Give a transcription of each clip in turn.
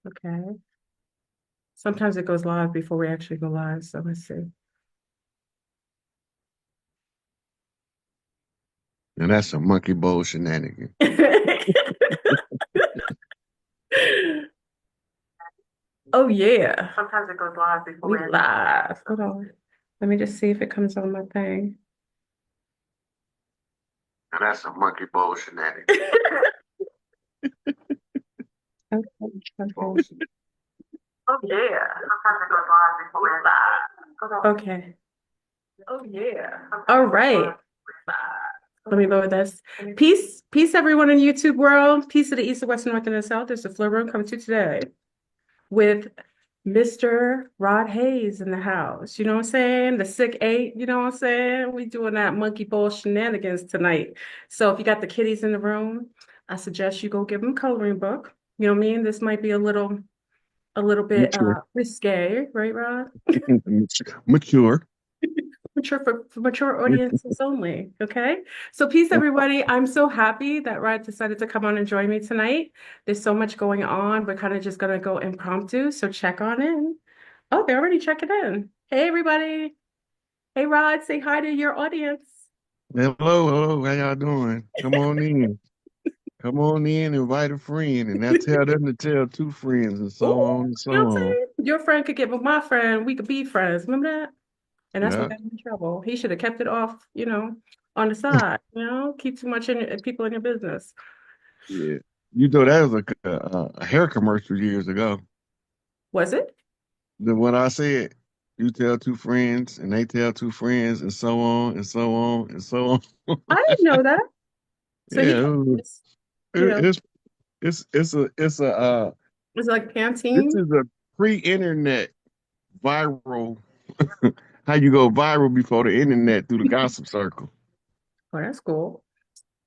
Okay. Sometimes it goes live before we actually go live. So let's see. And that's some monkey bowl shenanigans. Oh yeah. Sometimes it goes live before we live. Hold on. Let me just see if it comes on my thing. And that's some monkey bowl shenanigans. Okay, okay. Bullshit. Oh yeah. Sometimes it goes live before we live. Okay. Oh yeah. All right. Let me lower this. Peace, peace, everyone in YouTube world. Peace to the east, the west, north, and the south. There's the flow room coming to you today with Mr. Rod Hayes in the house. You know what I'm saying? The sick eight, you know what I'm saying? We doing that monkey ball shenanigans tonight. So if you got the kiddies in the room, I suggest you go give them a coloring book. You know what I mean? This might be a little bit Mature. risque, right, Rod? Mature. Mature for mature audiences only. Okay. So peace, everybody. I'm so happy that Rod decided to come on and join me tonight. There's so much going on. We're kind of just gonna go impromptu. So check on in. Oh, they're already checking in. Hey, everybody. Hey, Rod, say hi to your audience. Hello, hello. How y'all doing? Come on in. Come on in, invite a friend, and now tell them to tell two friends, and so Oh, on and so you know what I'm on. saying? Your friend could get with my friend. We could be friends. Remember that? And that's what Yeah, got him in trouble. He should have kept it off, on the side, keep too much in people in your business. yeah. You know that was a hair commercial years ago. Was it? The what I said, you tell two friends, and they tell two friends, and so on and so on and so on. I didn't know that. So he Yeah, kept this, you it, know, it's it's it's like this Pantene. is a pre-internet viral. How you go viral before the internet through the gossip circle? Oh, that's cool.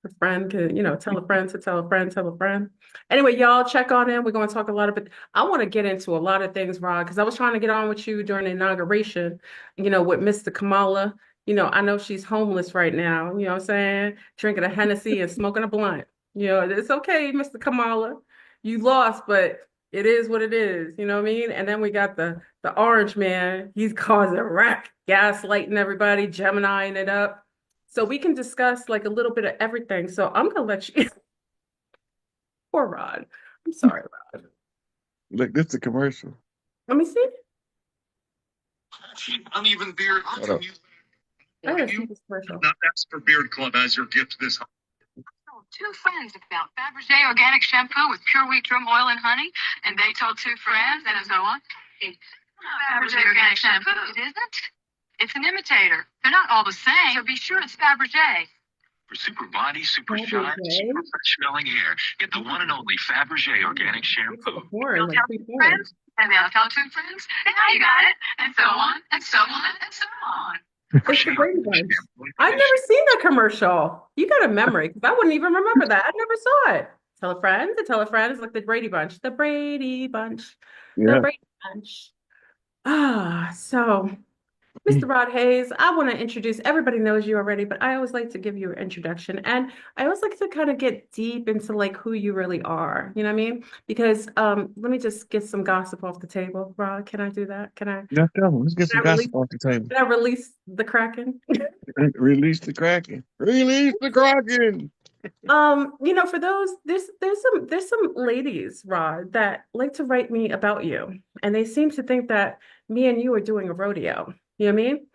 A friend can, tell a friend to tell a friend, tell a friend. Anyway, y'all check on in. We're going to talk a lot of, but I want to get into a lot of things, Rod, because I was trying to get on with you during the inauguration, with Mr. Kamala. I know she's homeless right now, you know what I'm saying? Drinking a Hennessy and smoking a blunt. It's okay, Mr. Kamala. You lost, but it is what it is, you know what I mean? And then we got the orange man. He's causing wreck, gaslighting everybody, Geminiing it up. So we can discuss like a little bit of everything. So I'm gonna let you poor Rod. I'm sorry, Rod. Look, this is a commercial. Let me see. Uneven beard. Hold up. I Warning gotta see you, this commercial. not ask for Beard Club as your gift this holiday. Told two friends about Fabergé organic shampoo with pure wheat drum oil and honey, and they told two friends, and so on. Fabergé organic shampoo, it isn't. It's an imitator. They're not all the same, so be sure it's Fabergé. For super body, super shine, Fabergé. super fresh smelling hair, get the one and only Fabergé organic Get to the shampoo. porn, You'll like tell free two porn. friends, and they'll tell two friends, and now you got it, and so on, and so on, and so on. For It's the shea Brady butter Bunch. shampoo and I've never conditioner. seen that commercial. You got a memory because I wouldn't even remember that. I never saw it. Tell a friend to tell a friend. It's like the Brady Bunch. The Brady Bunch. The Yeah. Brady Bunch. So Mr. Rod Hayes, I want to introduce, everybody knows you already, but I always like to give you an introduction. And I always like to kind of get deep into like who you really are. You know what I mean? Because let me just get some gossip off the table. Rod, can I do that? Let's go. Let's get Can some I release gossip off the table. can I release the Kraken? Release the Kraken. Release the Kraken. For those, there's some ladies, Rod, that like to write me about you. And they seem to think that me and you are doing a rodeo. You know what I mean?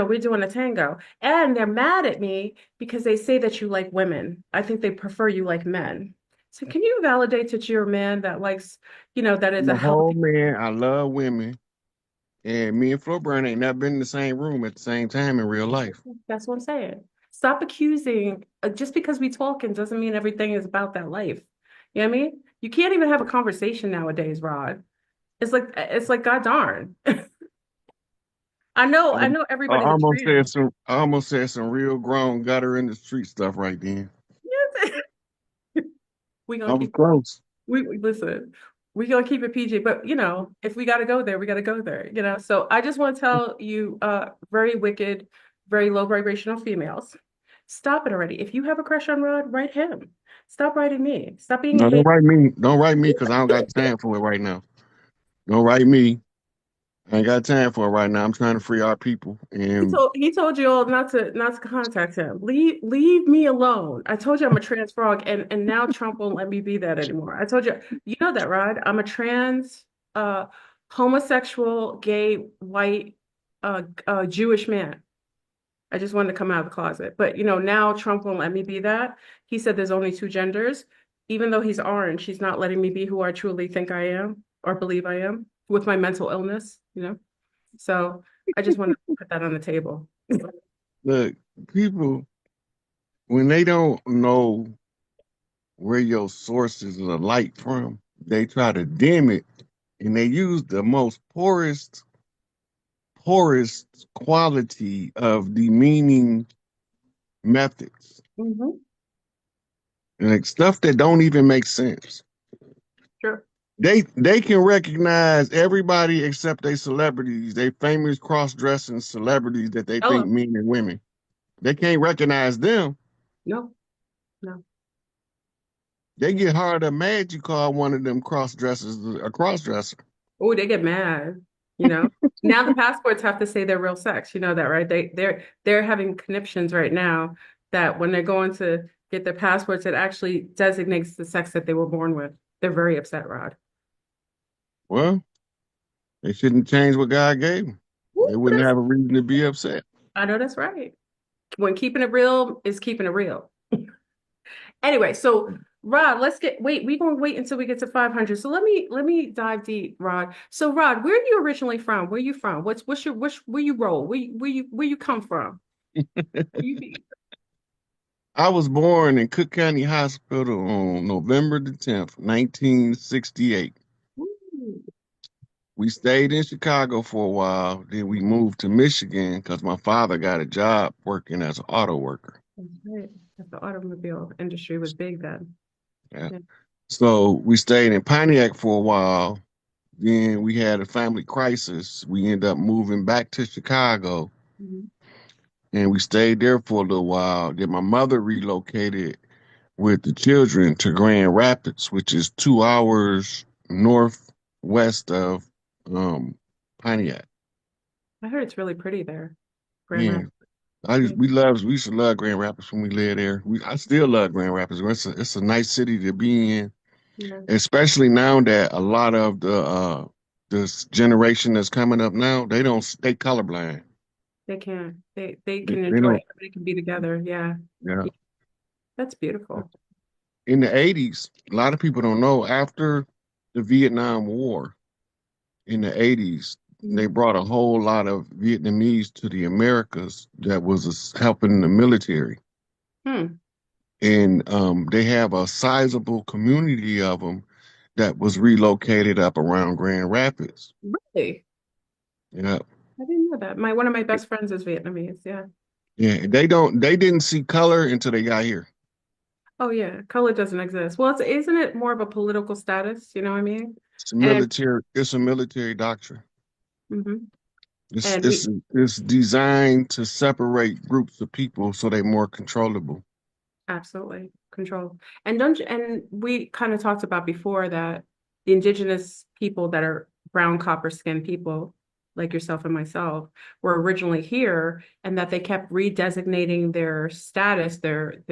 We're doing a tango. And they're mad at me because they say that you like women. I think they prefer you like men. So can you validate that you're a man that likes, that is I'm a a whole healthy. man. I love women. And me and Flo Burn ain't never been in the same room at the same time in real life. That's what I'm saying. Stop accusing. Just because we talking doesn't mean everything is about that life. You know what I mean? You can't even have a conversation nowadays, Rod. It's like God darn. I know I everybody's a almost said trans. some real grown gutter in the street stuff right then. We I gonna was keep close. we listen. We gonna keep it PG, but if we gotta go there, we gotta go there. So I just want to tell you, very wicked, very low vibrational females, stop it already. If you have a crush on Rod, write him. Stop writing me. Stop being a No, don't hater. write me. Don't write me because I don't got time for it right now. Don't write me. I ain't got time for it right now. I'm trying to free our people. And He told you all not to contact him. Leave me alone. I told you I'm a trans frog, and now Trump won't let me be that anymore. I told you, you know that, right? I'm a trans, uh, homosexual, gay, white, Jewish man. I just wanted to come out of the closet, but now Trump won't let me be that. He said there's only two genders. Even though he's orange, he's not letting me be who I truly think I am or believe I am with my mental illness. So I just want to put that on the table. look, people, when they don't know where your sources of the light from, they try to dim it and they use the most poorest quality of demeaning methods. Hmm. Like stuff that don't even make sense. Sure. They can recognize everybody except they celebrities, they famous cross-dressing celebrities that they think Hello. men and women. They can't recognize them. No, no. They get harder mad you call one of them cross dressers a cross dresser. Oh, they get mad, you know. Now the passports have to say their real sex. You know that, right? They're having conniptions right now that when they're going to get their passports, it actually designates the sex that they were born with. They're very upset, Rod. Well, they shouldn't change what God gave them. Ooh, They wouldn't have a reason to be upset. I know that's right. When keeping it real is keeping it real. Anyway, so Rod, we're gonna wait until we get to 500. So let me dive deep, Rod. So Rod, where are you originally from? Where you from? Where you roll? Where you come from? Where you be? I was born in Cook County Hospital on November the 10th, 1968. Ooh, We stayed in Chicago for a while. Then we moved to Michigan because my father got a job working as an auto worker. that's right. The automobile industry was big then. Yeah. Yeah. So we stayed in Pontiac for a while. Then we had a family crisis. We ended up moving back to Chicago Mhm. and we stayed there for a little while. Then my mother relocated with the children to Grand Rapids, which is 2 hours northwest of um, Pontiac. I heard it's really pretty there, Grand Yeah, Rapids. Yeah. we used to love Grand Rapids when we lived there. I still love Grand Rapids. It's a nice city to be in, Yeah. especially now that a lot of this generation that's coming up now, they colorblind. They can. They They, can they enjoy don't. it. They can be together. Yeah. Yeah. Yeah. That's beautiful. In the 80s, a lot of people don't know after the Vietnam War in the 80s, they Mhm. brought a whole lot of Vietnamese to the Americas that was helping the military. Hmm. And they have a sizable community of them that was relocated up around Grand Rapids. Really? Yeah. I didn't know that. My one of my best friends is Vietnamese. Yeah. Yeah. They didn't see color until they got here. Oh yeah. Color doesn't exist. Well, isn't it more of a political status? You know what I mean? And It's a military doctrine. mhm. It's And it's it's designed to separate groups of people so they're more controllable. absolutely control. And we kind of talked about before that the indigenous people that are brown copper skinned people like yourself and myself were originally here and that they kept redesignating their status, their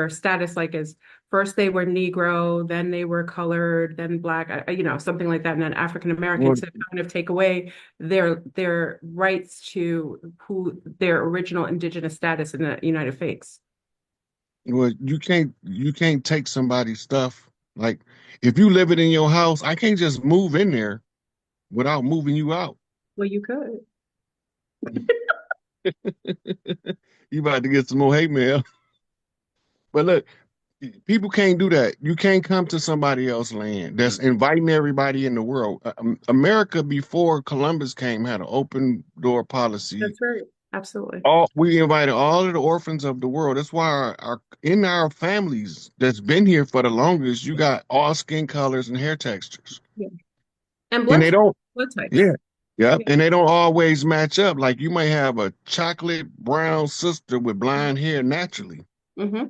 status like as first they were Negro, then they were colored, then black, something like that, and then African American Well, to kind of take away their rights to who their original indigenous status in the United States. you can't take somebody's stuff. Like if you live it in your house, I can't just move in there without moving you out. Well, you could. You about to get some more hate mail. But look, people can't do that. You can't come to somebody else's land that's inviting everybody in the world. America before Columbus came had an open door policy. That's right. Absolutely. All we invited all of the orphans of the world. That's why in our families that's been here for the longest, you got all skin colors and hair textures. Yeah. And And they don't, blood yeah. types. Yep. Yeah. And they don't always match up. Like you might have a chocolate brown sister with blonde hair naturally. Mm-hmm.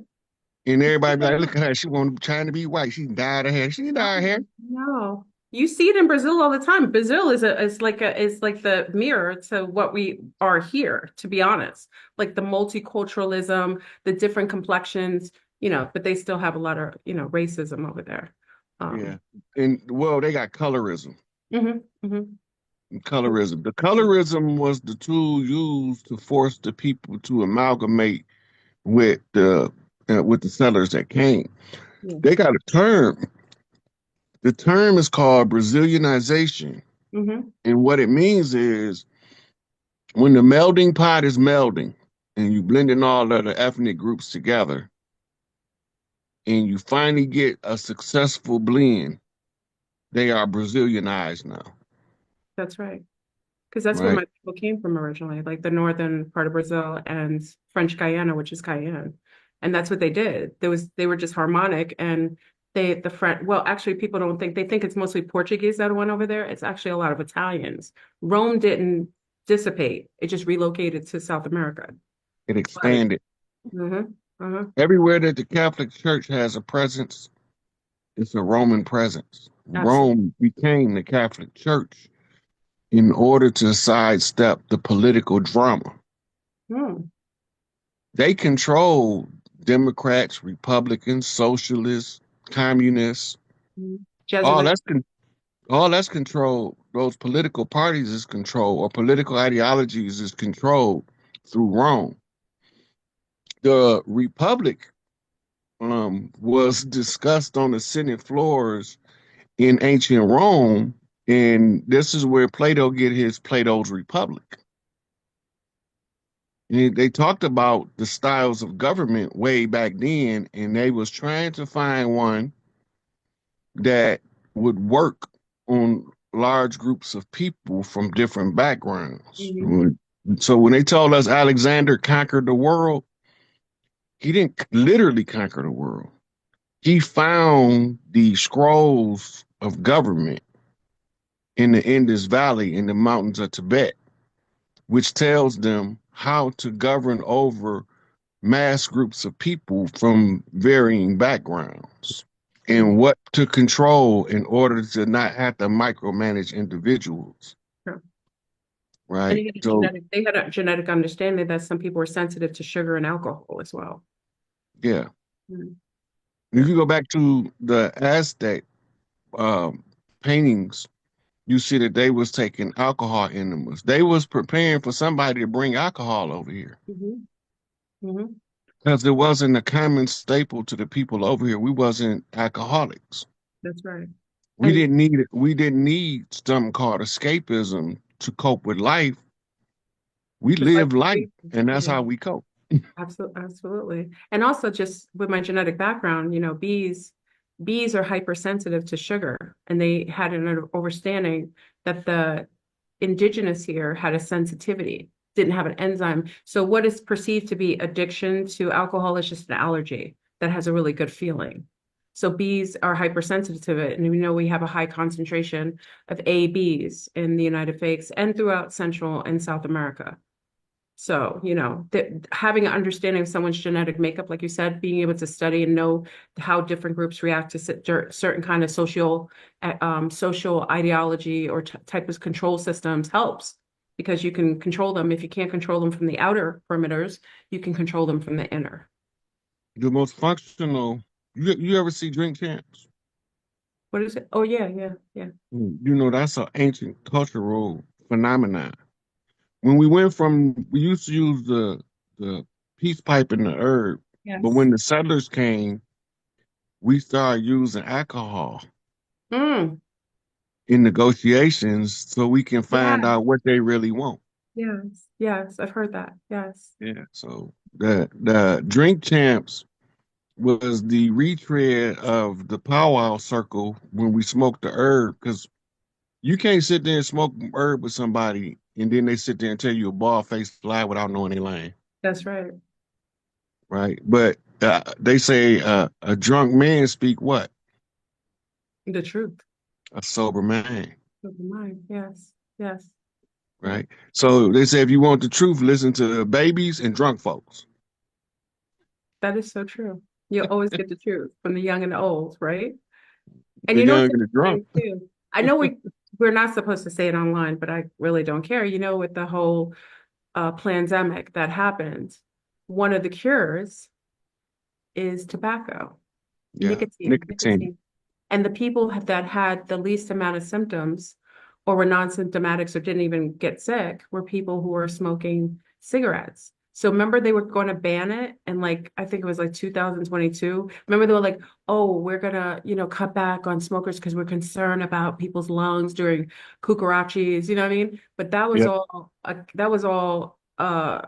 And everybody be like, look at her. She want trying to be white. She dyed her hair. She didn't dye her hair. No. You see it in Brazil all the time. Brazil is like the mirror to what we are here, to be honest. Like the multiculturalism, the different complexions, but they still have a lot of, racism over there. Yeah. Um, And well, they got colorism. hmm hmm Colorism. The colorism was the tool used to force the people to amalgamate with the settlers that came. Yeah. They got a term. The term is called Brazilianization. hmm And what it means is when the melding pot is melding and you blending all of the ethnic groups together and you finally get a successful blend, they are Brazilianized now, That's right. Because that's where right? my people came from originally, like the northern part of Brazil and French Guiana, which is Cayenne. And that's what they did. They were just harmonic and the French, well, actually people don't think they think it's mostly Portuguese that went over there. It's actually a lot of Italians. Rome didn't dissipate. It just relocated to South America. It But expanded. uh-huh, uh-huh, Everywhere that the Catholic Church has a presence, it's a Roman presence. absolutely. Rome became the Catholic Church in order to sidestep the political drama. Hmm. They control Democrats, Republicans, socialists, communists. All Jesuit. that's all that's controlled. Those political parties is controlled, or political ideologies is controlled through Rome. The Republic was discussed on the Senate floors in ancient Rome, and this is where Plato get his Plato's Republic. And they talked about the styles of government way back then, and they was trying to find one that would work on large groups of people from different backgrounds. Mhm. So when they told us Alexander conquered the world, he didn't literally conquer the world. He found the scrolls of government in the Indus Valley in the mountains of Tibet, which tells them how to govern over mass groups of people from varying backgrounds Mhm. and what to control in order to not have to micromanage individuals, Sure. And right? So, they had a genetic understanding that some people were sensitive to sugar and alcohol as well. yeah. Mm. If Yeah. you go back to the Aztec um, paintings, you see that they was taking alcohol enemas. They was preparing for somebody to bring alcohol over here hmm hmm because it wasn't a common staple to the people over here. We wasn't alcoholics. That's right. We And didn't need it. We didn't need something called escapism to cope with life. We just like live life, and that's yeah, how we cope. absolutely. And also just with my genetic background, bees are hypersensitive to sugar, and they had an understanding that the indigenous here had a sensitivity, didn't have an enzyme. So what is perceived to be addiction to alcohol is just an allergy that has a really good feeling. So bees are hypersensitive to it. And we know we have a high concentration of A bees in the United States and throughout Central and South America. So, that having an understanding of someone's genetic makeup, like you said, being able to study and know how different groups react to certain kind of social ideology or type of control systems helps because you can control them. If you can't control them from the outer perimeters, you can control them from the inner. The most functional. You ever see Drink Champs? What is it? Oh, yeah, yeah, yeah. You know that's an ancient cultural phenomenon. When we went from, we used to use the peace pipe and the herb, but Yes. when the settlers came, we started using alcohol Mm, in negotiations so we can find yeah, out what they really want. yes, yes. I've heard that. Yes. Yeah. So the Drink Champs was the retread of the powwow circle when we smoked the herb because you can't sit there and smoke herb with somebody and then they sit there and tell you a bald faced lie without knowing they lying, That's right. right? But they say a drunk man speak what? The truth. A sober man, Open mind. Yes, yes. Yeah. right? So they say if you want the truth, listen to babies and drunk folks. That is so true. You'll always get the truth from the young and the old, right? And The you know what's young and the drunk. interesting too? I know we're not supposed to say it online, but I really don't care. With the whole pandemic that happened, one of the cures is tobacco, Yeah, nicotine, nicotine. nicotine. And the people that had the least amount of symptoms or were non-symptomatics or didn't even get sick were people who were smoking cigarettes. So remember they were going to ban it and like I think it was like 2022. Remember they were like, "Oh, we're gonna, cut back on smokers because we're concerned about people's lungs during cucarachas," you know what I mean? But Yeah, that was all uh,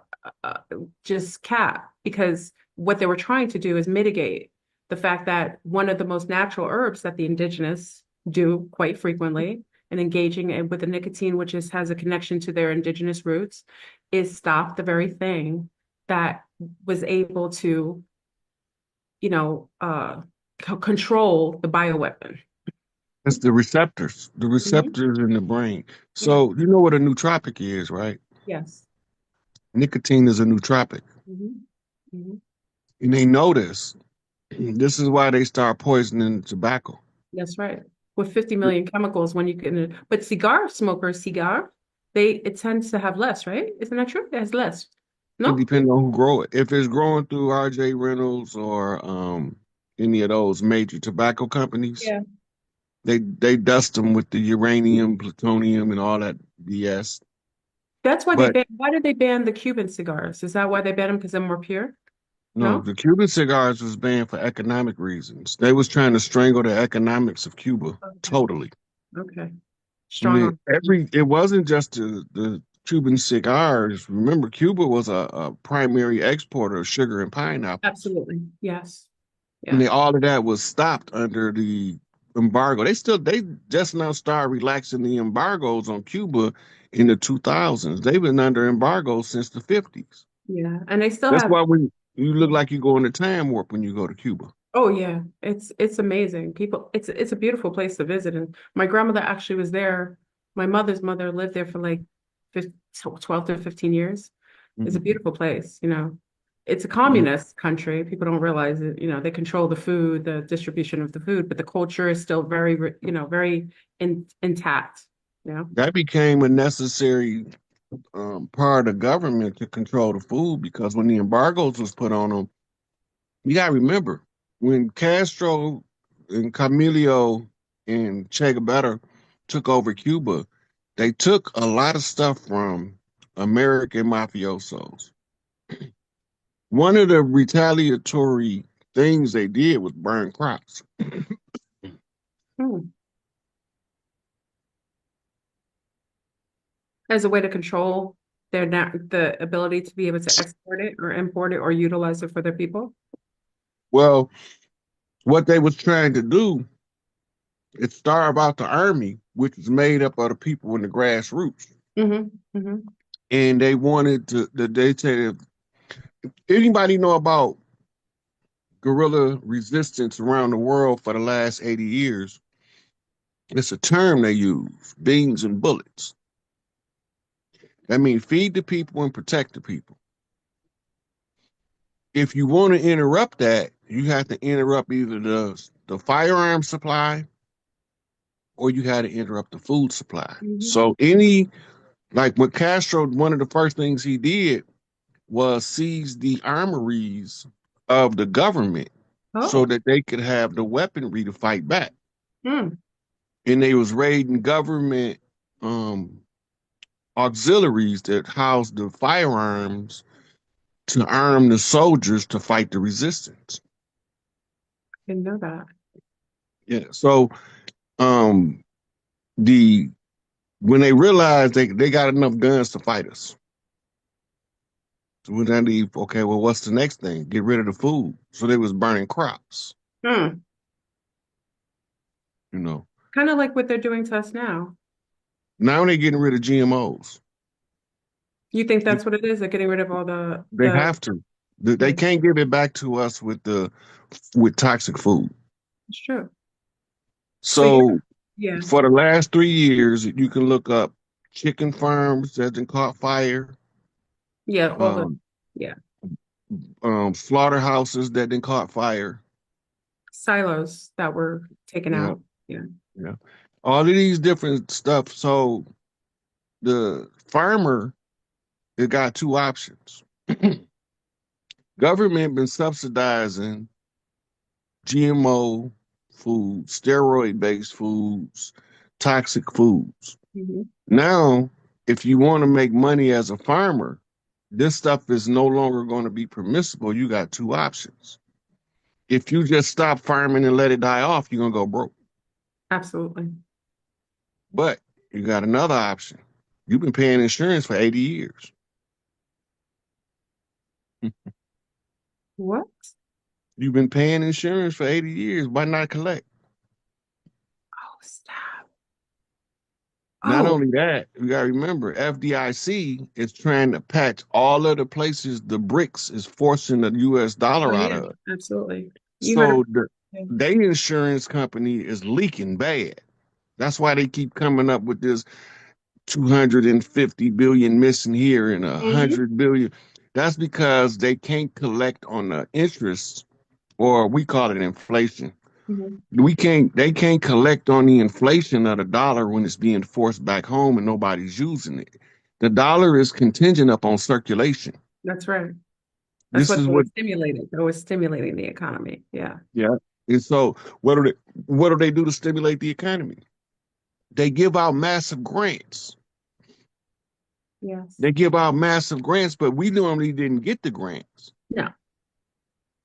just cap because what they were trying to do is mitigate the fact that one of the most natural herbs that the indigenous do quite frequently and engaging with the nicotine, which has a connection to their indigenous roots, is stop the very thing that was able to, you know, uh, control the bioweapon. that's the Mhm. receptors in the brain. Yeah. So you know what a nootropic is, right? Yes. Nicotine is a nootropic. Hmm. Hmm. And they notice this is why they start poisoning tobacco. That's right. With 50 million chemicals, when you can, but it tends to have less, right? Isn't that true? It has less. It No? depends on who grow it. If it's growing through RJ Reynolds or any of those major tobacco companies, Yeah. they dust them with the uranium, plutonium, and all that BS. That's why But why did they ban the Cuban cigars? Is that why they banned them? Because they're more pure? no, No? the Cuban cigars was banned for economic reasons. They was trying to strangle the economics of Cuba Okay. totally. Okay. And Strong then arm. it wasn't just the Cuban cigars. Remember, Cuba was a primary exporter of sugar and pineapples. Absolutely. Yes. And Yeah. all of that was stopped under the embargo. They just now started relaxing the embargoes on Cuba in the 2000s. They've been under embargo since the 50s. Yeah. And they still That's have, why when you look like you go in a time warp when you go to Cuba. oh yeah, it's amazing. It's a beautiful place to visit. And my grandmother actually was there. My mother's mother lived there for like 15, 12 to 15 years. It's a Mhm. beautiful place. It's a Mhm. communist country. People don't realize it. They control the food, the distribution of the food, but the culture is still very intact. Yeah. That became a necessary part of government to control the food because when the embargoes was put on them, you got to remember when Castro and Camilo and Che Guevara took over Cuba, they took a lot of stuff from American mafiosos. One of the retaliatory things they did was burn crops. Hmm. As a way to control the ability to be able to export it or import it or utilize it for their people. Well, what they was trying to do is starve out the army, which is made up of the people in the grassroots. Hmm. Hmm. And they wanted to, they said, anybody know about guerrilla resistance around the world for the last 80 years? It's a term they use, beans and bullets. That means feed the people and protect the people. If you want to interrupt that, you have to interrupt either the firearm supply or you had to interrupt the food supply. Hmm. So like with Castro, one of the first things he did was seize the armories of the government so Oh. that they could have the weaponry to fight back. Hmm. And they was raiding government um, auxiliaries that housed the firearms to arm the soldiers to fight the resistance. Didn't know that. Yeah. So um, the when they realized they got enough guns to fight us, so when they leave, okay, well, what's the next thing? Get rid of the food. So they was burning crops. Hmm. You know, Kind of like what they're doing to us now. now they getting rid of GMOs. You think that's what it is? They're getting rid of all They have to. They yeah, can't give it back to us with toxic food. it's true. So you're, So yeah, for the last 3 years, you can look up chicken farms that have caught fire, yeah, um, yeah, slaughterhouses that then caught fire. silos that were taken Yeah, out. Yeah. yeah. All of these different stuff. So the farmer, it got two options. Government been subsidizing GMO foods, steroid-based foods, toxic foods. Mhm. Now, if you want to make money as a farmer, this stuff is no longer going to be permissible. You got two options. If you just stop farming and let it die off, you're gonna go broke. Absolutely. But you got another option. You've been paying insurance for 80 years. What? You've been paying insurance for 80 years. Why not collect? Oh, stop. Not Oh, only that, you gotta remember, FDIC is trying to patch all of the places the BRICS is forcing the US oh dollar out yeah, of. absolutely. You heard of So yeah. their insurance company is leaking bad. That's why they keep coming up with this 250 billion missing here and a Hmm. 100 billion. That's because they can't collect on the interest, or we call it inflation. Hmm. They can't collect on the inflation of the dollar when it's being forced back home and nobody's using it. The dollar is contingent upon circulation. That's right. That's This what is they what, were stimulating. They were stimulating the economy. Yeah. yeah. And so what do they do to stimulate the economy? They give out massive grants. Yes. They give out massive grants, but we normally didn't get the grants. No,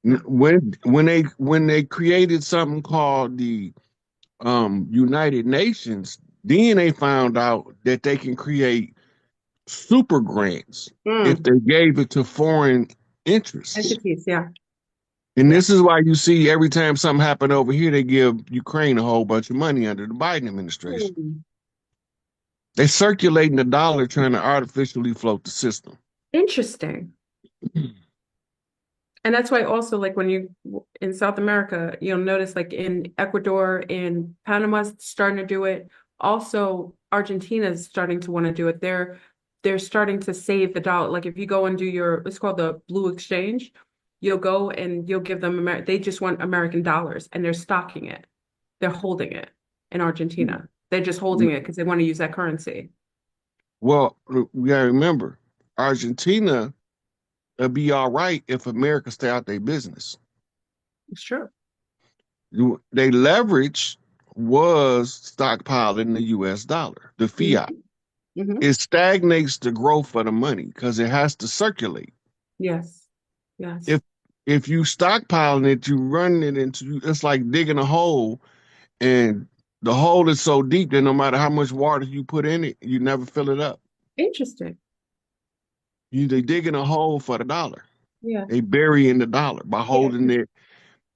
no. When they created something called the United Nations, then they found out that they can create super grants if Mm. they gave it to foreign interests. Entities. Yeah. And Yeah. this is why you see every time something happen over here, they give Ukraine a whole bunch of money under the Biden administration. Hmm. They circulating the dollar trying to artificially float the system. Interesting. And that's why also like when you in South America, you'll notice like in Ecuador, in Panama's starting to do it. Also, Argentina's starting to want to do it. They're starting to save the dollar. Like if you go and do your it's called the blue exchange, you'll go and you'll give them they just want American dollars and they're stocking it. They're holding it in Argentina. They're just holding it because they want to use that currency. Well, we gotta remember, Argentina will be all right if America stay out their business. It's true. They leverage was stockpiling the US dollar, the fiat. Hmm. Hmm. It stagnates the growth of the money because it has to circulate. Yes. Yes. If if you stockpiling it, you run it into it's like digging a hole, and the hole is so deep that no matter how much water you put in it, you never fill it up. Interesting. They digging a hole for the dollar. Yeah. They bury in the dollar by Yeah. holding it.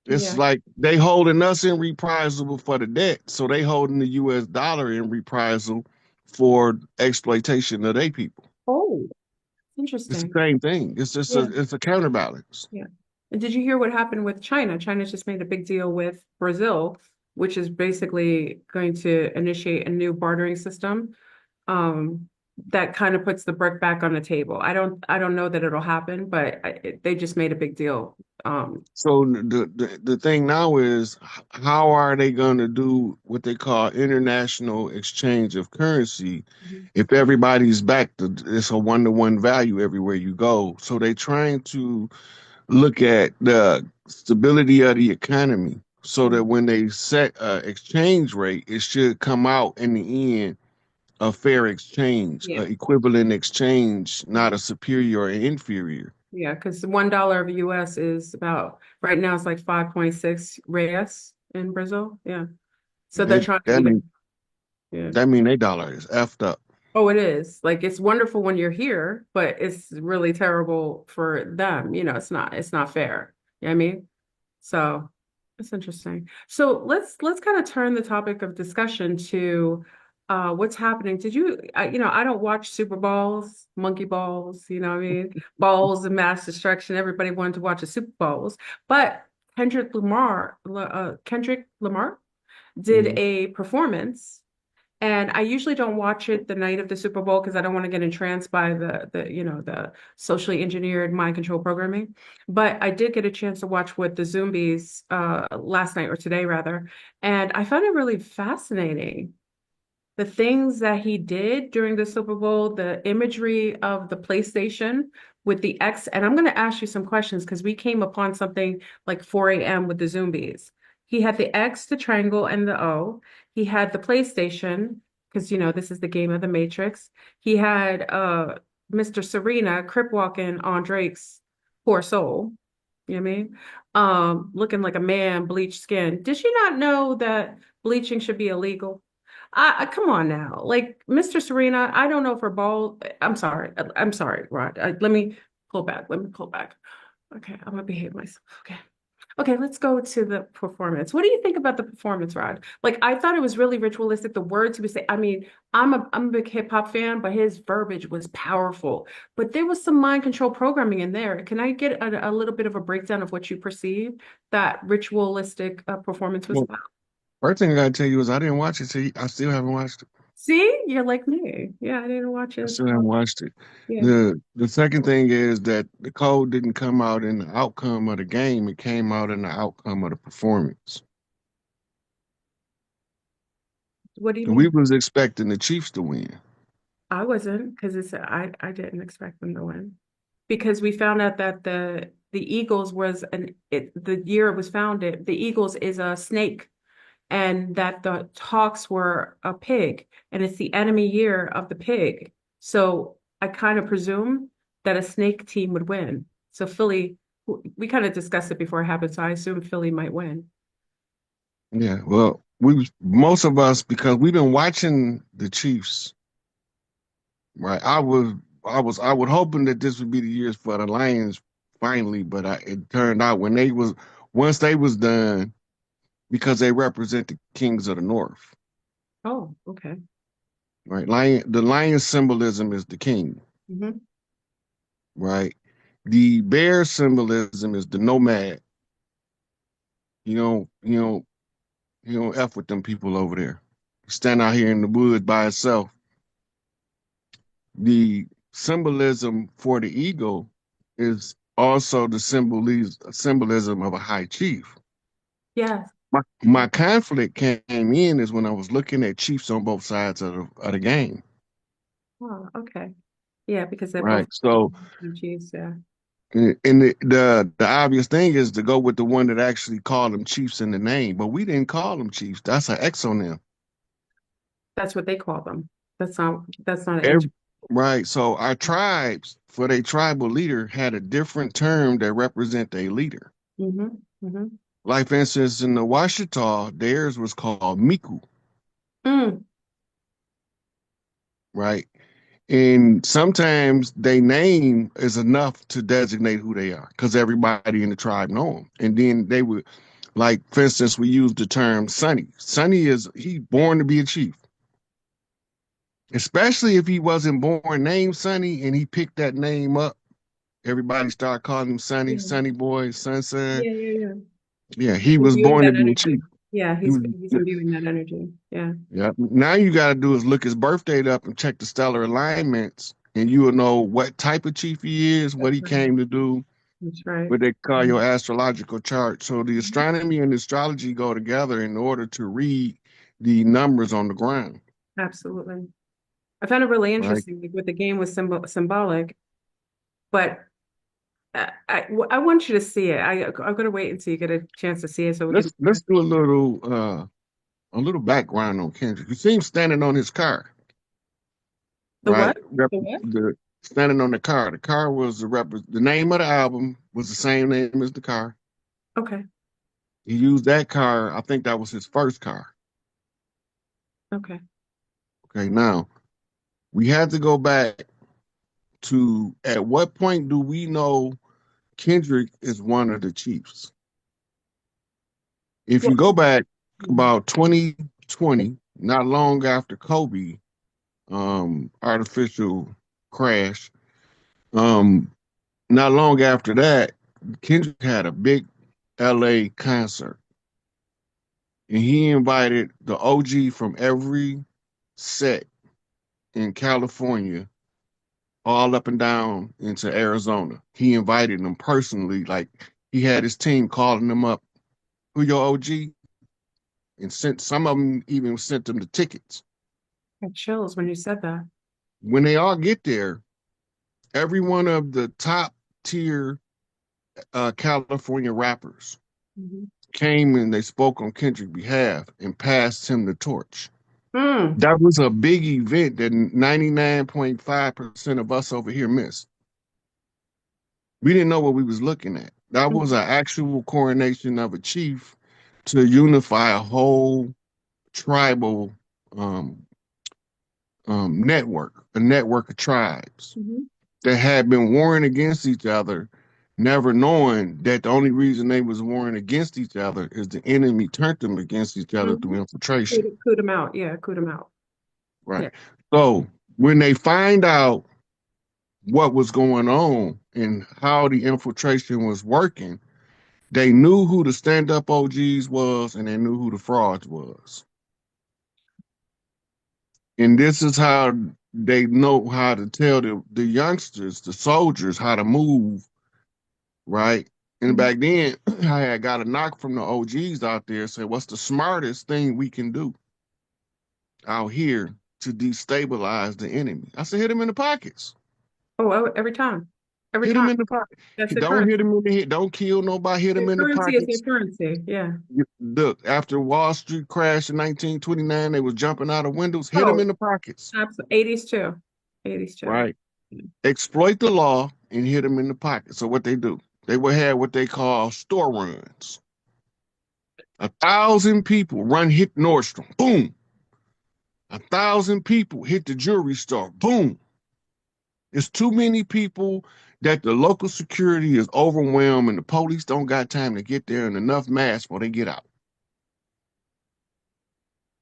It's Yeah. like they holding us in reprisal for the debt, so they holding the U.S. dollar in reprisal for exploitation of their people. Oh, It's the interesting. same thing. It's just Yeah. it's a counterbalance. Yeah. And did you hear what happened with China? China just made a big deal with Brazil, which is basically going to initiate a new bartering system. That kind of puts the brick back on the table. I don't know that it'll happen, but they just made a big deal. So the thing now is, how are they going to do what they call international exchange of currency Mhm. if everybody's back to it's a one-to-one value everywhere you go? So they're trying to look at the stability of the economy so Yeah. that when they set exchange rate, it should come out in the end a fair exchange, a Yeah. equivalent exchange, not a superior or inferior. Yeah, because $1 of US is about right now it's like 5.6 reais in Brazil. Yeah. So they're It, trying to that even mean yeah. that mean their dollar is effed up. Oh, it is. Like it's wonderful when you're here, but it's really terrible for them. It's not fair. You know what I mean? So it's interesting. So let's kind of turn the topic of discussion to what's happening. I don't watch Super Bowls, monkey balls, you know what I mean? Balls of mass destruction. Everybody wanted to watch the Super Bowls, but Kendrick Lamar did Mhm. a performance and I usually don't watch it the night of the Super Bowl because I don't want to get entranced by the socially engineered mind control programming. But I did get a chance to watch with the Zombies last night or today rather, and I found it really fascinating. the things that he did during the Super Bowl, the imagery of the PlayStation with the X, and I'm going to ask you some questions because we came upon something like 4 a.m. with the zombies. He had the X, the triangle, and the O. He had the PlayStation, because this is the game of the Matrix. He had Mr. Serena crip walking on Drake's poor soul. You know what I mean? Looking like a man, bleached skin. Did you not know that bleaching should be illegal? Come on now. Like Mr. Serena, I don't know if her ball. I'm sorry. I'm sorry, Rod. Let me pull back. Let me pull back. Okay, I'm gonna behave myself. Okay. Okay, let's go to the performance. What do you think about the performance, Rod? Like, I thought it was really ritualistic. The words he was saying. I mean, I'm a big hip hop fan, but his verbiage was powerful. But there was some mind control programming in there. Can I get a little bit of a breakdown of what you perceive that ritualistic performance was Well, about? first thing I gotta tell you is I didn't watch it. See, I still haven't watched it. See, you're like me. Yeah, I didn't watch I it. still haven't watched it. Yeah. The second thing is that the code didn't come out in the outcome of the game. It came out in the outcome of the performance. What do you We mean? was expecting the Chiefs to win. I wasn't because I didn't expect them to win because we found out that the Eagles was the year it was founded, the Eagles is a snake and that the Hawks were a pig and it's the enemy year of the pig. So I kind of presume that a snake team would win. So Philly, we kind of discussed it before it happened, so I assume Philly might win. Yeah, well, most of us because we've been watching the Chiefs, right? I was hoping that this would be the years for the Lions finally, but it turned out when they was once they was done because they represent the kings of the North, Oh, okay. right? The lion symbolism is the king, Hmm. right? The bear symbolism is the nomad. You know, you know, you don't f with them people over there. Stand out here in the woods by itself. The symbolism for the eagle is also the symbolism of a high chief. Yes. My conflict came in is when I was looking at chiefs on both sides of the game, Oh, okay. Yeah, because they're both right? So, Chiefs, yeah. and the obvious thing is to go with the one that actually called them chiefs in the name, but we didn't call them chiefs. That's an exonym. That's what they call them. That's not an H. Every, right. So our tribes, for their tribal leader, had a different term that represent a leader. Mm-hmm. Mm-hmm. Like for instance, in the Washita, theirs was called Miku, Mm, right? And sometimes they name is enough to designate who they are because everybody in the tribe know them. And then they would, like for instance, we use the term Sonny. Sonny is he born to be a chief, especially if he wasn't born named Sonny and he picked that name up. Everybody started calling him Sonny, yeah. Sonny Boy, Son Son. Yeah, yeah, yeah. Yeah, He's he was imbuing born to that be a chief. energy. Yeah, He he's was. he's imbuing that energy. Yeah, Yeah. Now you got to do is look his birth date up and check the stellar alignments, and you will know what type of chief he is, what that's he right. came to do, That's right. what they call Mhm. your astrological chart. So the astronomy and astrology go together in order to read the numbers on the ground, Absolutely. I found it really right? interesting. Like with the game was symbolic, but I want you to see it. I'm gonna wait until you get a chance to see it so we can. Let's do a little background on Kendrick. You see him standing on his car, The right? what? The what? The standing on the car. The car was the name of the album was the same name as the car. Okay. He used that car. I think that was his first car. Okay. Okay, now we had to go back to at what point do we know Kendrick is one of the Chiefs? If Well, you go back mm, about 2020, not long after Kobe artificial crash, um, not long after that, Kendrick had a big LA concert and he invited the OG from every set in California all up and down into Arizona. He invited them personally, like he had his team calling them up, who your OG, and sent some of them even sent them the tickets. Got chills when you said that. When they all get there, every one of the top tier California rappers Mhm. came and they spoke on Kendrick's behalf and passed him the torch. Mm. That was a big event that 99.5% of us over here missed. We didn't know what we was looking at. That was an actual coronation of a chief to unify a whole tribal um, network, a network of tribes Mhm. that had been warring against each other, never knowing that the only reason they was warring against each other is the enemy turned them against each other through Mhm. infiltration. Coot him out. Yeah, coot him out. Right. Yeah. So when they find out what was going on and how the infiltration was working, they knew who the stand-up OGs was and they knew who the frauds was. And this is how they know how to tell the youngsters, the soldiers, how to move, right? And Mhm. back then, I had got a knock from the OGs out there said, what's the smartest thing we can do out here to destabilize the enemy? I said, hit him in the pockets. Every time. Every Hit him time. in the pocket. That's the Don't hit currency. him in the head. Don't kill nobody. Hit him The in the currency is their pockets. currency. Yeah. Look, after Wall Street crashed in 1929, they was jumping out of windows. Hit them Oh, in the pockets, absolutely. 80s too. 80s too. right? Exploit the law and hit them in the pocket. So what they do? They would have what they call store runs. 1,000 people run hit Nordstrom. Boom. 1,000 people hit the jewelry store. Boom. It's too many people that the local security is overwhelmed and the police don't got time to get there and enough mass before they get out.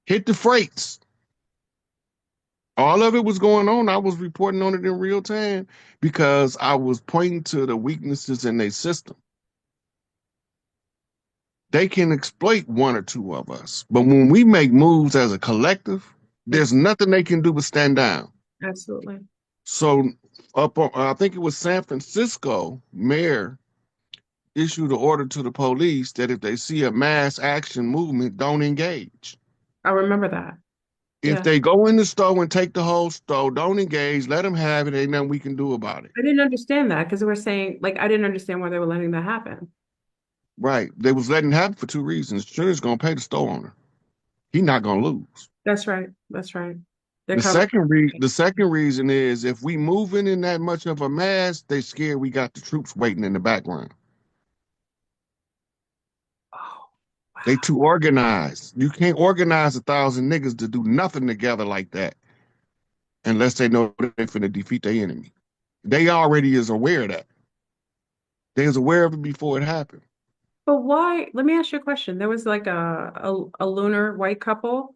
Hit the freights. All of it was going on. I was reporting on it in real time because I was pointing to the weaknesses in their system. They can exploit one or two of us, but when we make moves as a collective, there's Yes, nothing they can do but stand down. absolutely. So, up on, I think it was San Francisco mayor issued an order to the police that if they see a mass action movement, don't engage. I remember that. If Yeah. they go in the store and take the whole store, don't engage. Let them have it. Ain't nothing we can do about it. I didn't understand that because they were saying, like, I didn't understand why they were letting that happen. Right. They was letting it happen for two reasons. Insurance gonna pay the store owner. He not gonna lose. That's right. That's right. They're The covered. second reason is if we moving in that much of a mass, they scared we got the troops waiting in the background. Oh, They wow. too organized. You can't organize 1,000 niggas to do nothing together like that unless they know they're finna defeat their enemy. They already is aware of that. They was aware of it before it happened. But why? Let me ask you a question. There was like a lunar white couple,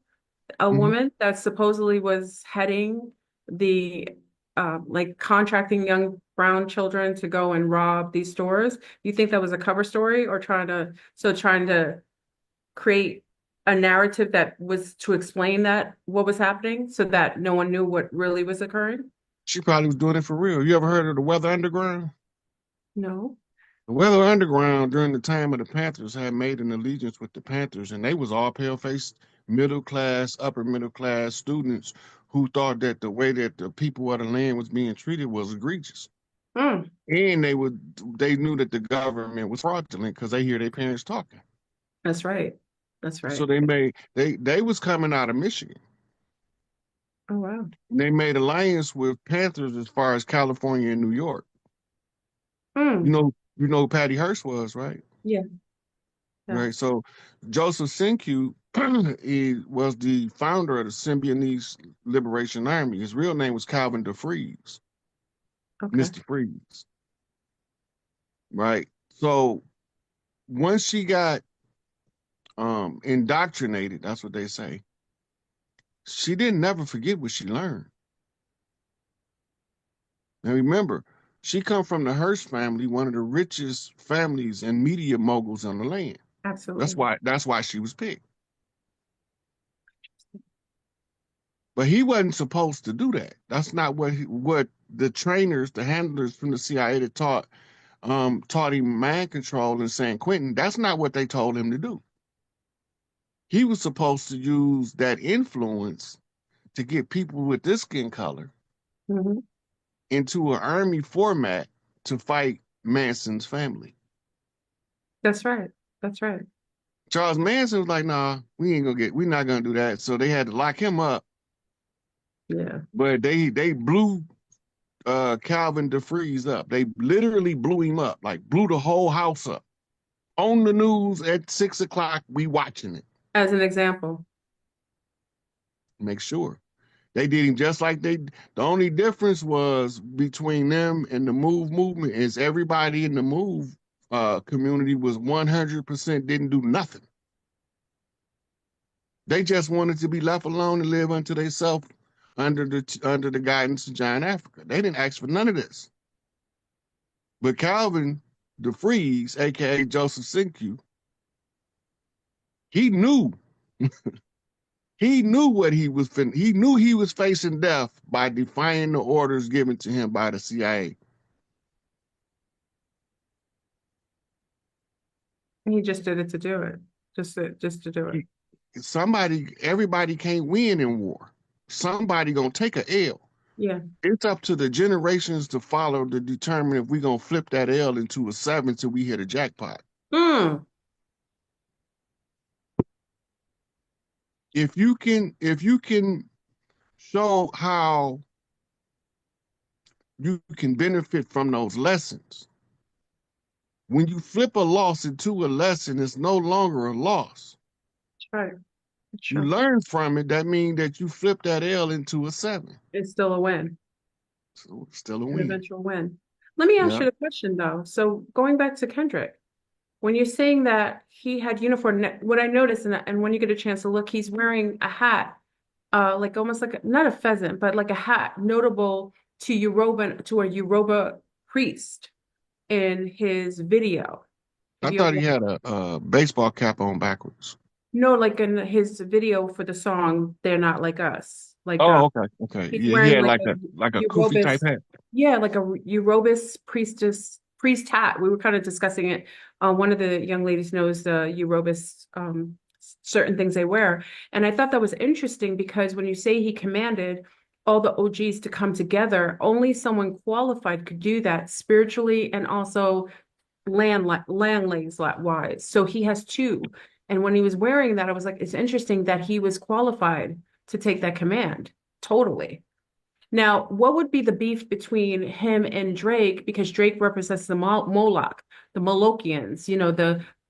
a Mhm. woman that supposedly was heading the like contracting young brown children to go and rob these stores. You think that was a cover story or trying to create a narrative that was to explain that what was happening so that no one knew what really was occurring? She probably was doing it for real. You ever heard of the Weather Underground? No. The Weather Underground during the time of the Panthers had made an allegiance with the Panthers, and they was all pale-faced, middle class, upper middle class students who thought that the way that the people of the land was being treated was egregious. Mm, And they knew that the government was fraudulent because they hear their parents talking. that's right. That's So right. they was coming out of Michigan. Oh wow. They made alliance with Panthers as far as California and New York. Mm, You know who Patty Hearst was, right? yeah, yeah. Right. So Joseph Sinkyu he was the founder of the Symbionese Liberation Army. His real name was Calvin DeFreeze, Okay. Mr. Freeze. Right. So once she got indoctrinated, that's what they say, she didn't never forget what she learned. Now remember, she come from the Hearst family, one of the richest families and media moguls on the land. Absolutely. That's why she was picked. But he wasn't supposed to do that. That's not what the trainers, the handlers from the CIA that taught him mind control in San Quentin. That's not what they told him to do. He was supposed to use that influence to get people with this skin color Hmm. into an army format to fight Manson's family. That's right. That's right. Charles Manson was like, nah, we're not gonna do that. So they had to lock him up. Yeah. But they blew Calvin DeFreeze up. They literally blew him up, like blew the whole house up. On the news at 6 o'clock, we watching it. As an example. Make sure. They did him just like they. The only difference was between them and the Move movement is everybody in the Move community was 100% didn't do nothing. They just wanted to be left alone and live unto themselves under the guidance of John Africa. They didn't ask for none of this. But Calvin DeFreeze, aka Joseph Sinkyu, he knew he knew what he was he knew he was facing death by defying the orders given to him by the CIA. He just did it to do it. Just to do it. Everybody can't win in war. Somebody gonna take a L. Yeah. It's up to the generations to follow to determine if we're gonna flip that L into a 7 till we hit a jackpot. Mm. If you can show how you can benefit from those lessons, when you flip a loss into a lesson, it's no longer a loss. That's right. That's You true. learn from it. That means that you flip that L into a 7. It's still a win, So it's still a an win. eventual win. Let me ask Yeah. you the question though. So going back to Kendrick, when you're saying that he had uniform, what I noticed, and when you get a chance to look, he's wearing a hat, like almost like not a pheasant, but like a hat notable to a Yoruba priest in his video. If I you thought ever he had a baseball cap on backwards. No, like in his video for the song "They're Not Like Us," like Oh, okay. Okay. he's Yeah, he wearing had like like a a kufi type Eurobis, hat. yeah, like a Eurobis priest hat. We were kind of discussing it. One of the young ladies knows the Eurobis, certain things they wear, and I thought that was interesting because when you say he commanded all the OGs to come together, only someone qualified could do that spiritually and also land legs wise. So he has two. And when he was wearing that, I was like, it's interesting that he was qualified to take that command. Totally. Now, what would be the beef between him and Drake? Because Drake represents the Moloch, the Molochians, the You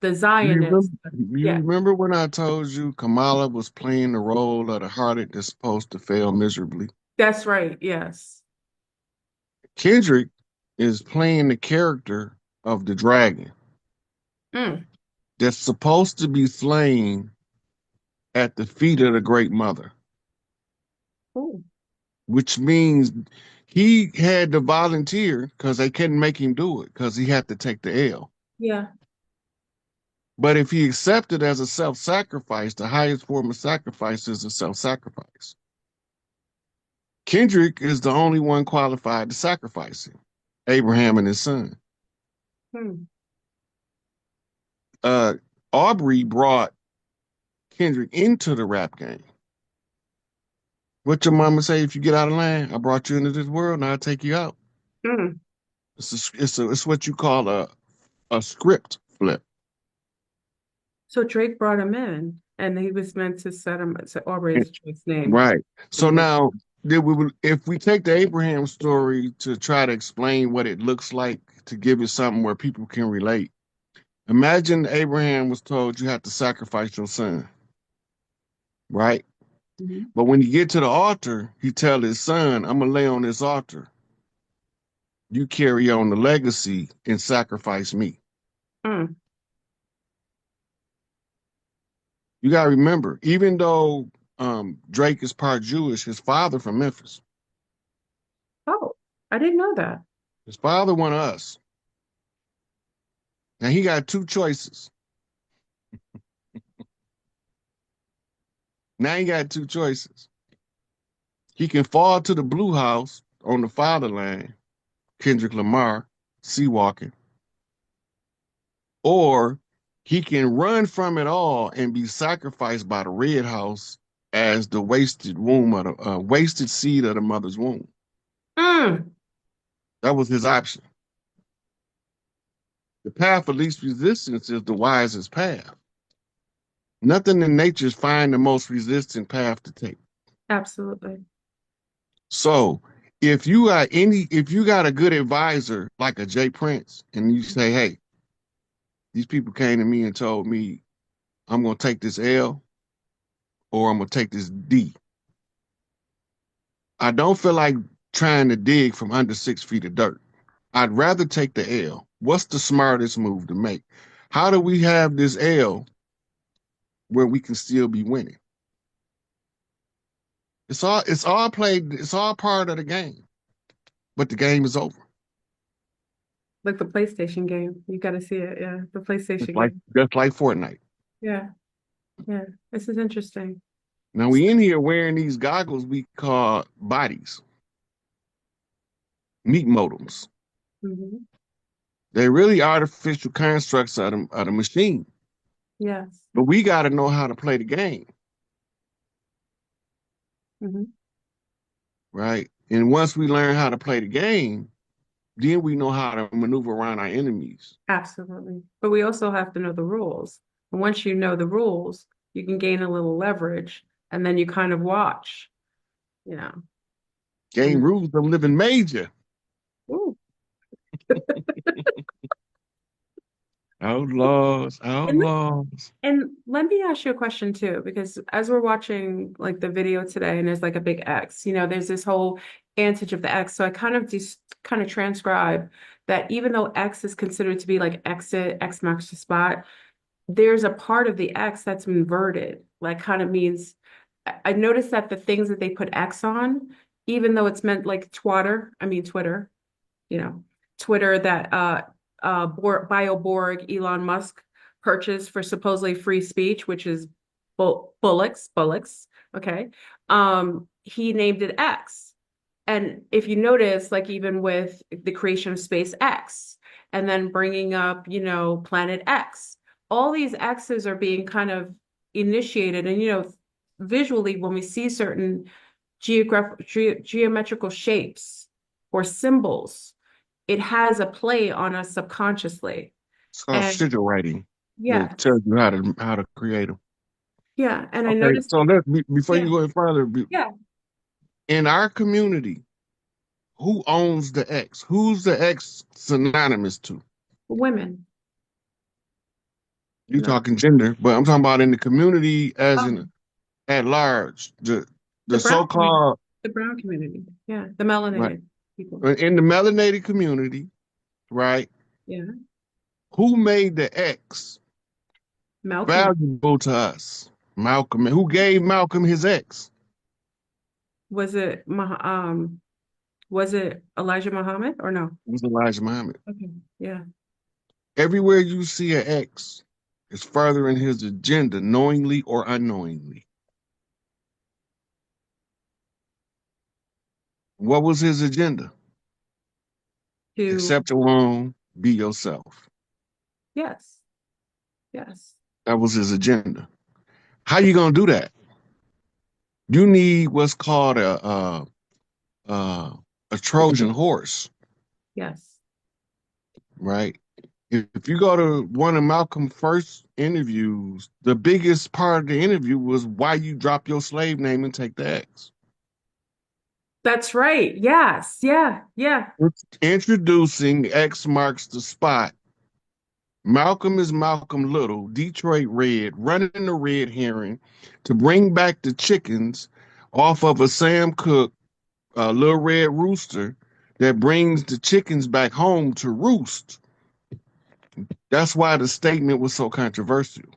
remember, Zionists. you Yeah, remember when I told you Kamala was playing the role of the harlot that's supposed to fail miserably? that's right. Yes. Kendrick is playing the character of the dragon Mm. that's supposed to be slain at the feet of the great mother, Oh, which means he had to volunteer because they couldn't make him do it because he had to take the L. yeah. But if he accepted as a self-sacrifice, the highest form of sacrifice is a self-sacrifice. Kendrick is the only one qualified to sacrifice him, Abraham and his son. Hmm. Uh, Aubrey brought Kendrick into the rap game. What your mama say if you get out of line? I brought you into this world, now I take you out. Hmm. It's what you call a script flip. So Drake brought him in, and he was meant to set him. So Aubrey is Drake's name. Right. So Mhm. now, if we take the Abraham story to try to explain what it looks like to give it something where people can relate, imagine Abraham was told you have to sacrifice your son, right? Mhm. But when you get to the altar, he tell his son, I'm gonna lay on this altar. You carry on the legacy and sacrifice me. Mm. You gotta remember, even though Drake is part Jewish, his father from Memphis. Oh, I didn't know that. His father one of us. Now he got two choices. Now he got two choices. He can fall to the blue house on the fatherland, Kendrick Lamar, sea walking, or he can run from it all and be sacrificed by the red house, as the wasted womb of the wasted seed of the mother's womb. Mm, That was his option. The path of least resistance is the wisest path. Nothing in nature is find the most resistant path to take. absolutely. So if you got a good advisor like a Jay Prince, and you say, hey, these people came to me and told me I'm gonna take this L or I'm gonna take this D. I don't feel like trying to dig from under 6 feet of dirt. I'd rather take the L. What's the smartest move to make? How do we have this L where we can still be winning? It's all part of the game, but the game is over. Like the PlayStation game. You got to see it. Yeah. The Just PlayStation like game. just like Fortnite. Yeah. Yeah. This is interesting. Now we in here wearing these goggles we call bodies, meat modems. Hmm. They're really artificial constructs of the machine. Yes. But we got to know how to play the game, Hmm. right? And once we learn how to play the game, then we know how to maneuver around our enemies. Absolutely. But we also have to know the rules. And once you know the rules, you can gain a little leverage and then you kind of watch, you know. Game And rules of living major. ooh. Outlaws, And outlaws. And let me ask you a question too, because as we're watching like the video today and there's like a big X, there's this whole antage of the X. So I kind of just kind of transcribe that even though X is considered to be like exit, X marks the spot, there's a part of the X that's inverted, like kind of means I noticed that the things that they put X on, even though it's meant like Twitter, you know, Twitter that BioBorg Elon Musk purchased for supposedly free speech, which is bullocks. Okay. He named it X. And if you notice, like even with the creation of SpaceX and then bringing up, Planet X, all these X's are being kind of initiated. And, visually, when we see certain geometrical shapes or symbols, it has a play on us subconsciously. It's called And sigil writing. That yes, tells you how to create them. yeah. And I Okay, noticed, so before yeah, you go any further, yeah, in our community, who owns the X? Who's the X synonymous to? women. You No. talking gender, but I'm talking about in the community as in Um, at large. the The brown community, so-called the brown community. Yeah, the right melanated people. in the melanated community, right? Yeah. Who made the X Malcolm. valuable to us? Malcolm. Who gave Malcolm his X? Was it was it Elijah Muhammad or no? It was Elijah Muhammad. Okay. Yeah. Everywhere you see an X is furthering his agenda, knowingly or unknowingly. What was his agenda? To Accept your own, be yourself. yes. Yes. That was his agenda. How you gonna do that? You need what's called a Trojan horse, Yes. right? If you go to one of Malcolm's first interviews, the biggest part of the interview was why you drop your slave name and take the X. That's right. Yes. Yeah. Yeah. Introducing X marks the spot. Malcolm is Malcolm Little, Detroit Red, running the red herring to bring back the chickens off of a Sam Cooke, Little Red Rooster that brings the chickens back home to roost. That's why the statement was so controversial.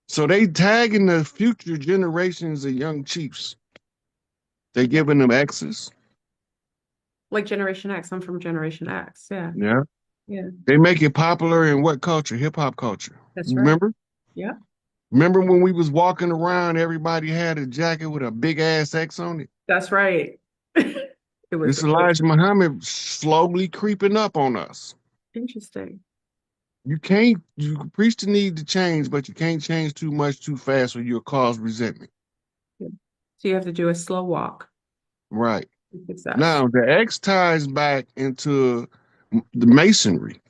So they tagging the future generations of young chiefs. They Yeah. giving them X's. Like Generation X. I'm from Generation X. Yeah. Yeah. Yeah. They make it popular in what culture? Hip hop culture. That's right. Remember? Yeah. Remember when we was walking around, everybody had a jacket with a big ass X on it? That's right. This Elijah Muhammad slowly creeping up on us. Interesting. you can preach the need to change, but you can't change too much too fast or you'll cause resentment. So you have to do a slow walk Right. to success. Now the X ties back into the masonry,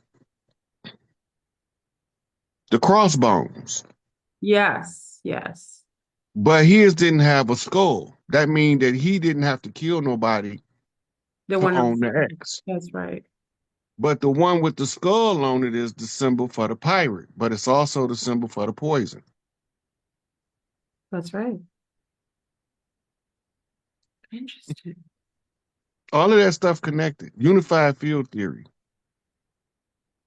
the crossbones. Yes, yes. But his didn't have a skull. That means that he didn't have to kill nobody The to one own of the X. that's right. But the one with the skull on it is the symbol for the pirate, but it's also the symbol for the poison. That's right. Interesting. All of that stuff connected. Unified field theory.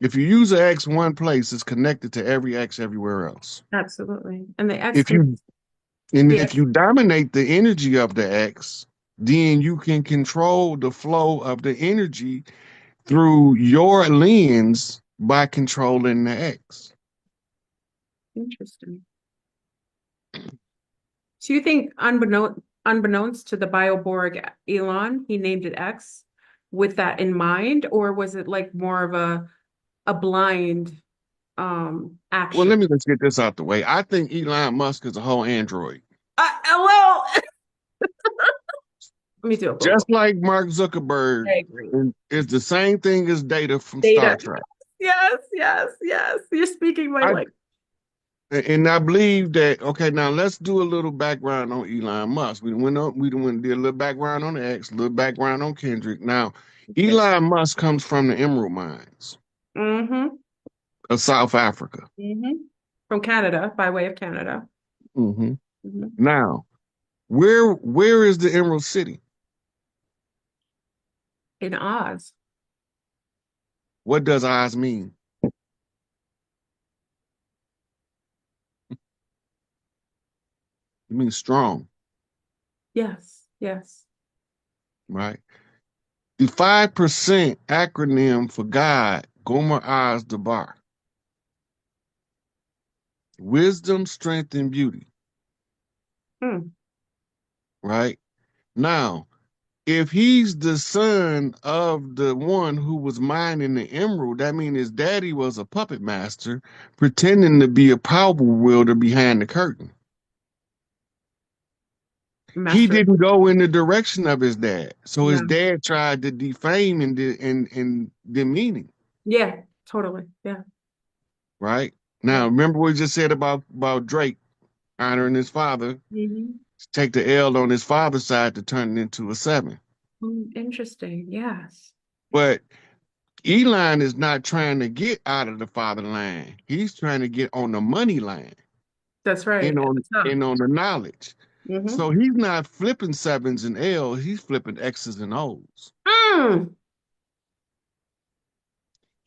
If you use an X one place, it's connected to every X everywhere else. Absolutely. And the X If can, you and yeah, if you dominate the energy of the X, then you can control the flow of the energy through your lens by controlling the X. interesting. So you think unbeknownst to the Bioborg Elon, he named it X with that in mind, or was it like more of a blind Well, action? let me just get this out the way. I think Elon Musk is a whole android. Well, let me do a Just Google. like Mark Zuckerberg I agree. is the same thing as Data from Star Data. Trek. Yes, yes, yes. You're speaking my I language. and I believe that. Okay, now let's do a little background on Elon Musk. We did a little background on X, a little background on Kendrick. Now, Okay. Elon Musk comes from the Emerald Mines Mm-hmm. of South Africa. Mm-hmm. From Canada, by way of Canada. Hmm. Hmm. Now, where is the Emerald City? In Oz. What does Oz mean? It means strong, Yes, yes. right? The 5% acronym for God, Gomer Oz Dabar. Wisdom, strength, and beauty, Hmm. right? Now, if he's the son of the one who was mining the emerald, that means his daddy was a puppet master pretending to be a power wielder behind the curtain. He Master. didn't go in the direction of his dad. So his No. dad tried to defame and demean him, Yeah, totally. Yeah. right? Yeah. Now, remember what we just said about Drake honoring his father, Hmm. take the L on his father's side to turn it into a seven. Interesting. Yes. But Elon is not trying to get out of the father line. He's trying to get on the money line That's right. and At on the top. and on the knowledge. So Hmm. he's not flipping sevens and L's, he's flipping X's and O's. Mm.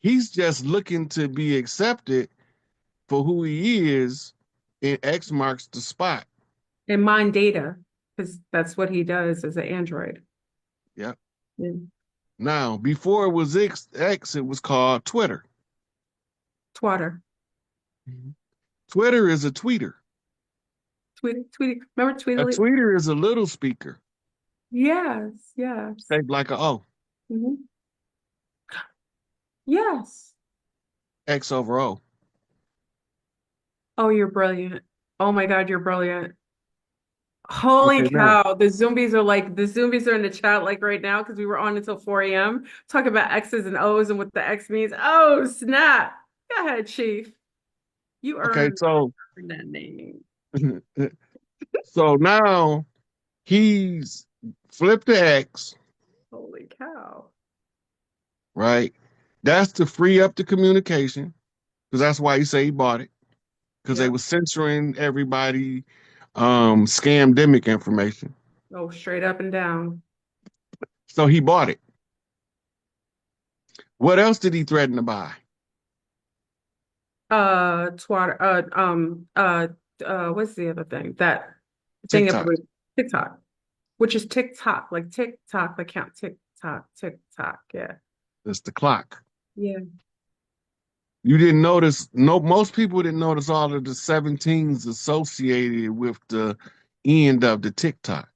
He's just looking to be accepted for who he is, and X marks the spot. And mine data, because that's what he does as an android. Yep. Yeah. Now, before it was X, it was called Twitter. Twatter. Mhm. Twitter is a tweeter. Tweety. Remember A Tweedly? tweeter is a little speaker Yes, yes. shaped like a O, Hmm. Yes. X over O. Oh, you're brilliant. Oh my God, you're brilliant. Holy Okay, now, cow. The zombies are in the chat like right now because we were on until 4 a.m. talking about X's and O's and what the X means. Oh, snap. Go ahead, Chief. You okay, earned so that name. so now he's flipped the X, Holy cow. right? That's to free up the communication, because that's why he say he bought it, because they Yep. were censoring everybody, scamdemic information. Oh, straight up and down. So he bought it. What else did he threaten to buy? Twatter, what's the other thing? That thing TikTok. everybody, TikTok, which is TikTok, like count TikTok. Yeah. It's the clock. Yeah. You didn't notice, no, most people didn't notice all of the 17s associated with the end of the TikTok.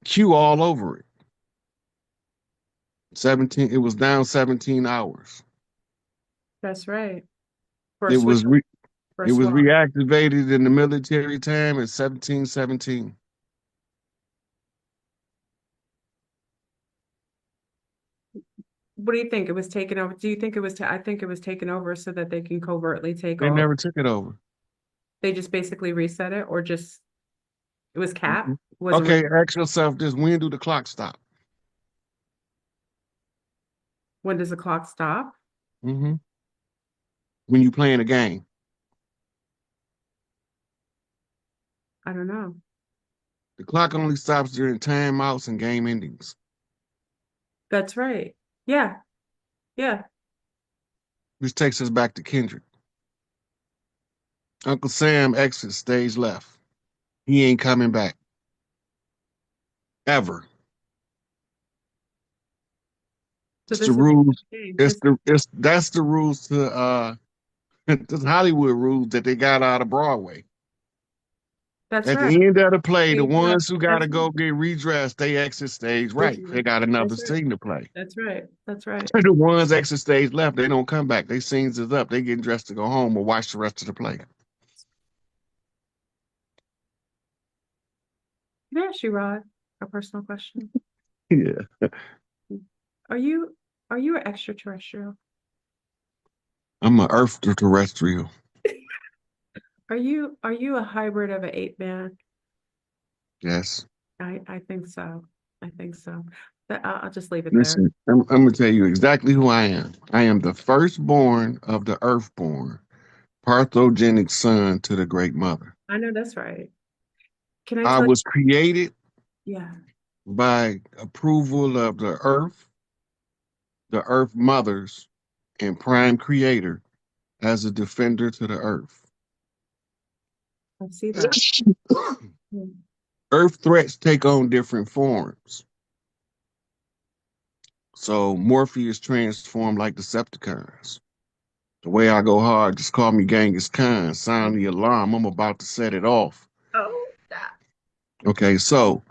Q all over it. 17, it was down 17 hours. That's right. For a It switch, was re for a it was swap. reactivated in the military time in 1717. What do you think? It was taken over. Do you think it was? I think it was taken over so that they can covertly take They all. never took it over. They just basically reset it, or just it was capped. Mhm. Wasn't Okay, re ask yourself this: when do the clock stop? When does the clock stop? Hmm. When you playing a game. I don't know. The clock only stops during timeouts and game endings, That's right. Yeah, yeah. which takes us back to Kendrick. Uncle Sam exits stage left. He ain't coming back ever. So It's the this is rules. the game. It's This the it's that's the rules to the Hollywood rules that they got out of Broadway. That's At the right. end of the play, the Stage left. ones who gotta That's go right. get redressed, they exit stage Stage right. They left. got another That's right. scene to play. That's right. That's right. The ones exit stage left, they don't come back. They scenes is up. They getting dressed to go home or watch the rest of the play. Can I ask you, Rod, a personal question? Yeah. Are you are you an extraterrestrial? I'm an Earth terrestrial. Are you a hybrid of an ape man? Yes. I think so. I think so. But I'll just leave it there. Listen, I'm gonna tell you exactly who I am. I am the firstborn of the Earthborn, parthogenic son to the Great Mother. I know that's right. Can I I tell you? was created Yeah. by approval of the Earth Mothers, and Prime Creator as a defender to the Earth. I see that. Mm. Earth threats take on different forms. So Morpheus transformed like Decepticons. The way I go hard, just call me Genghis Khan. Sound the alarm. I'm about to set it off. Oh, that. Okay, so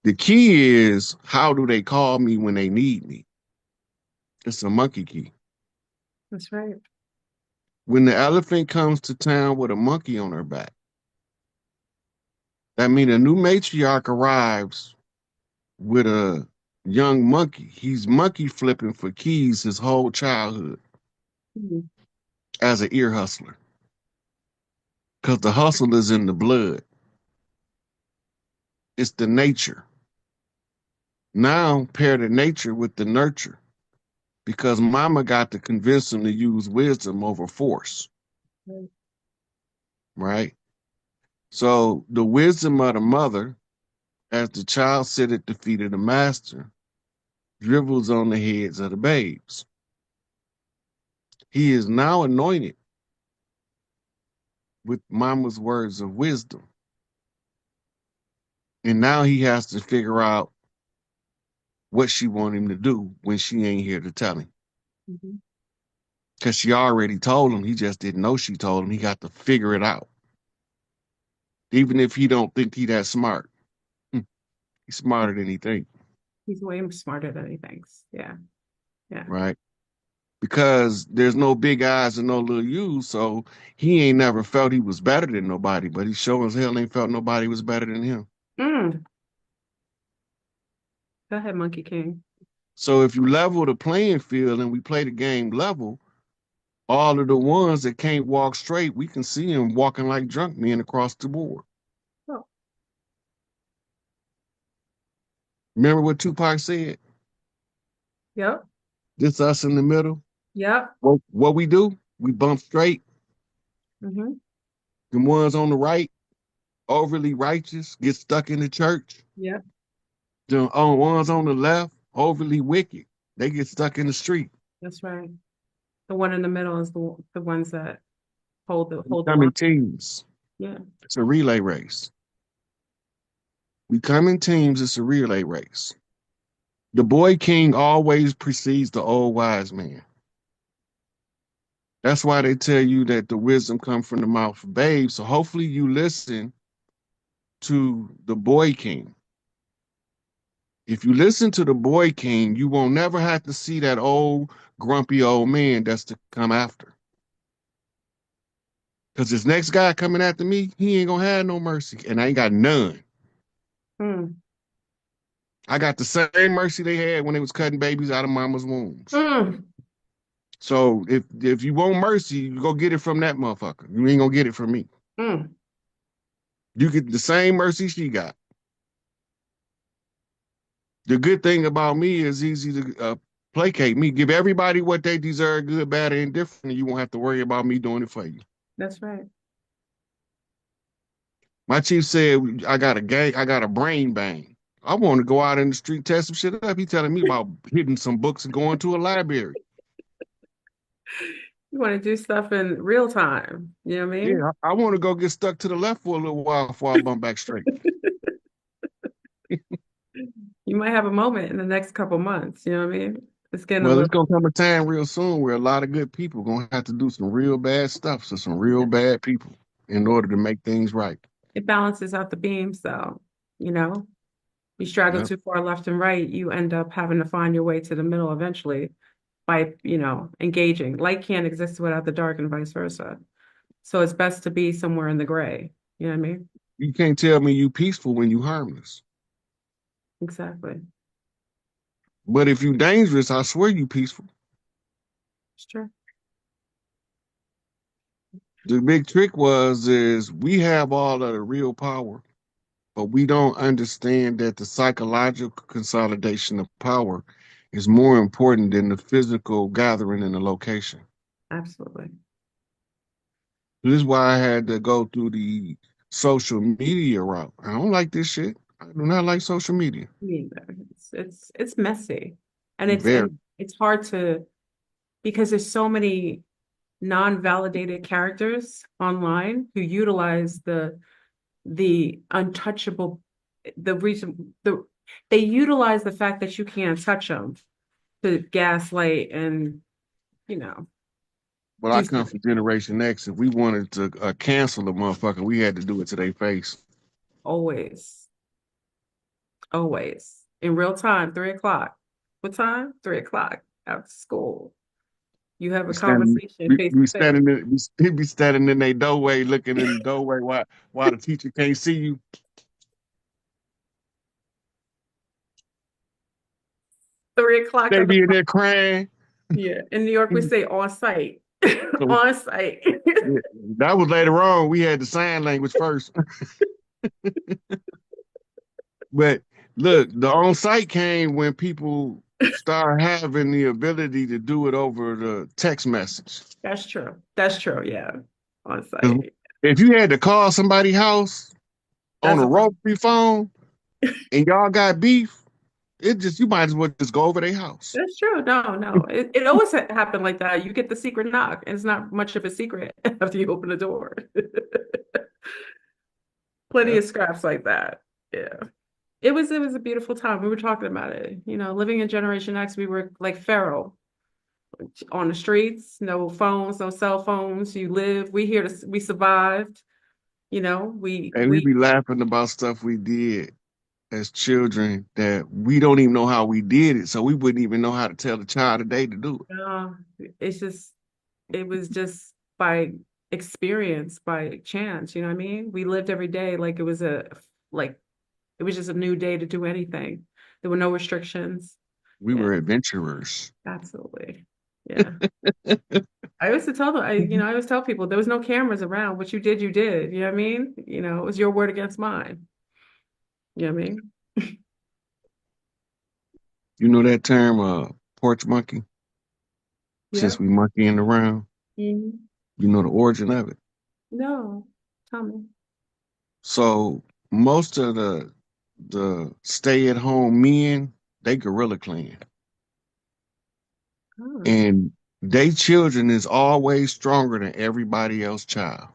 the key is how do they call me when they need me? It's a monkey key. That's right. When the elephant comes to town with a monkey on her back, that means a new matriarch arrives with a young monkey. He's monkey flipping for keys his whole childhood Mhm. as an ear hustler. Because the hustle is in the blood. It's the nature. Now pair the nature with the nurture. Because mama got to convince him to use wisdom over force. Right. Right? So the wisdom of the mother, as the child sit at the feet of the master, dribbles on the heads of the babes. He is now anointed with mama's words of wisdom. And now he has to figure out what she want him to do when she ain't here to tell him. Mhm. Because she already told him, he just didn't know she told him. He got to figure it out. Even if he don't think he that smart. He's smarter than he think, He's way smarter than he thinks. Yeah. Yeah. right? Because there's no big eyes and no little U's, so he ain't never felt he was better than nobody, but he sure as hell ain't felt nobody was better than him. Mm. Go ahead, Monkey King. So if you level the playing field and we play the game level, all of the ones that can't walk straight, we can see them walking like drunk men across the board. Oh, Remember what Tupac said? yep. This us in the middle. Yep. What we do? We bump straight. Mm-hmm. The ones on the right, overly righteous, get stuck in the church. Yep. The ones on the left, overly wicked, they get stuck in the street. That's right. The one in the middle is the ones that We hold the come line. in teams. Yeah. It's a relay race. We come in teams. It's a relay race. The boy king always precedes the old wise man. That's why they tell you that the wisdom comes from the mouth of babes. So hopefully you listen to the boy king. If you listen to the Boy King, you won't never have to see that old grumpy old man that's to come after. Because this next guy coming after me, he ain't gonna have no mercy, and I ain't got none. Mm. I got the same mercy they had when they was cutting babies out of mama's wombs. Mm. So if you want mercy, you go get it from that motherfucker. You ain't gonna get it from me. Mm. You get the same mercy she got. The good thing about me is easy to placate me. Give everybody what they deserve, good, bad, and indifferent, and you won't have to worry about me doing it for you. That's right. My chief said I got a brain bang. I want to go out in the street, test some shit up. He telling me about hitting some books and going to a library. You want to do stuff in real time. You know what I mean? Yeah, I want to go get stuck to the left for a little while before I bump back straight. You might have a moment in the next couple months. You know what I mean? It's getting a Well, it's little, gonna come a time real soon where a lot of good people gonna have to do some real bad stuff to some real yeah. bad people in order to make things right. It balances out the beams, though. You know, you straggle Yep. too far left and right, you end up having to find your way to the middle eventually by, engaging. Light can't exist without the dark and vice versa. So it's best to be somewhere in the gray. You know what I mean? You can't tell me you peaceful when you harmless. Exactly. But if you dangerous, I swear you peaceful. It's true. The big trick is we have all of the real power, but we don't understand that the psychological consolidation of power is more important than the physical gathering in the location. Absolutely. This is why I had to go through the social media route. I don't like this shit. I do not like social media. Me either. It's messy. And it's Very. and it's hard to because there's so many non-validated characters online who utilize the untouchable the reason they utilize the fact that you can't touch them to gaslight and you know But I do come stuff. from Generation X. If we wanted to cancel the motherfucker, we had to do it to their face. Always, always in real time, 3 o'clock. What time? 3 o'clock after school. You have a We standing, conversation face we to face. standing, we be standing in their doorway, looking in the doorway while the teacher can't see you. 3 o'clock They at the be in there crying. yeah. In New York, we say on site. So On site. yeah, that was later on. We had the sign language first. But look, the on site came when people start having the ability to do it over the text message. That's true. That's true. Yeah. On 'Cause site. if you had to call somebody's house on That's a a problem. rotary phone and y'all got beef, it just you might as well just go over their house. That's true. No, no. It always happened like that. You get the secret knock, and it's not much of a secret after you open the door. Plenty Yeah. of scraps like that. Yeah. It was a beautiful time. We were talking about it. Living in Generation X, we were like feral on the streets, no phones, no cell phones. We survived. We And we we be laughing about stuff we did as children that we don't even know how we did it. So we wouldn't even know how to tell the child today to do it. uh, it's just it was just by experience, by chance, you know what I mean? We lived every day like it was just a new day to do anything. There were no restrictions. We Yeah, were adventurers. absolutely. Yeah. I used to tell them, I always tell people there was no cameras around. What you did, you did. You know what I mean? It was your word against mine. You know what I mean? You know that term, porch monkey, Yeah. since we monkeying around, Mhm. you know the origin of it. No, tell me. So most of the stay at home men, they gorilla clan. Oh, And they children is always stronger than everybody else child.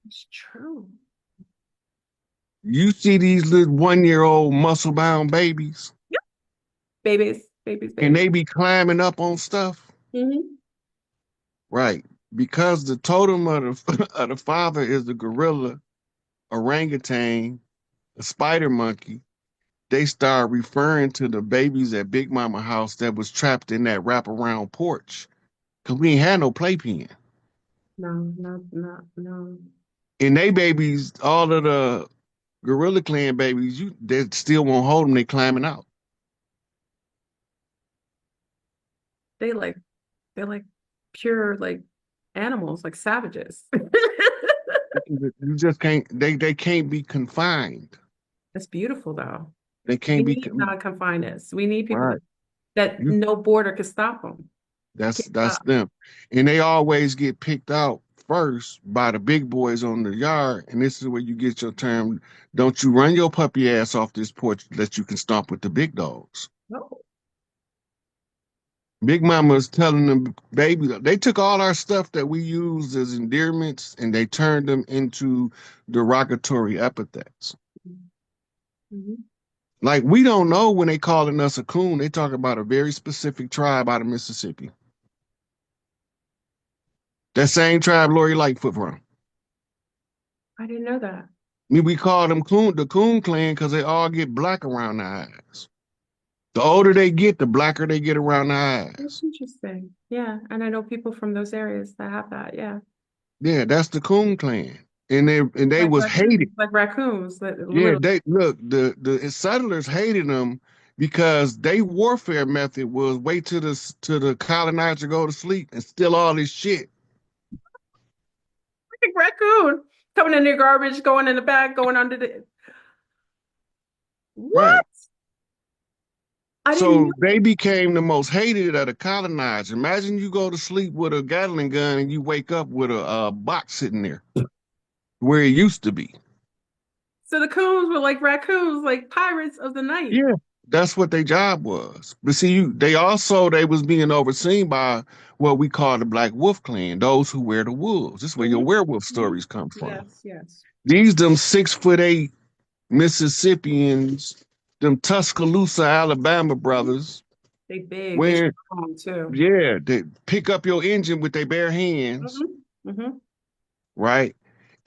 it's true. You see these little 1 year old muscle bound babies Yep. Babies, babies, and babies. they be climbing up on stuff. Hmm. Right. Because the totem of the, of the father is the gorilla, orangutan, a spider monkey. they started referring to the babies at Big Mama house that was trapped in that wraparound porch. Because we ain't had no playpen. No, no, no, no. And they babies, all of the Gorilla Clan babies, they still won't hold them. They climbing out. They like they're like pure like animals, like savages. You just can't. They can't be confined. It's beautiful though. They We can't be need non-confiners. We need people right. that You no border can stop them. Can't that's stop. them, and they always get picked out first by the big boys on the yard. And this is where you get your term. Don't you run your puppy ass off this porch that you can stomp with the big dogs. No. Big Mama's telling them, baby, they took all our stuff that we used as endearments and they turned them into derogatory epithets. Mhm. Like we don't know when they calling us a coon, they talk about a very specific tribe out of Mississippi. That same tribe Lori Lightfoot from. I didn't know that. I mean, we call them coon, the Coon Clan, because they all get black around the eyes. The older they get, the blacker they get around the That's eyes. interesting. Yeah, and I know people from those areas that have that. Yeah, Yeah, that's the Coon Clan. And they was hated. like raccoons, that Yeah, little. they look, the settlers hated them because they warfare method was wait till the colonizer go to sleep and steal all this shit. Like raccoon coming in their garbage, going in the bag, going under the. Right. What? I didn't So know. they became the most hated of the colonizers. Imagine you go to sleep with a Gatling gun and you wake up with a box sitting there where it used to be. So the coons were like raccoons, like pirates of the night. Yeah, that's what their job was. But see, they was being overseen by what we call the Black Wolf Clan, those who wear the wolves. This is where your Hmm. werewolf Hmm. stories come from. Yes, yes. These them 6'8" Mississippians, them Tuscaloosa, Alabama brothers, They big, they where strong too. yeah, they pick up your engine with their bare hands, Hmm. Hmm. right?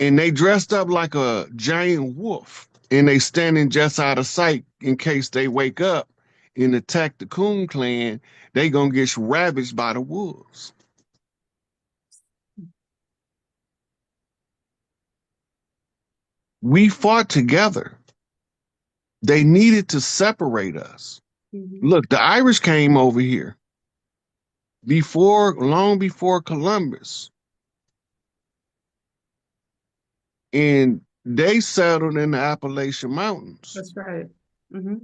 And they dressed up like a giant wolf, and they standing just out of sight in case they wake up and attack the Coon Clan. They gonna get ravaged by the wolves. We fought together. They needed to separate us. Hmm. Look, the Irish came over here long before Columbus, and they settled in the Appalachian Mountains. That's right. Hmm.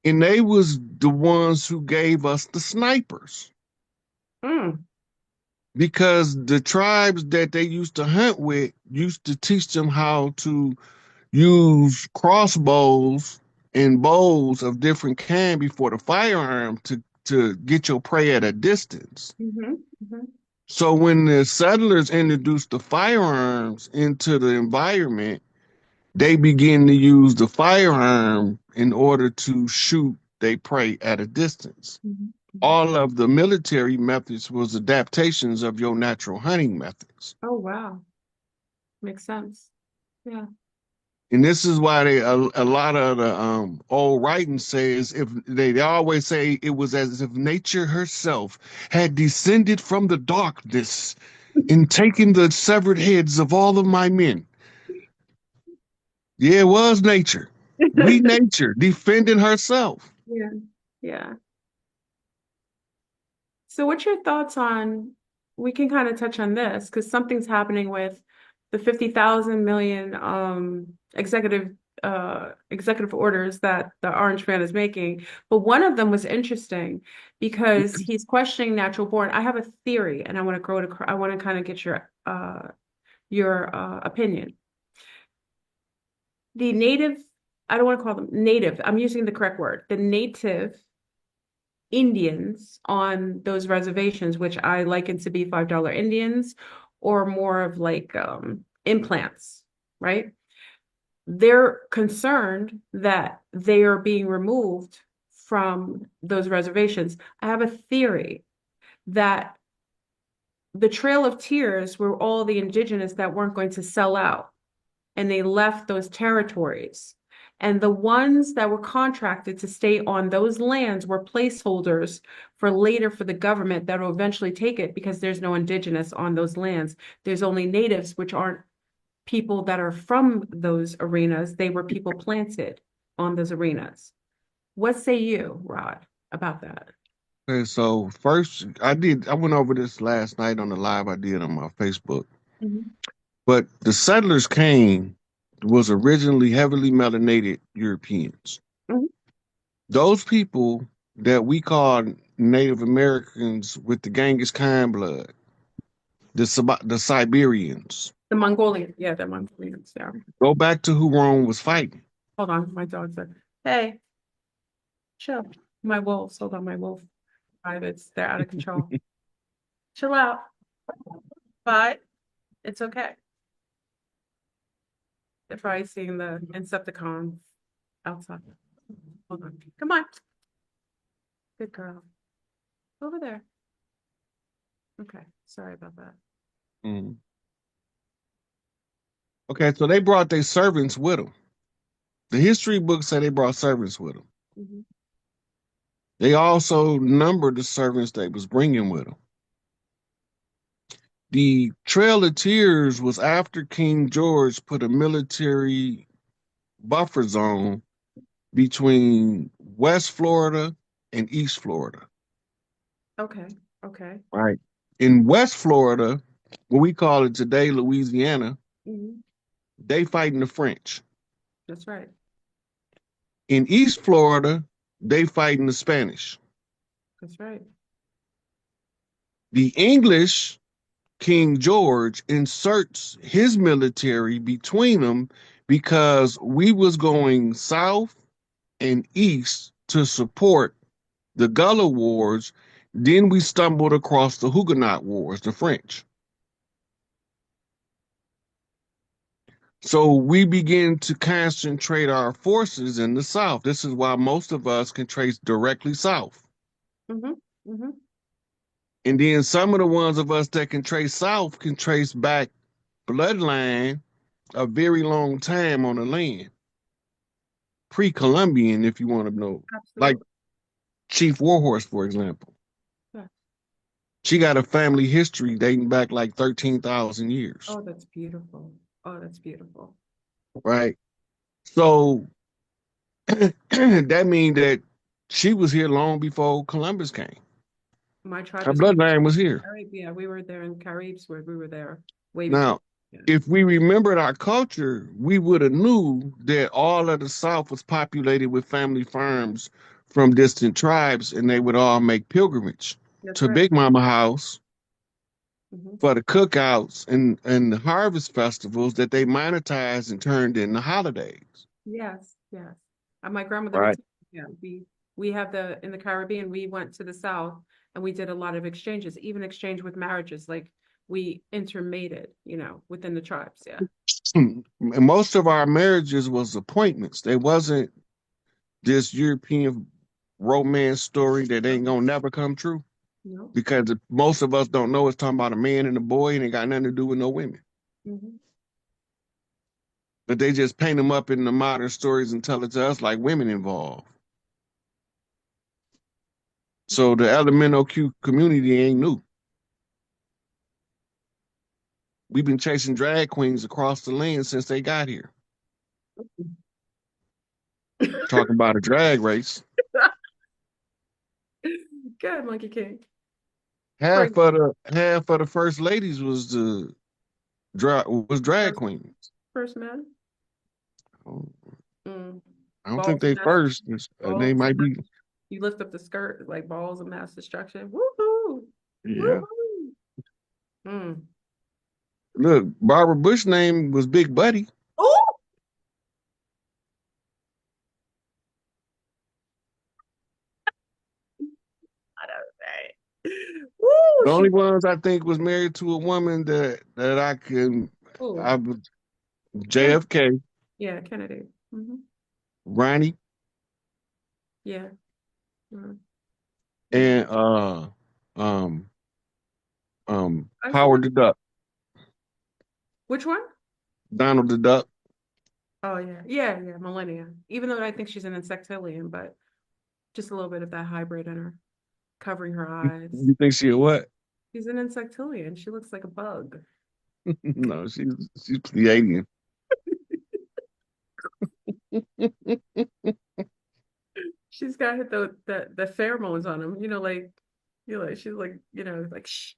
And they was the ones who gave us the snipers Mm. because the tribes that they used to hunt with used to teach them how to use crossbows and bows of different kind before the firearm to get your prey at a distance. Hmm. Hmm. So when the settlers introduced the firearms into the environment, they begin to use the firearm in order to shoot their prey at a distance. Hmm. Hmm. All of the military methods was adaptations of your natural hunting methods. Oh, wow. Makes sense. Yeah. And this is why a lot of the old writing says if they always say it was as if nature herself had descended from the darkness and taken the severed heads of all of my men. Yeah, it was nature. We nature defending herself. Yeah. Yeah. So what's your thoughts on, we can kind of touch on this because something's happening with the 50,000 million executive orders that the Orange Man is making. But one of them was interesting because he's questioning natural born. I have a theory and I want to kind of get your opinion. The native, I don't want to call them native, I'm using the correct word. The native Indians on those reservations, which I liken to be $5 Indians or more of like implants, right? They're concerned that they are being removed from those reservations. I have a theory that the Trail of Tears were all the indigenous that weren't going to sell out and they left those territories. And the ones that were contracted to stay on those lands were placeholders for later for the government that will eventually take it because there's no indigenous on those lands. There's only natives, which aren't people that are from those arenas. They were people planted on those arenas. What say you, Rod, about that? Okay, so first I went over this last night on the live I did on my Facebook. Mhm. But the settlers came was originally heavily melanated Europeans. Mhm. Those people that we call Native Americans with the Genghis Khan blood, the Siberians, The Mongolian, yeah, the Mongolians, yeah. go back to who Rome was fighting. Hold on, my dog said, hey, chill. My wolves, hold on, my wolf. Privates, they're out of control. Chill out. But it's okay. They're probably seeing the Insecticons outside. Hold on. Come on. Good girl. Over there. Okay. Sorry about that. Mhm. Okay, so they brought their servants with them. The history books say they brought servants with them. Mhm. They also numbered the servants they was bringing with them. The Trail of Tears was after King George put a military buffer zone between West Florida and East Florida. Okay. Okay. Right. In West Florida, what we call it today, Louisiana, Mhm. they fighting the French. That's right. In East Florida, they fighting the Spanish. That's right. The English, King George, inserts his military between them because we was going south and east to support the Gullah Wars. Then we stumbled across the Huguenot Wars, the French. So we begin to concentrate our forces in the South. This is why most of us can trace directly south. Mm-hmm. Mm-hmm. And then some of the ones of us that can trace south can trace back bloodline a very long time on the land, pre-Columbian, if you want to know. Like Absolutely. Chief Warhorse, for example. Yeah. She got a family history dating back like 13,000 years, Oh, that's beautiful. Oh, that's beautiful. right? So that means that she was here long before Columbus came. My tribe Her is from bloodline was here. Arabia. We were there in Caribs where we were there way before. Now, Yeah. if we remembered our culture, we would have knew that all of the South was populated with family farms from distant tribes, and they would all make pilgrimage That's to right. Big Mama house Hmm. for the cookouts and the harvest festivals that they monetized and turned into holidays. Yes, yes. My grandmother would Right. tell me, yeah, we have the in the Caribbean, we went to the South and we did a lot of exchanges, even exchange with marriages, like we intermated, within the tribes. Yeah. And most of our marriages was appointments. They wasn't this European romance story that ain't gonna never come true No. because most of us don't know it's talking about a man and a boy and it got nothing to do with no women. Hmm. But they just paint them up in the modern stories and tell it to us like women involved. So the elemental Q community ain't new. We've been chasing drag queens across the land since they got here. Talking about a drag race. Good, Monkey King. Bring Half of the first ladies was drag first, queens. first man. Mm. I don't think Balls they of mass, first. They balls of might mass. be. You lift up the skirt like balls of mass destruction. Woohoo! Yeah. Woohoo! Mm. Look, Barbara Bush name was Big Buddy. Oh, I don't say. Woo, The only she. ones I think was married to a woman that I can. Oh, I was Kennedy. JFK, Yeah, Kennedy. Hmm. Ronnie, Yeah. Mm. Yeah. and um I see Howard that. the Duck, Which one? Donald the Duck. Oh yeah, yeah, yeah, millennia. Even though I think she's an insectilian, but just a little bit of that hybrid in her, covering her eyes. You think she a what? She's an insectilian. She looks like a bug. No, she's Pleiadian. She's got the pheromones on him. She's like, like shh,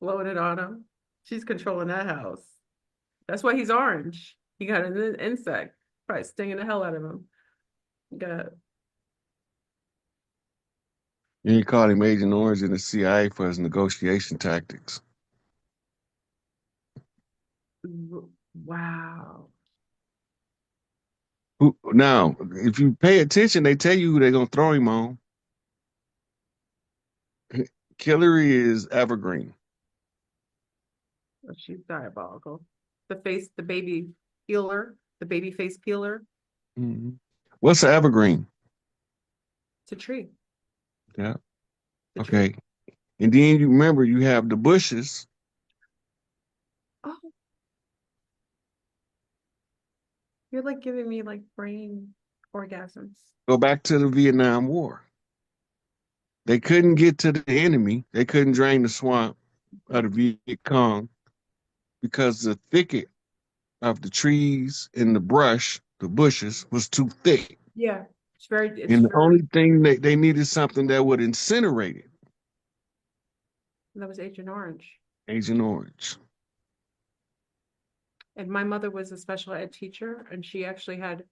blowing it on him. She's controlling that house. That's why he's orange. He got an insect, probably stinging the hell out of him. Got And he called him Agent Orange in the CIA for his negotiation tactics. wow. Now, if you pay attention, they tell you who they're gonna throw him on. Hillary is evergreen. Oh, she's diabolical. The baby peeler, the baby face peeler. Mhm. What's the evergreen? It's a tree. Yeah. The tree. Okay. And then you remember you have the bushes. Oh, you're like giving me like brain orgasms. Go back to the Vietnam War. They couldn't get to the enemy. They couldn't drain the swamp of the Viet Cong because the thicket of the trees and the brush, the bushes, was too thick. Yeah, it's And the very, only thing they needed something that would incinerate it. that was Agent Orange. Agent Orange. And my mother was a special ed teacher, and she actually had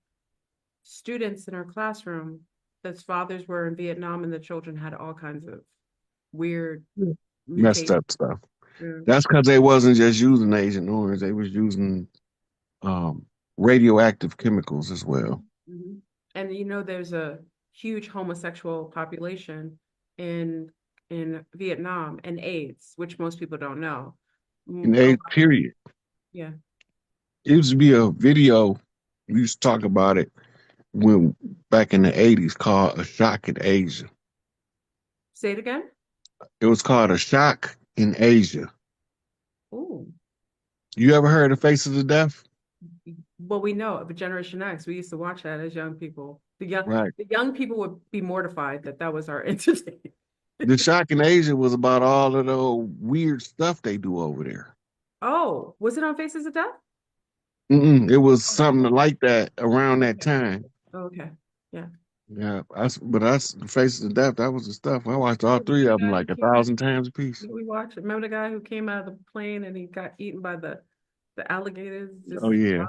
students in her classroom whose fathers were in Vietnam, and the children had all kinds of weird Messed mutations. up stuff. Yeah. That's because they wasn't just using Agent Orange. They was using um, radioactive chemicals as well. Mhm. And there's a huge homosexual population in Vietnam and AIDS, which most people don't know. In A a lot, period. yeah. It used to be a video. We used to talk about it when back in the 80s called A Shock in Asia. Say it again. It was called A Shock in Asia. Ooh. You ever heard of Faces of Death? Well, we know of Generation X. We used to watch that as young people. Right. The young people would be mortified that that was our entertainment. The Shock in Asia was about all of the weird stuff they do over there. Oh, was it on Faces of Death? It was Oh, that something one. like that around that Okay. time. Okay. Yeah. Yeah, but that's Faces of Death. That was the stuff. I watched all Remember three the of them guy who like a came out? thousand times a piece. We watched it. Remember the guy who came out of the plane and he got eaten by the alligators? Oh Just yeah,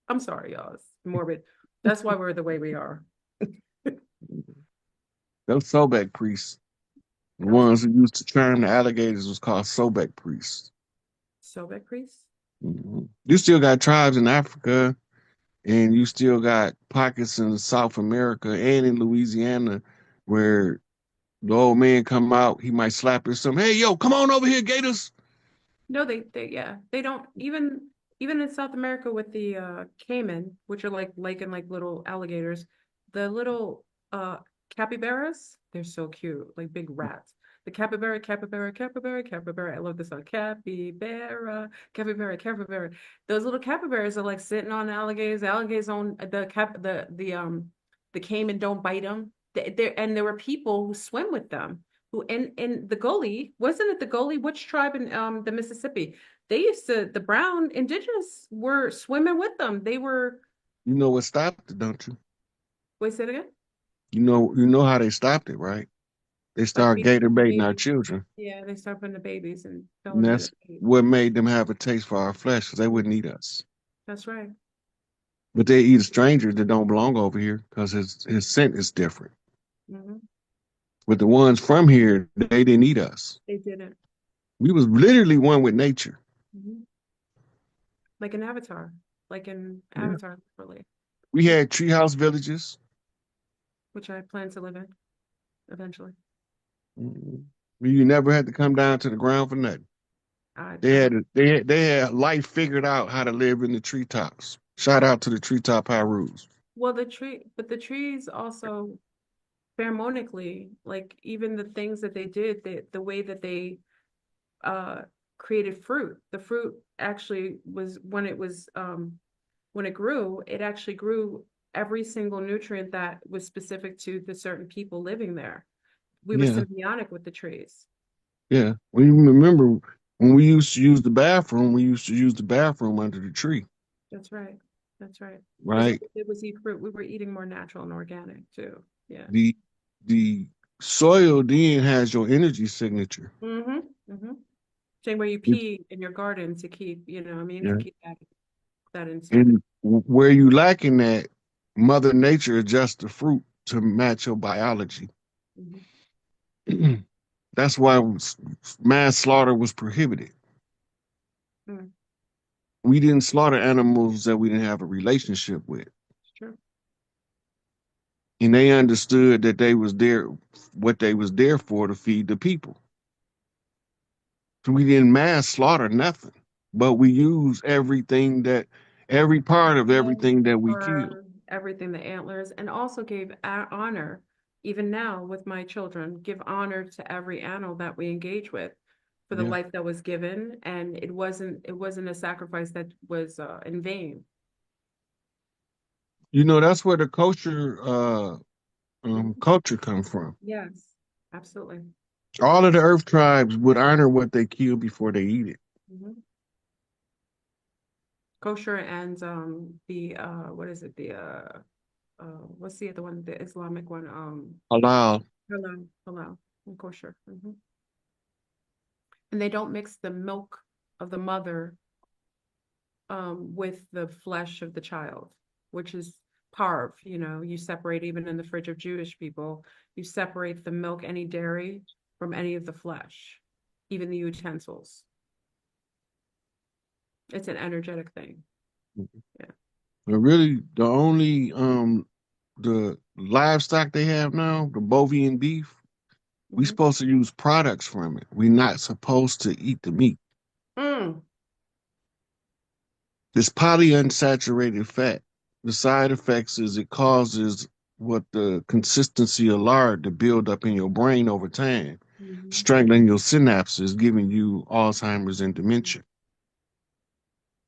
I'm sorry, y'all. It's morbid. That's why we're the way we are. those Sobek priests, the Those ones who used to charm the alligators, was called Sobek priests. Sobek priests. You still got tribes in Africa, and you still got pockets in South America and in Louisiana where the old man come out, he might slap his son. Hey, yo, come on over here, Gators. No, yeah, they don't even in South America with the caiman, which are like and like little alligators, the little capybaras, they're so cute, like big rats. The capybara, capybara, capybara, capybara. I love this song. Capybara, capybara, capybara. Those little capybaras are like sitting on alligators. Alligators on the caiman don't bite them. And there were people who swim with them who in the Gully, wasn't it the Gully? Which tribe in the Mississippi? They used to, the brown indigenous were swimming with them. They were, You know what stopped it, don't you? wait, say it again? You know how they stopped it, right? They By started feeding gator them the baiting our babies. children. Yeah, they start putting the babies and tell And them to that's eat. what made them have a taste for our flesh because they wouldn't eat us. That's right. But they eat a stranger that don't belong over here because his scent is different. Hmm. But the ones from here, they didn't eat us. They didn't. We was literally one with nature. Hmm. Like in Avatar, like in Yeah. Avatar, really, We had treehouse villages. which I plan to live in eventually. Mhm. You never had to come down to the ground for nothing. I would. They had life figured out how to live in the treetops. Shout out to the treetop high rules. Well, but the trees also pheromonically, like even the things that they did, the way that they uh created fruit. The fruit actually was when it was when it grew, it actually grew every single nutrient that was specific to the certain people living there. We were Yeah, symbiotic with the trees. yeah. We remember when we used to use the bathroom, we used to use the bathroom under the tree, That's right. That's right. Because what right? we did was eat fruit. We were eating more natural and organic too. Yeah. The the soil then has your energy signature. Mm-hmm. Mm-hmm. Same way you It's, pee in your garden to keep, what I mean, to yeah. keep that inside. And where you lacking that, Mother Nature adjusts the fruit to match your biology. Mm-hmm. That's why mass slaughter was prohibited. Mm, We didn't slaughter animals that we didn't have a relationship with. it's true. And they understood that they was there, what they was there for, to feed the people. So we didn't mass slaughter nothing, but we use every part of Skin, everything that we killed. fur, everything, the antlers, and also gave honor, even now with my children, give honor to every animal that we engage with for the Yeah. life that was given, and it wasn't a sacrifice that was in vain. That's where the Mhm. culture come from. Yes, absolutely. All of the earth tribes would honor what they kill before they eat it. Mhm. Kosher and the what is it? What's the other one? The Islamic one? Halal. Halal, halal, and kosher. And they don't mix the milk of the mother with the flesh of the child, which is parv. You separate even in the fridge of Jewish people, you separate the milk, any dairy from any of the flesh, even the utensils. It's an energetic thing. Yeah. But really, the livestock they have now, the bovine beef, we Mhm. supposed to use products from it. We're not supposed to eat the meat. Mm. This polyunsaturated fat. The side effects is it causes what the consistency of lard to build up in your brain over time, Mhm. strangling your synapses, giving you Alzheimer's and dementia.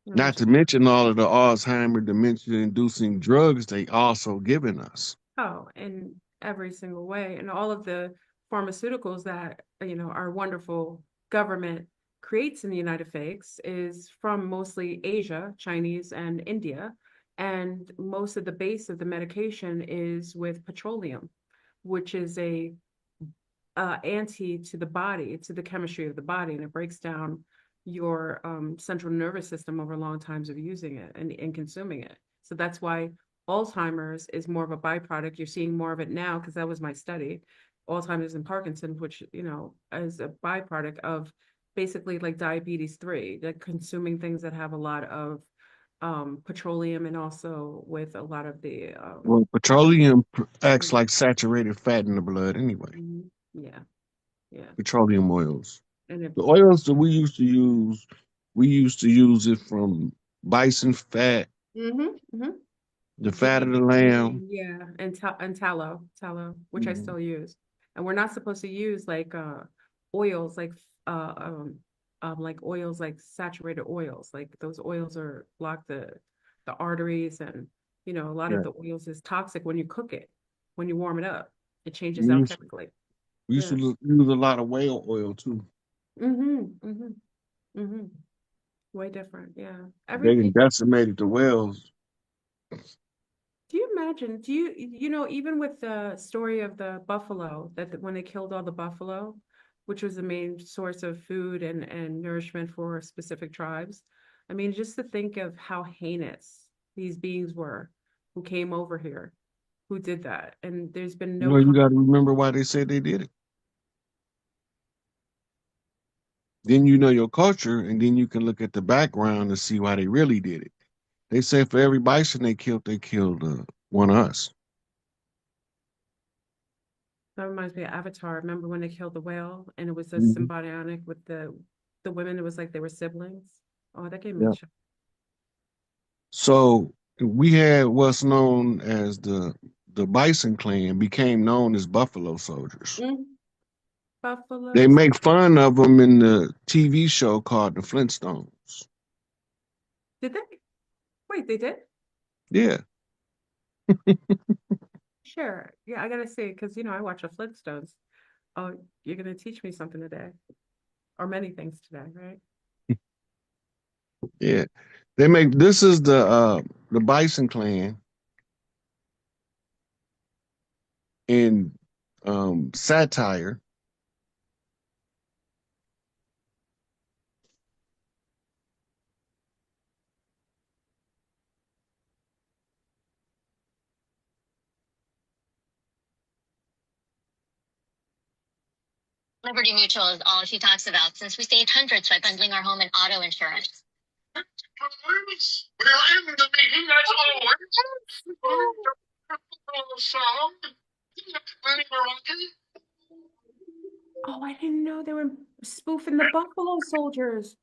No, Not that's to mention all of the Alzheimer dementia inducing drugs they also giving us. Oh, in every single way. And all of the pharmaceuticals that, our wonderful government creates in the United States is from mostly Asia, Chinese, and India. And most of the base of the medication is with petroleum, which is a anti to the body, to the chemistry of the body, and it breaks down your central nervous system over long times of using it and consuming it. So that's why Alzheimer's is more of a byproduct. You're seeing more of it now because that was my study. Alzheimer's and Parkinson's, which, is a byproduct of basically like diabetes 3, like consuming things that have a lot of petroleum and also with a lot of the Well, petroleum acts like saturated fat in the blood anyway. mhm, yeah, yeah. Petroleum oils. And it The oils that we used to use it from bison fat, hmm hmm the fat of ghee, the lamb. yeah, and tallow, which I Mhm. still use. And we're not supposed to use like oils uh um like oils like saturated oils. Like those oils are block the arteries and a lot of Yeah. the oils is toxic when you cook it, when you warm it up. It changes We out used, chemically. we used to Yeah. use a lot of whale oil too. Mm-hmm. Mm-hmm. Way different. Yeah. They Everything. decimated the whales. Do you imagine? Even with the story of the buffalo, that when they killed all the buffalo, which was the main source of food and nourishment for specific tribes. I mean, just to think of how heinous these beings were who came over here, who did that. And there's been no You got to remember why they said they did it. Then you know your culture, and then you can look at the background and see why they really did it. They said for every bison they killed one of us. That reminds me of Avatar. Remember when they killed the whale and it was a Mhm. symbiotic with the women? It was like they were siblings. Oh, that gave me a Yeah. shock. So we had what's known as the Bison Clan became known as Buffalo Soldiers. Mm, They buffaloes. make fun of them in the TV show called The Flintstones. Did they? Wait, they did? Yeah. Sure. Yeah, I gotta see because I watch the Flintstones. Oh, you're gonna teach me something today, or many things today, right? Yeah. They make this is the Bison Clan in satire. Liberty Mutual is all she talks about since we saved hundreds by bundling our home and auto insurance. We're in the meeting as always. Oh, I didn't know they were spoofing the Buffalo Soldiers.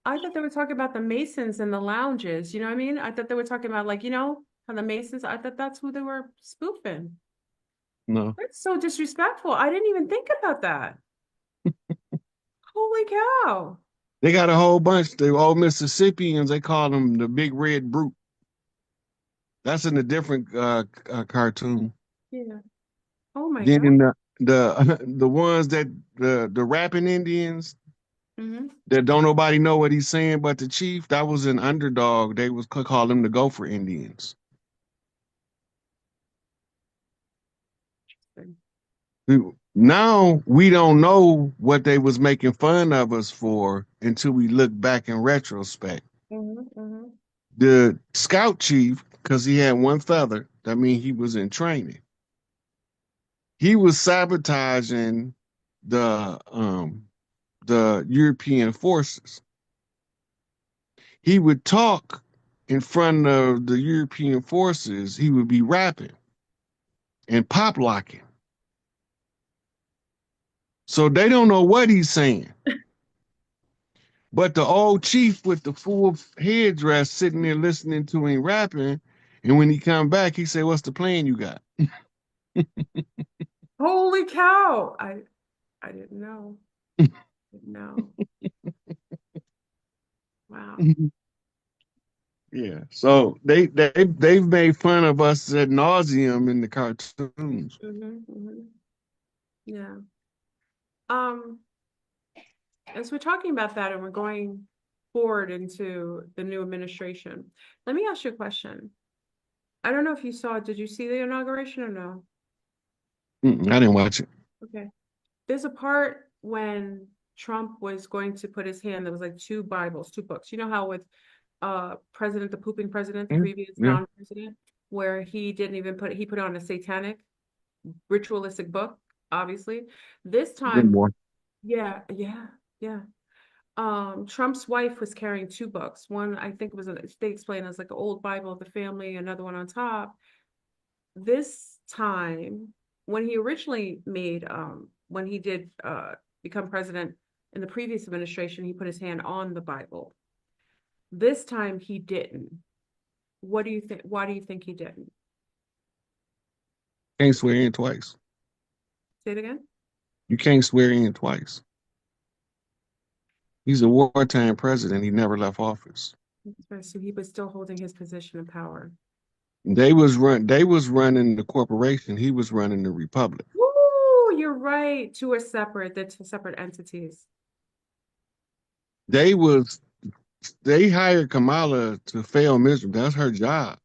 I thought they were talking about the Masons and the lounges. You know what I mean? I thought they were talking about like, how the Masons, I thought that's who they were spoofing. No. That's so disrespectful. I didn't even think about that. Holy cow. They got a whole bunch. The old Mississippians, they call them the Big Red Brute. That's in a different cartoon. Yeah. Oh my God. Then the ones that the rapping Indians Hmm. that don't nobody know what he's saying but the chief, that was an underdog. They was could call them the Gopher Indians. Now we don't know what they was making fun of us for until we look back in retrospect. Hmm. Hmm. The scout chief, because he had one feather, that means he was in training. He was sabotaging the European forces. He would talk in front of the European forces. He would be rapping and pop locking. So they don't know what he's saying. But the old chief with the full headdress sitting there listening to him rapping, and when he come back, he say, "What's the plan you got?" Holy cow. I didn't know. Didn't know. Wow. Yeah. So they've made fun of us ad nauseum in the cartoons. Hmm. Hmm. Yeah. Um, as we're talking about that and we're going forward into the new administration, let me ask you a question. I don't know if you saw it. Did you see the inauguration or no? I didn't watch it. Okay. There's a part when Trump was going to put his hand, there was like two Bibles, two books. You know how with President, the pooping president, the Yeah. previous Yeah. non-president, where he didn't even he put on a satanic ritualistic book, obviously. This Good time, boy. yeah, yeah, yeah. Trump's wife was carrying two books. One, I think was they explain as like an old Bible of the family, another one on top. This time, when he originally made when he did become president in the previous administration, he put his hand on the Bible. This time he didn't. What do you think? Why do you think he didn't? Can't swear in twice. Say it again. You can't swear in twice. He's a wartime president. He never left office. So he was still holding his position of power. They was running the corporation. He was running the republic. Woo, you're right. Two are separate. They're two separate entities. They was they hired Kamala to fail miserably. That's her job.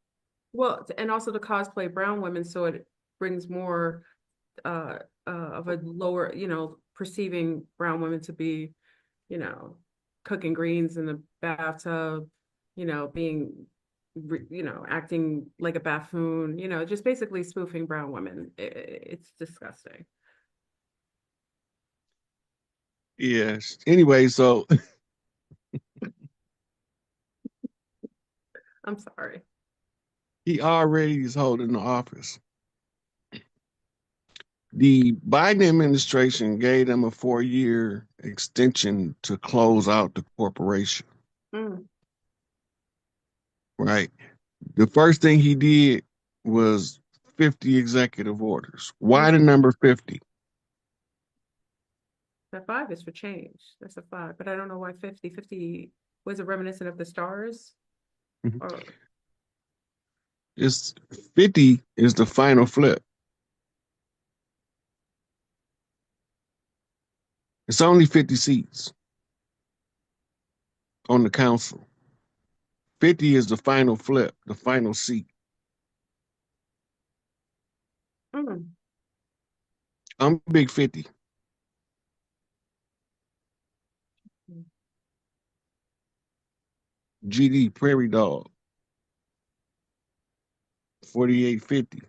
Well, and also to cosplay brown women, so it brings more uh, of a lower, perceiving brown women to be, you know, cooking greens in the bathtub, being, acting like a buffoon, just basically spoofing brown women. It's disgusting. Yes. Anyway, so I'm sorry. he already is holding the office. The Biden administration gave them a 4-year extension to close out the corporation. Mm, Right. The first thing he did was 50 executive orders. Why mm. the number 50? That five is for change. That's a five, but I don't know why 50. 50. Was it reminiscent of the stars? Mhm. Or It's 50 is the final flip. It's only 50 seats on the council. 50 is the final flip, the final seat. mm, I'm big 50. GD Prairie Dog, 4850.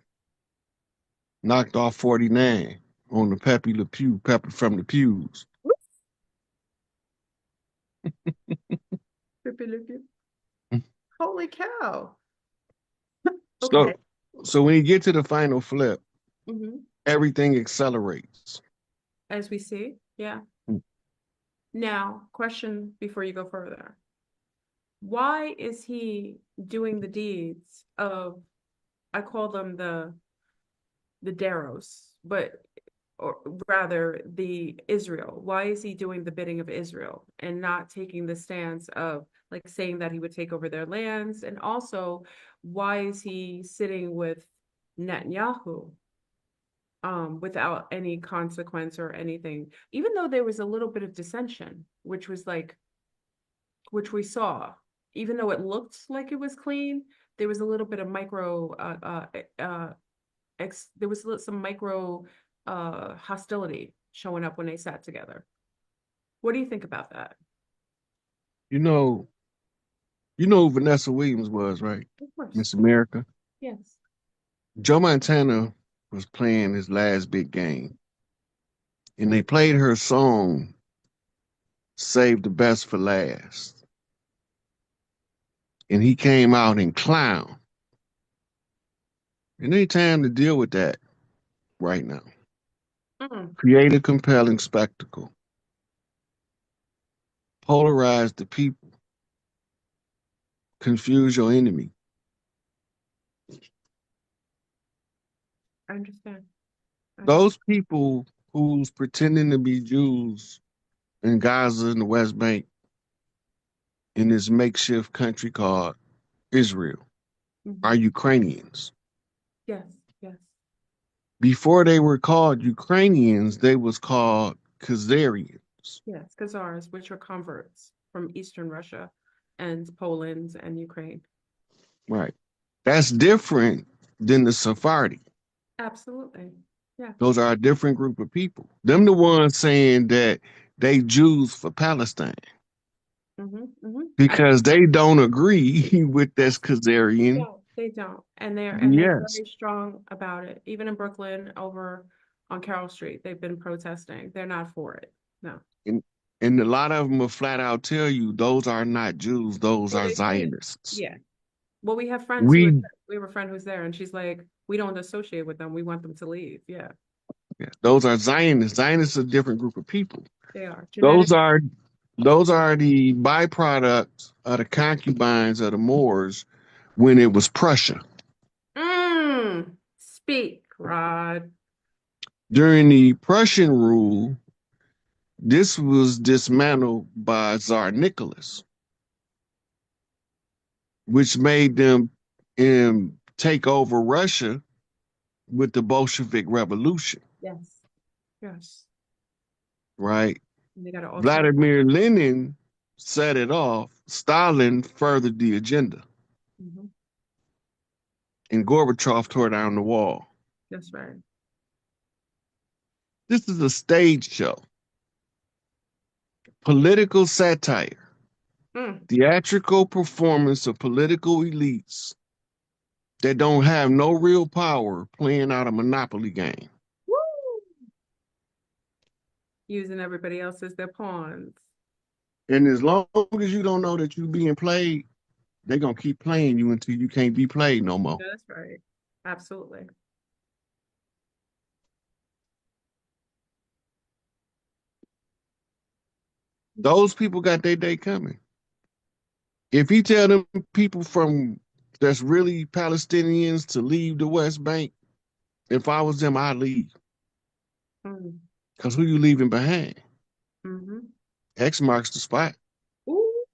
Knocked off 49 on the Pepe Le Pew, Pepper from the Pews. holy cow. Okay. So, so when you get to the final flip, Hmm. everything accelerates. As we see, yeah. Now, question before you go further. Why is he doing the deeds of, I call them the Daros, but or rather the Israel? Why is he doing the bidding of Israel and not taking the stance of like saying that he would take over their lands? And also, why is he sitting with Netanyahu without any consequence or anything? Even though there was a little bit of dissension, which was like, which we saw, even though it looked like it was clean, there was a little bit of micro there was some micro hostility showing up when they sat together. What do you think about that? You know, you know who Vanessa Williams was, right? Of course. Miss America. Yes. Joe Montana was playing his last big game, and they played her song "Save the Best for Last," and he came out in clown. And ain't time to deal with that right now. Mm, Create a compelling spectacle. Polarize the people. Confuse your enemy. I understand. I Those understand. people who's pretending to be Jews in Gaza and the West Bank in this makeshift country called Israel are Mhm. Ukrainians. Yes, yes, Before they were called Ukrainians, they was called Khazarians. yes. Khazars, which are converts from Eastern Russia and Poland and Ukraine. Right. That's different than the Sephardi. Absolutely. Yeah. Those are a different group of people. Them the ones saying that they Jews for Palestine Mm-hmm, mm-hmm. because they don't agree with this Yes. Khazarian No, they don't. And they're BS. very strong about it. Even in Brooklyn over on Carroll Street, they've been protesting. They're not for it. No. And, and a lot of them will flat out tell you those are not Jews, those Well, are they say, Zionists. yeah. Well, we have friends who are, We we have a friend who's there and she's like, we don't associate with them. We want them to leave. Yeah, Yeah, those are Zionists. Zionists are a different group of people. they are. Those Genetic. are those are the byproducts of the concubines of the Moors when it was Prussia. Speak, Rod. During the Prussian rule, this was dismantled by Tsar Nicholas, which made them take over Russia with the Bolshevik Revolution, Yes. Yes. right? And they got to alter. Vladimir Lenin set it off. Stalin furthered the agenda, Mhm. and Gorbachev tore down the wall. That's right. This is a stage show, political satire, Mm. theatrical performance of political elites that don't have no real power playing out a monopoly game. Woo! Using everybody else as their pawns. And as long as you don't know that you're being played, they're gonna keep playing you until you can't be played no more. That's right. Absolutely. Those people got their day coming. If you tell them people from that's really Palestinians to leave the West Bank, if I was them, I'd leave. Mm. Because who you leaving behind? Mm-hmm. X marks the spot. Ooh.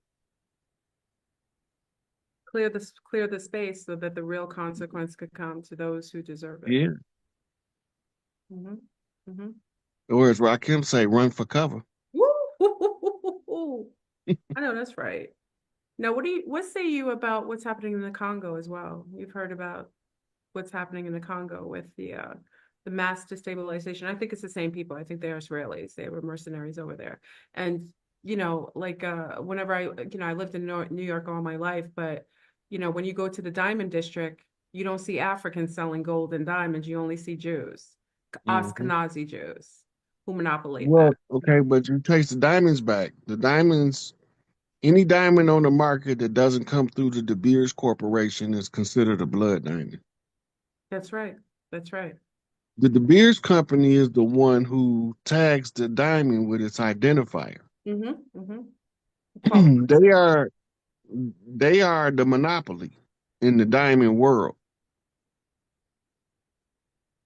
clear the space so that the real consequence could come to those who deserve it. Yeah. Hmm. Hmm. Or as Rakim say, run for cover. Woo! I know that's right. Now, what say you about what's happening in the Congo as well? You've heard about what's happening in the Congo with the mass destabilization. I think it's the same people. I think they're Israelis. They were mercenaries over there. And like whenever I lived in New York all my life, but when you go to the Diamond District, you don't see Africans selling gold and diamonds. You only see Jews, Hmm. Ashkenazi Jews who monopolize that. Well, okay, but you trace the diamonds back. The diamonds, any diamond on the market that doesn't come through the De Beers Corporation is considered a blood diamond. That's right. That's right. The De Beers company is the one who tags the diamond with its identifier. Mm-hmm. Mm-hmm. Call They are they are the monopoly in the diamond world.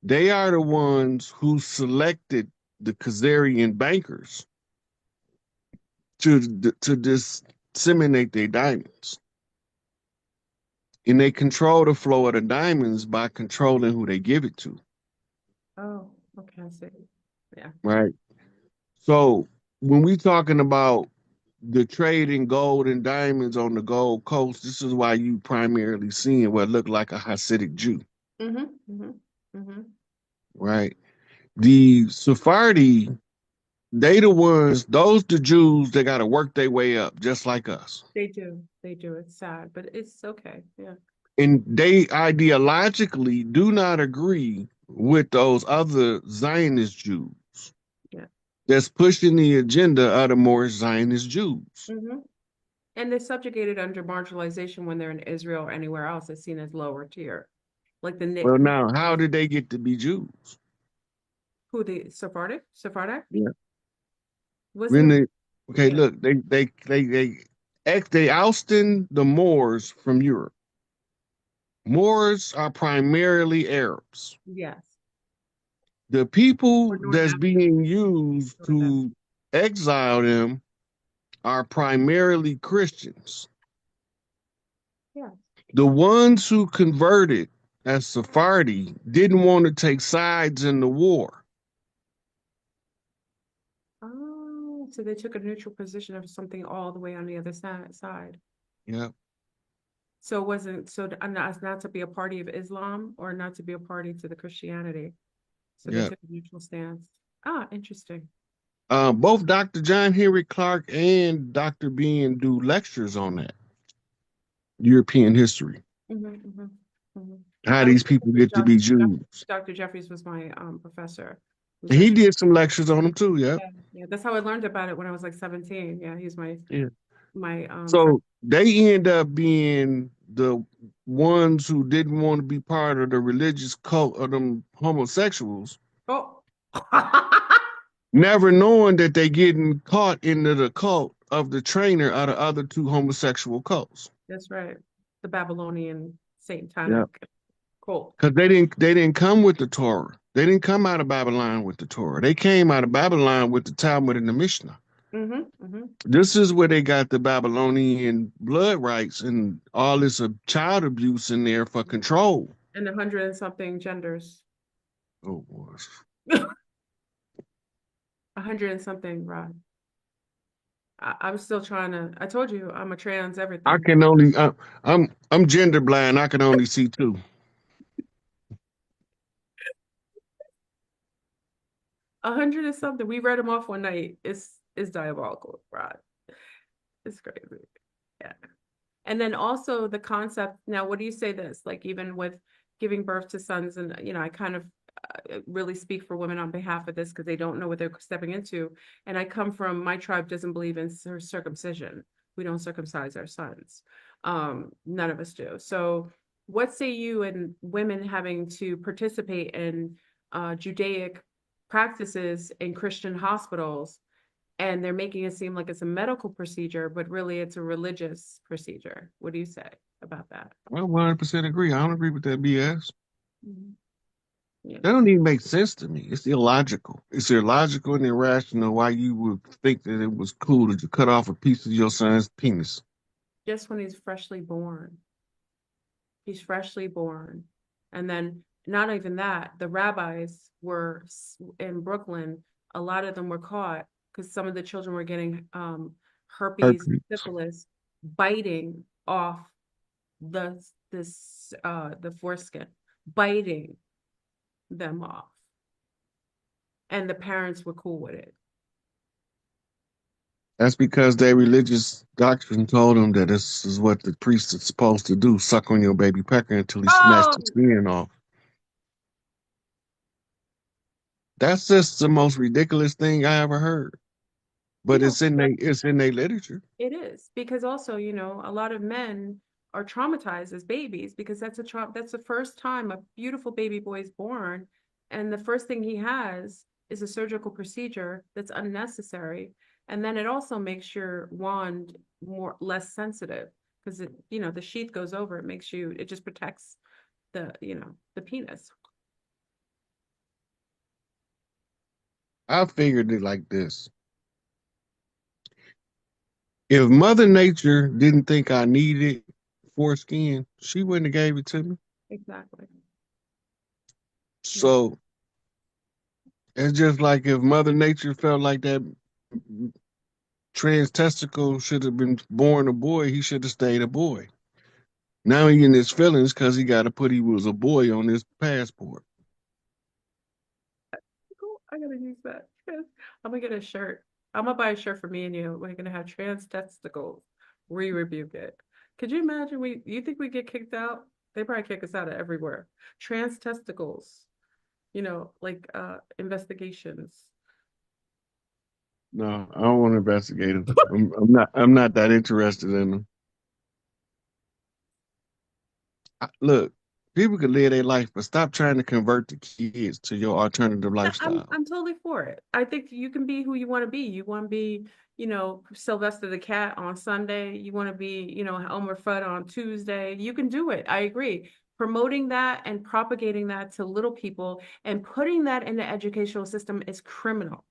They are the ones who selected the Khazarian bankers to disseminate their diamonds. And they control the flow of the diamonds by controlling who they give it to. Oh, okay, I see. Yeah. Right. So when we talking about the trade in gold and diamonds on the Gold Coast, this is why you primarily seeing what looked like a Hasidic Jew, Mm-hmm. Mm-hmm. Mm-hmm. right? The Sephardi, they the ones, those the Jews that got to work their way up, just like us. They do. They do. It's sad, but it's okay. Yeah. And they ideologically do not agree with those other Zionist Jews Yeah. that's pushing the agenda of the more Zionist Jews. Mm-hmm. And they're subjugated under marginalization when they're in Israel or anywhere else. It's seen as lower tier. Like the Well, Nick, now, how did they get to be Jews? who the Sephardic? Sephardic? Yeah. When Wasn't, they, okay, yeah. look, they ousting the Moors from Europe. Moors are primarily Arabs. Yes. The Or people North that's Africa. being used North Africa. to exile them are primarily Christians. Yeah. The ones who converted as Sephardi didn't want to take sides in the war. Oh, so they took a neutral position of something all the way on the other side. Yeah, So it wasn't not to be a party of Islam or not to be a party to the Christianity. So they yeah. took a neutral stance. Ah, interesting. Both Dr. John Henry Clark and Dr. Bean do lectures on that European history, Hmm. Hmm. Hmm. how I was these people get to be Jews. Dr. Jeffries was my professor. He was And he actually, did some lectures on them too. Yeah, yeah, yeah. That's how I learned about it when I was like 17. Yeah, he's yeah. my friend. So they end up being the ones who didn't want to be part of the religious cult of them homosexuals, Oh, never knowing that they getting caught into the cult of the trainer of the other two homosexual cults. that's right. The Babylonian Yeah. satanic cult. Because they didn't come with the Torah. They didn't come out of Babylon with the Torah. They came out of Babylon with the Talmud and the Mishnah. Hmm. Hmm. This is where they got the Babylonian blood rights and all this child abuse in there for control. And 100 and something genders. Oh boy. 100 and something, Rod. I'm still trying to. I told you I'm a trans I everything. can only I'm gender blind. I can only see two. 100 and something. We read them off one night. It's diabolical, Rod. It's crazy. Yeah. And then also the concept. Now, what do you say this? Like even with giving birth to sons, and I kind of really speak for women on behalf of this because they don't know what they're stepping into. And I come from my tribe doesn't believe in circumcision. We don't circumcise our sons. None of us do. So, what say you and women having to participate in Judaic practices in Christian hospitals? And they're making it seem like it's a medical procedure, but really it's a religious procedure. What do you say about that? I 100% agree. I don't agree with that BS. Mhm. Yeah, That don't even make sense to me. It's illogical. It's illogical and irrational why you would think that it was cool to cut off a piece of your son's penis. just when he's freshly born. He's freshly born. And then not even that, the rabbis were in Brooklyn, a lot of them were caught because some of the children were getting herpes, Herpes. syphilis, biting off the foreskin, biting them off. And the parents were cool with it. That's because their religious doctrine told them that this is what the priest is supposed to do: suck on your baby pecker until he snatched Oh, the skin off. That's just the most ridiculous thing I ever heard. you But know, it's in their literature. it is because also, a lot of men are traumatized as babies because that's the first time a beautiful baby boy is born, and the first thing he has is a surgical procedure that's unnecessary, and then it also makes your wand less sensitive because the sheath goes over it, it just protects the penis. I figured it like this. If Mother Nature didn't think I needed foreskin, she wouldn't have gave it to me. Exactly. Yeah. So it's just like if Mother Nature felt like that trans testicle should have been born a boy, he should have stayed a boy. Now he in his feelings because he got to put he was a boy on his passport. Cool. I gotta use that. I'm gonna get a shirt. I'm gonna buy a shirt for me and you. We're gonna have trans testicles. We rebuke it. Could you imagine you think we get kicked out? They probably kick us out of everywhere. Trans testicles, like investigations. No, I don't want to investigate him. I'm not that interested in them. Look, people can live their life, but stop trying to convert the kids to your alternative Yeah, I'm lifestyle. I'm totally for it. I think you can be who you want to be. You want to be, Sylvester the cat on Sunday. You want to be, Elmer Fudd on Tuesday. You can do it. I agree. Promoting that and propagating that to little people and putting that in the educational system is criminal.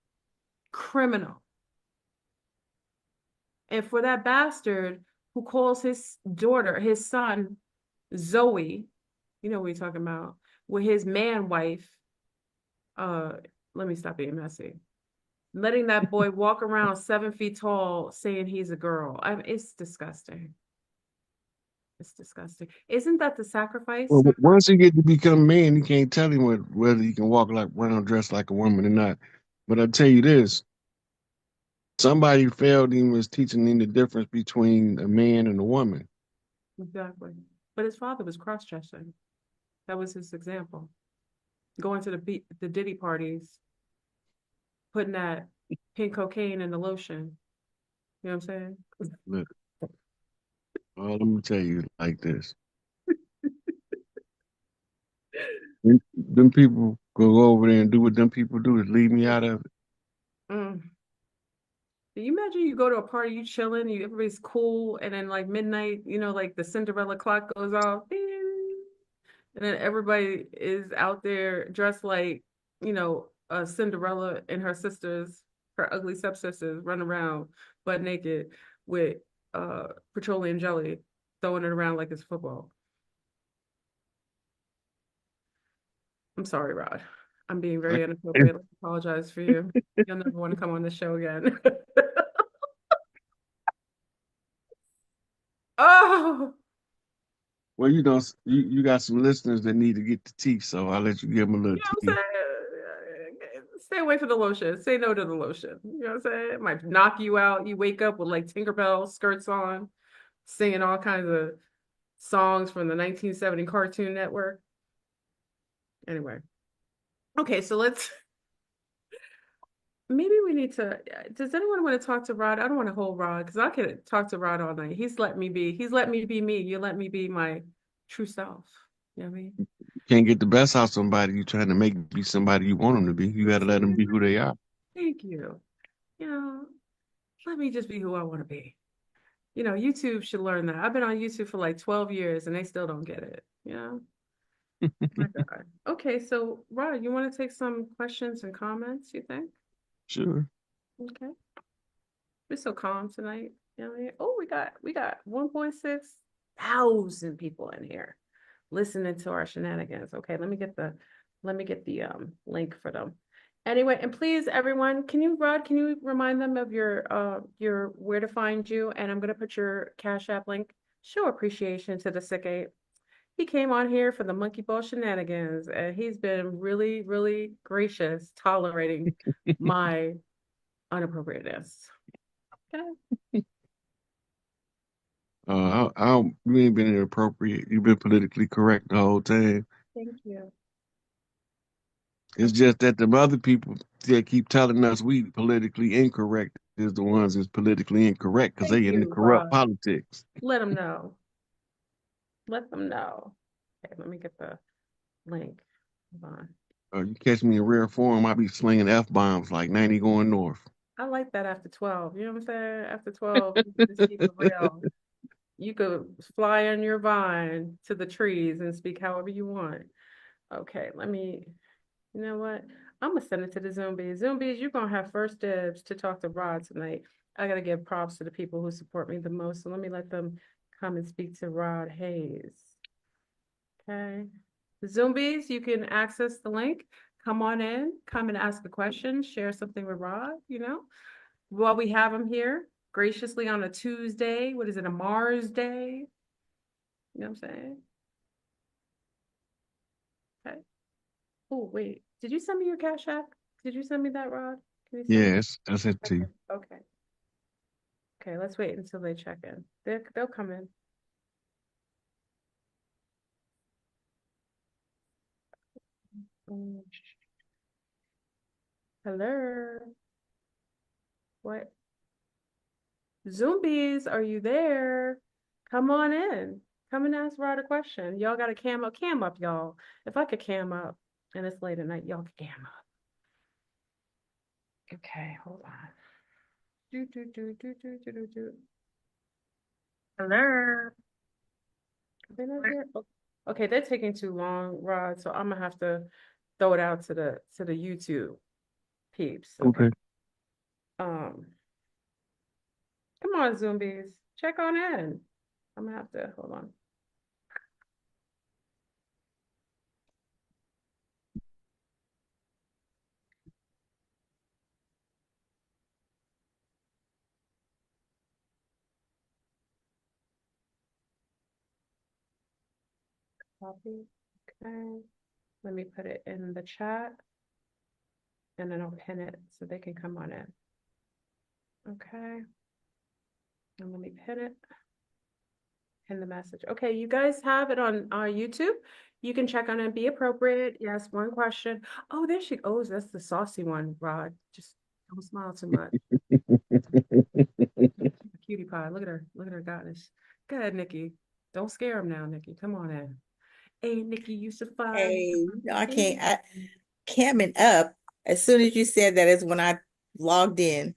Criminal. And for that bastard who calls his son, Zoe, you know what we're talking about, with his man wife, uh, let me stop being messy. Letting that boy walk around 7 feet tall saying he's a girl. It's disgusting. It's disgusting. Isn't that the sacrifice? Well, once he get to become a man, you can't tell him whether he can walk like around dressed like a woman or not. But I tell you this: somebody failed him was teaching him the difference between a man and a woman. Exactly. But his father was cross-dressing. That was his example. Going to the Diddy parties, putting that pink cocaine in the lotion. You know what I'm saying? Look, all I'm gonna tell you like this: them people go over there and do what them people do is leave me out of it. Mm. Can you imagine you go to a party, you chilling, everybody's cool, and then like midnight, like the Cinderella clock goes off, ding, and then everybody is out there dressed like, Cinderella and her ugly stepsisters, run around butt naked with petroleum jelly, throwing it around like it's football. I'm sorry, Rod. I'm being Like, very inappropriate. I apologize for you. You'll never want to come on the show again. Oh, well, you got some listeners that need to get the tea, so I'll let you give them a little you know tea. what I'm saying? Stay away from the lotion. Say no to the lotion. You know what I'm saying? It might knock you out. You wake up with like Tinkerbell skirts on, singing all kinds of songs from the 1970 Cartoon Network. Anyway, okay, so maybe we need to. Does anyone want to talk to Rod? I don't want to hold Rod because I could talk to Rod all night. He's let me be me. You let me be my true self. You know what I mean? Can't get the best out of somebody you trying to make be somebody you want them to be. You got to let them be who they are. Thank you. You know, let me just be who I want to be. YouTube should learn that. I've been on YouTube for like 12 years and they still don't get it. My God. Okay, so Rod, you want to take some questions and comments, you think? Sure. Okay. We're so calm tonight. You know what I mean? Oh, we got 1.6 thousand people in here. listening to our shenanigans. Okay, let me get the link for them. Anyway, and please, everyone, Rod, can you remind them of your where to find you? And I'm gonna put your Cash App link. Show appreciation to the sick ape. He came on here for the monkey ball shenanigans, and he's been really, really gracious, tolerating my unappropriateness. Okay. You ain't been inappropriate. You've been politically correct the whole time. Thank you. It's just that the other people that keep telling us we politically incorrect is the ones that's politically incorrect because Thank they in the you, corrupt Rod. politics. Let them know. Let them know. Okay, let me get the link. Hold on. You catch me in rare form, I be slinging F-bombs like 90 going north. I like that after 12. You know what I'm saying? After 12, you can just keep it real. You could fly on your vine to the trees and speak however you want. Okay, you know what? I'm gonna send it to the Zombies. Zombies, you're gonna have first dibs to talk to Rod tonight. I gotta give props to the people who support me the most. So let me let them come and speak to Rod Hayes. Okay. Zombies, you can access the link. Come on in, come and ask a question, share something with Rod, while we have him here graciously on a Tuesday. What is it, a Mars Day? You know what I'm saying? Okay. Oh, wait. Did you send me your Cash App? Did you send me that, Rod? Can you send me? Yes, that's it Okay. too. Okay. Okay, let's wait until they check in. They'll come in. Mm. Hello. What? Zombies, are you there? Come on in. Come and ask Rod a question. Y'all got a cam up, y'all. If I could cam up and it's late at night, y'all could cam up. Okay, hold on. Do, do, do, do, do, do, do, do. Hello. Are they not here? Okay, they're taking too long, Rod, so I'm gonna have to throw it out to the YouTube peeps. Okay. Okay. Um, come on, zombies. Check on in. I'm gonna have to hold on. Copy. Okay. Let me put it in the chat and then I'll pin it so they can come on in. Okay. And let me pin the message. Okay, you guys have it on YouTube. You can check on it, be appropriate. Yes, one question. Oh, there she goes. That's the saucy one, Rod. Just don't smile too much. Cutie pie. Look at her. Look at her goddess. Go ahead, Nikki. Don't scare him now, Nikki. Come on in. Hey, Nikki, you so fine. Hey, no, I can't. Camming up. As soon as you said that is when I logged in.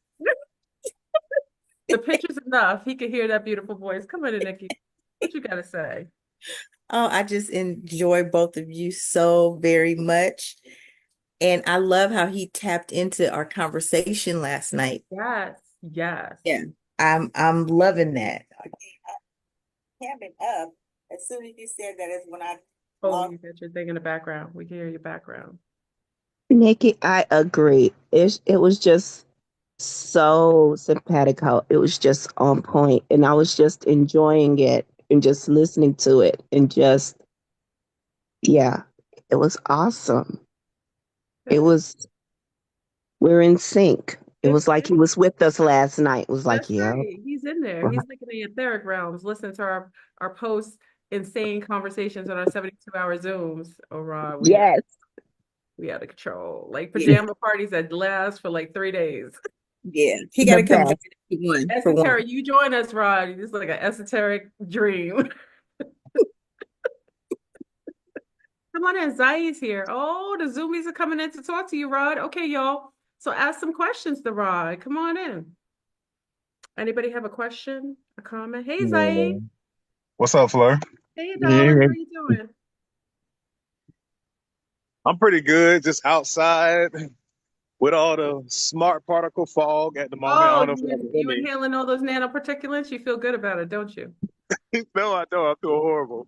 The picture's enough. He can hear that beautiful voice. Come on in, Nikki. What you gotta say? Oh, I just enjoy both of you so very much. And I love how he tapped into our conversation last night. Yes, yes. Yeah, I'm loving that. Camming up. As soon as you said that is when I Oh, logged. you got your thing in the background. We can hear your background. Nikki, I agree. It was just so simpatico. It was just on point, and I was just enjoying it and just listening to it, and just yeah, it was awesome. It Good. was we're in sync. It It's was like he good. was with us last night. It was like, That's yeah, right. He's in there. right. He's like in the etheric realms, listening to our post insane conversations on our 72-hour Zooms. Oh, Rod, Yes, we out of control. Like Yeah, pajama parties that last for like 3 days. yeah. He got the to come join best. us for one for one. Esoteric, you join us, Rod. It's like an esoteric dream. Come on in, Zai's here. Oh, the Zoomies are coming in to talk to you, Rod. Okay, y'all. So ask some questions to Rod. Come on in. Anybody have a question, a comment? Hey, Zai. Yeah. What's up, Fleur? Hey, darling. Yeah, How you doing? I'm pretty good. Just outside with all the smart particle fog at the moment. I Oh, don't know if y'all can hear you me. inhaling all those nanoparticulates? You feel good about it, don't you? No, I don't. I feel horrible.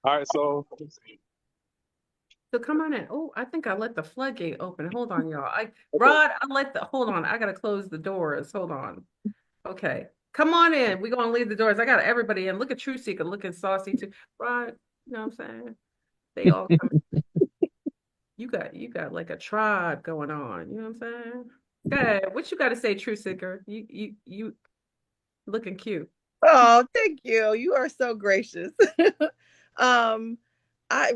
All right, so So come on in. Oh, I think I let the floodgate open. Hold on, y'all. Rod, hold on. I gotta close the doors. Hold on. Okay. Come on in. We're gonna leave the doors. I got everybody in. Look at True Seeker looking saucy too. Rod, you know what I'm saying? They all come. You got like a tribe going on. You know what I'm saying? Go ahead. What you gotta say, True Seeker? You looking cute. Oh, thank you. You are so gracious. um, I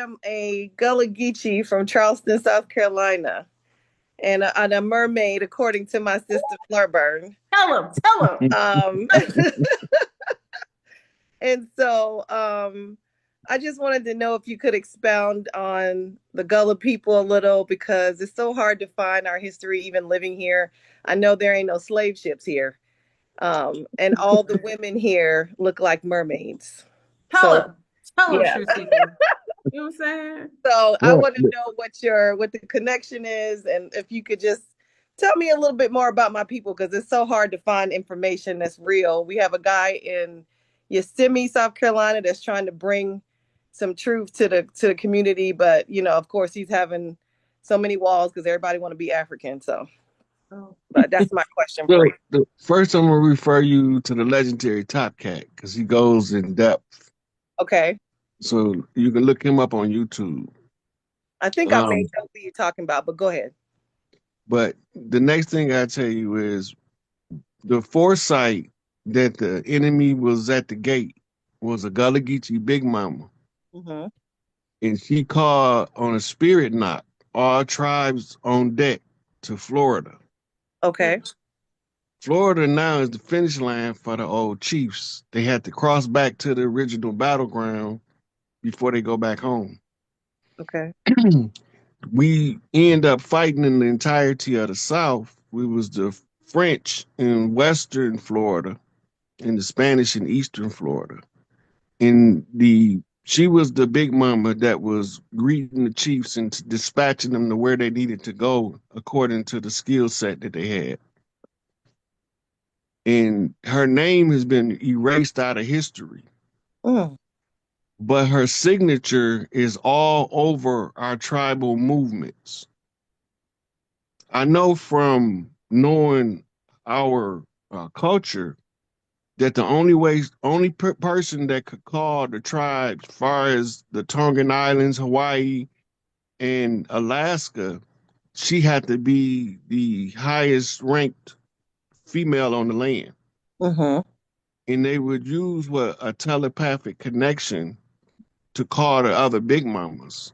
am a Gullah Geechee from Charleston, South Carolina, and a mermaid, according to my sister Flurburn. Tell him. Um, and so I just wanted to know if you could expound on the Gullah people a little because it's so hard to find our history even living here. I know there ain't no slave ships here. And all the women here look like mermaids. Tell So him. Tell him, yeah. True Seeker. You know what I'm saying? So I Well, want to know what the connection is, and if you could just tell me a little bit more about my people because it's so hard to find information that's real. We have a guy in Yosemite, South Carolina, that's trying to bring some truth to the community, but of course, he's having so many walls because everybody want to be African. So, Oh. but that's my question for so you. first, I'm gonna refer you to the legendary Top Cat because he goes in depth. Okay. So you can look him up on YouTube. I think I may Um, know who you're talking about, but go ahead. but the next thing I tell you is the foresight that the enemy was at the gate was a Gullah Geechee Big Mama, Mm-hmm. and she called on a spirit knock all tribes on deck to Florida. Okay. Florida now is the finish line for the old chiefs. They had to cross back to the original battleground before they go back home. Okay. We end up fighting in the entirety of the South. We was the French in Western Florida and the Spanish in Eastern Florida. And she was the big mama that was greeting the chiefs and dispatching them to where they needed to go according to the skill set that they had. And her name has been erased out of history, Mm. but her signature is all over our tribal movements. I know from knowing our culture that the only person that could call the tribes, as far as the Tongan Islands, Hawaii, and Alaska, she had to be the highest ranked female on the land. Mm-hmm. And they would use a telepathic connection to call the other big mamas.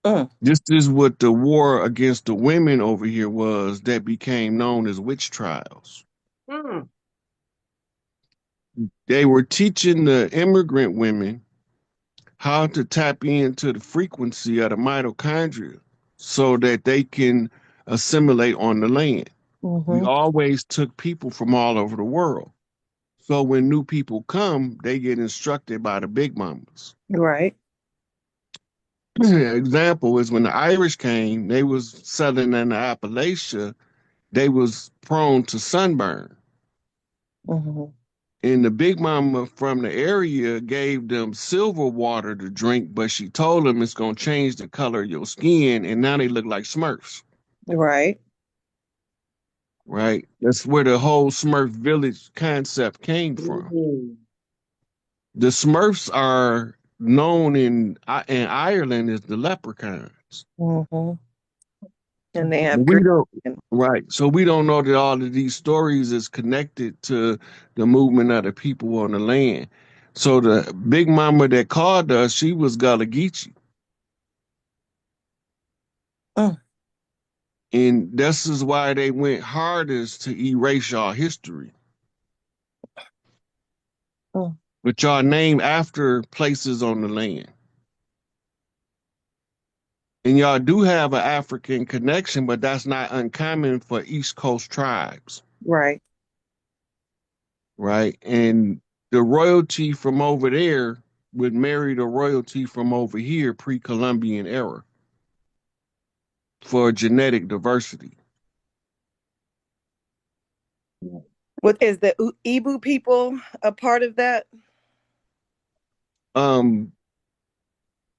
Mm. This is what the war against the women over here was that became known as witch trials. Mm. They were teaching the immigrant women how to tap into the frequency of the mitochondria so that they can assimilate on the land. We Mm-hmm. always took people from all over the world. So when new people come, they get instructed by the big mamas. Right. Example is when the Irish came, they was southern in Appalachia, they was prone to sunburn. Mm-hmm. And the big mama from the area gave them silver water to drink, but she told them it's gonna change the color of your skin, and now they look like Smurfs. Right. Right? That's where the whole Smurf village concept came from. Mm. The Smurfs are known in Ireland as the leprechauns. Mm-hmm. And they have We green. don't right. So we don't know that all of these stories is connected to the movement of the people on the land. So the big mama that called us, she was Gullah Geechee. Mm. And this is why they went hardest to erase y'all history. Mm. But y'all named after places on the land. And y'all do have an African connection, but that's not uncommon for East Coast tribes, Right. right? And the royalty from over there would marry the royalty from over here pre-Columbian era for genetic diversity. What is the Ibu people a part of that? Um,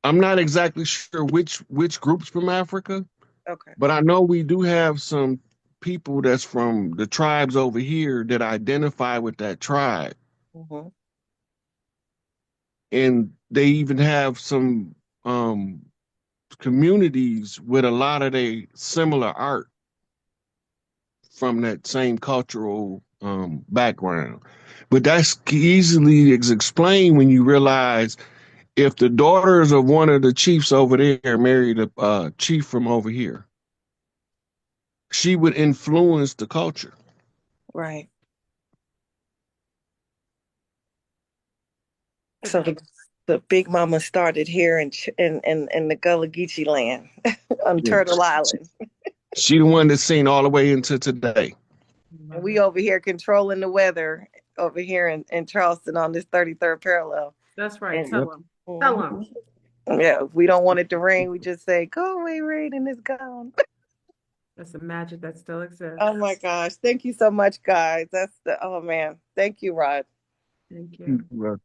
I'm not exactly sure which groups from Africa, Okay. but I know we do have some people that's from the tribes over here that identify with that tribe. Mm-hmm. And they even have some um communities with a lot of the similar art from that same cultural background. But that's easily is explained when you realize if the daughters of one of the chiefs over there married a chief from over here, she would influence the culture. Right. The So the Big Mama started here in the Gullah Geechee land on Yeah. Turtle Island. She the one that's seen all the way into today. And love we it. over here controlling the weather over here in Charleston on this 33rd parallel. That's right. And Yep. Tell them. Tell them. mhm. Yeah, if we don't want it to rain, we just say, go away, rain, and it's gone. That's the magic that still Oh exists. my gosh. Thank you so much, guys. Oh man. Thank you, Rod. Thank you.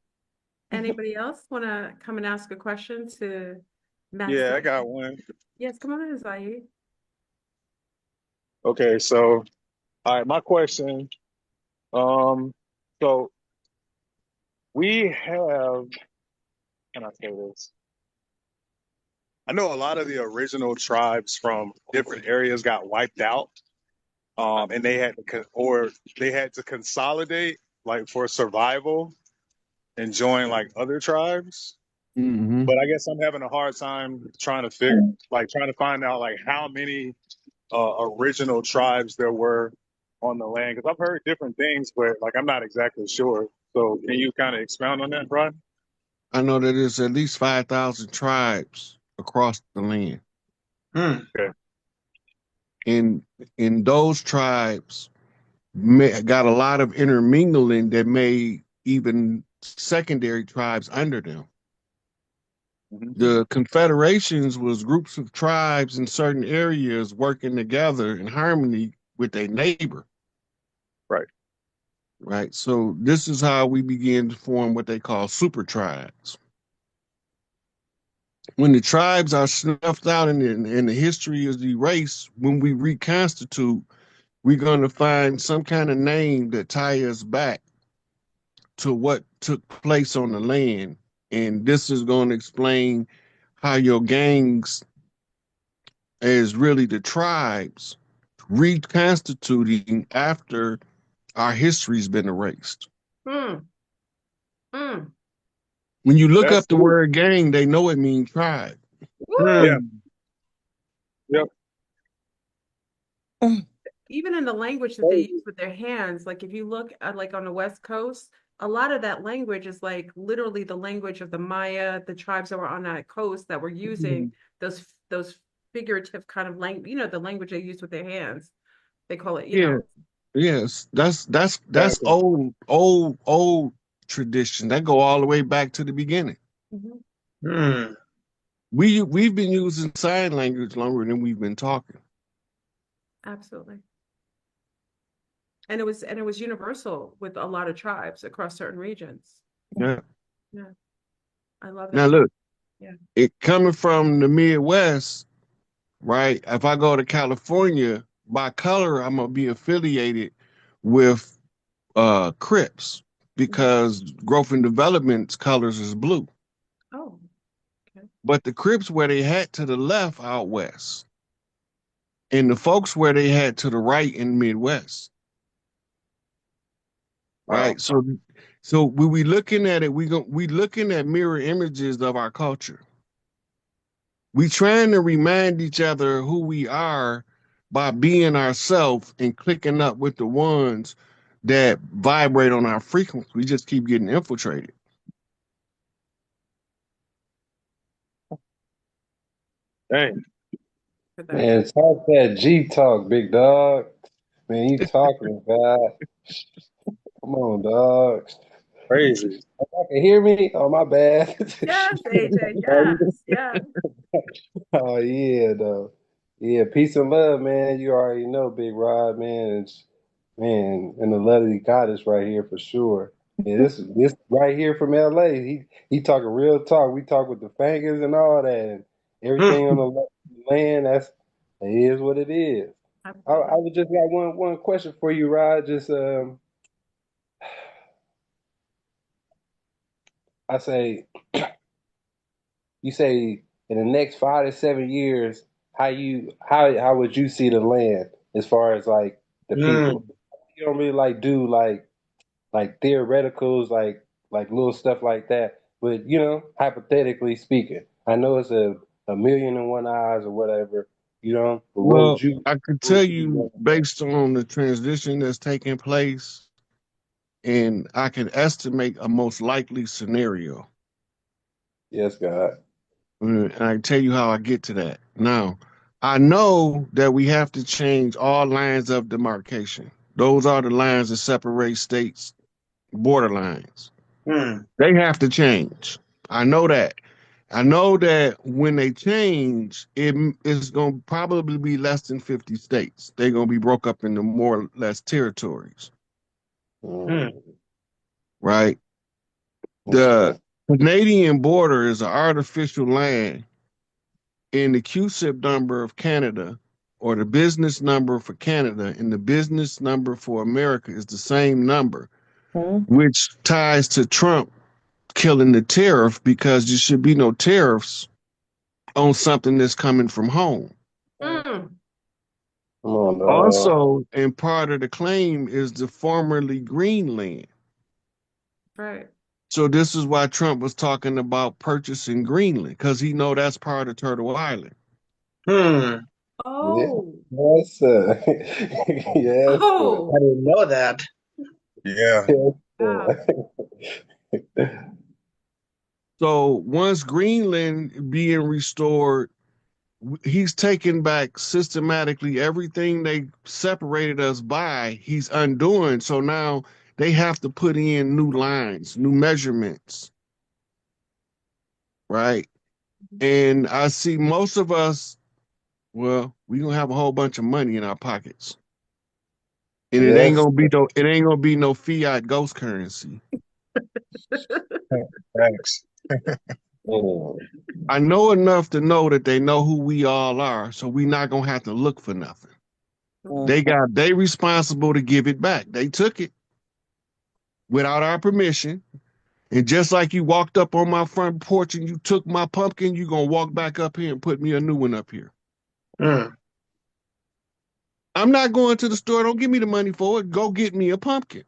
Anybody else want to come and ask a question to Max? Yeah, I got one. Yes, come on in, Zaid. Okay, so all right, my question. Um, so we have, can I say this? I know a lot of the original tribes from different areas got wiped out, and they had to or they had to consolidate like for survival and join like other tribes. Mm-hmm. But I guess I'm having a hard time trying to trying to find out like how many original tribes there were on the land because I've heard different things, but like I'm not exactly sure. So can you kind of expound on that, Brian? I know that there's at least 5,000 tribes across the land. Okay. And in those tribes got a lot of intermingling that made even secondary tribes under them. Mm-hmm. The confederations was groups of tribes in certain areas working together in harmony with their neighbor. Right. Right. So this is how we begin to form what they call super tribes. When the tribes are snuffed out and the history is erased, when we reconstitute, we're going to find some kind of name that tie us back to what took place on the land. And this is going to explain how your gangs is really the tribes reconstituting after our history's been erased. Mm, mm. When you look That's up the word gang, they know it means tribe. yeah. Woo! Yep. Even in the language that they use with their hands, like if you look at like on the West Coast, a lot of that language is like literally the language of the Maya, the tribes that were on that coast that were using those figurative kind of language, the language they use with their hands. They call it, Yeah, yes, that's Gotcha. old tradition. That go all the way back to the beginning. Mhm. We've been using sign language longer than we've been talking. Absolutely. And it was universal with a lot of tribes across certain regions. Yeah. Yeah, I love Now that. look, Yeah. it coming from the Midwest, right? If I go to California, by color, I'm gonna be affiliated with Crips Mhm. because growth and development's colors is blue. Oh, okay. But the Crips where they had to the left out west, and the folks where they had to the right in Midwest, Wow. right? So when we looking at it, we looking at mirror images of our culture. We trying to remind each other who we are by being ourselves and clicking up with the ones that vibrate on our frequency. We just keep getting infiltrated. Dang. For that. Man, talk that G talk, big dog. Man, you talking about? Come on, dog. Crazy. I can hear me. Oh, my bad. Yes, AJ. Yes, yes. Oh yeah, though. Yeah, peace and love, man. You already know, Big Rod, man. Man, and the love of the goddess right here for sure. Yeah, this right here from LA. He talking real talk. We talk with the fingers and all that, and everything on the land. It is what it is. I Absolutely. would just got one question for you, Rod. Just I say you say in the next 5 to 7 years, how would you see the land as far as like the Mm. people? You don't really like do like theoreticals, like little stuff like that. But hypothetically speaking, I know it's a million and one eyes or whatever, But Well, I could what tell would you do you about that? based on the transition that's taking place, and I can estimate a most likely scenario. Yes, God. And I can tell you how I get to that. Now, I know that we have to change all lines of demarcation. Those are the lines that separate states, border lines. Mm. They have to change. I know that. I know that when they change, it is going to probably be less than 50 states. They're going to be broke up into more or less territories, Mm. Mm, right? The okay. Canadian border is an artificial land, and the QSIP number of Canada or the business number for Canada and the business number for America is the same number, Mhm. which ties to Trump killing the tariff because there should be no tariffs on something that's coming from home. Mm, Come on, dog. Also, and part of the claim is the formerly Greenland. right. So this is why Trump was talking about purchasing Greenland because he know that's part of Turtle Island. Hmm. Yeah. Oh, Yes, sir. Yes, sir. I oh, didn't know that. Yeah. Yes, wow. sir. So once Greenland being restored, he's taking back systematically everything they separated us by. He's undoing. So now they have to put in new lines, new measurements, right? And I see most of us, well, we gonna have a whole bunch of money in our pockets. And Yes. it ain't gonna be no fiat ghost currency. Thanks. Mm. I know enough to know that they know who we all are, so we not gonna have to look for nothing. Mhm. They responsible to give it back. They took it without our permission. And just like you walked up on my front porch and you took my pumpkin, you gonna walk back up here and put me a new one up here. Mm. I'm not going to the store. Don't give me the money for it. Go get me a pumpkin.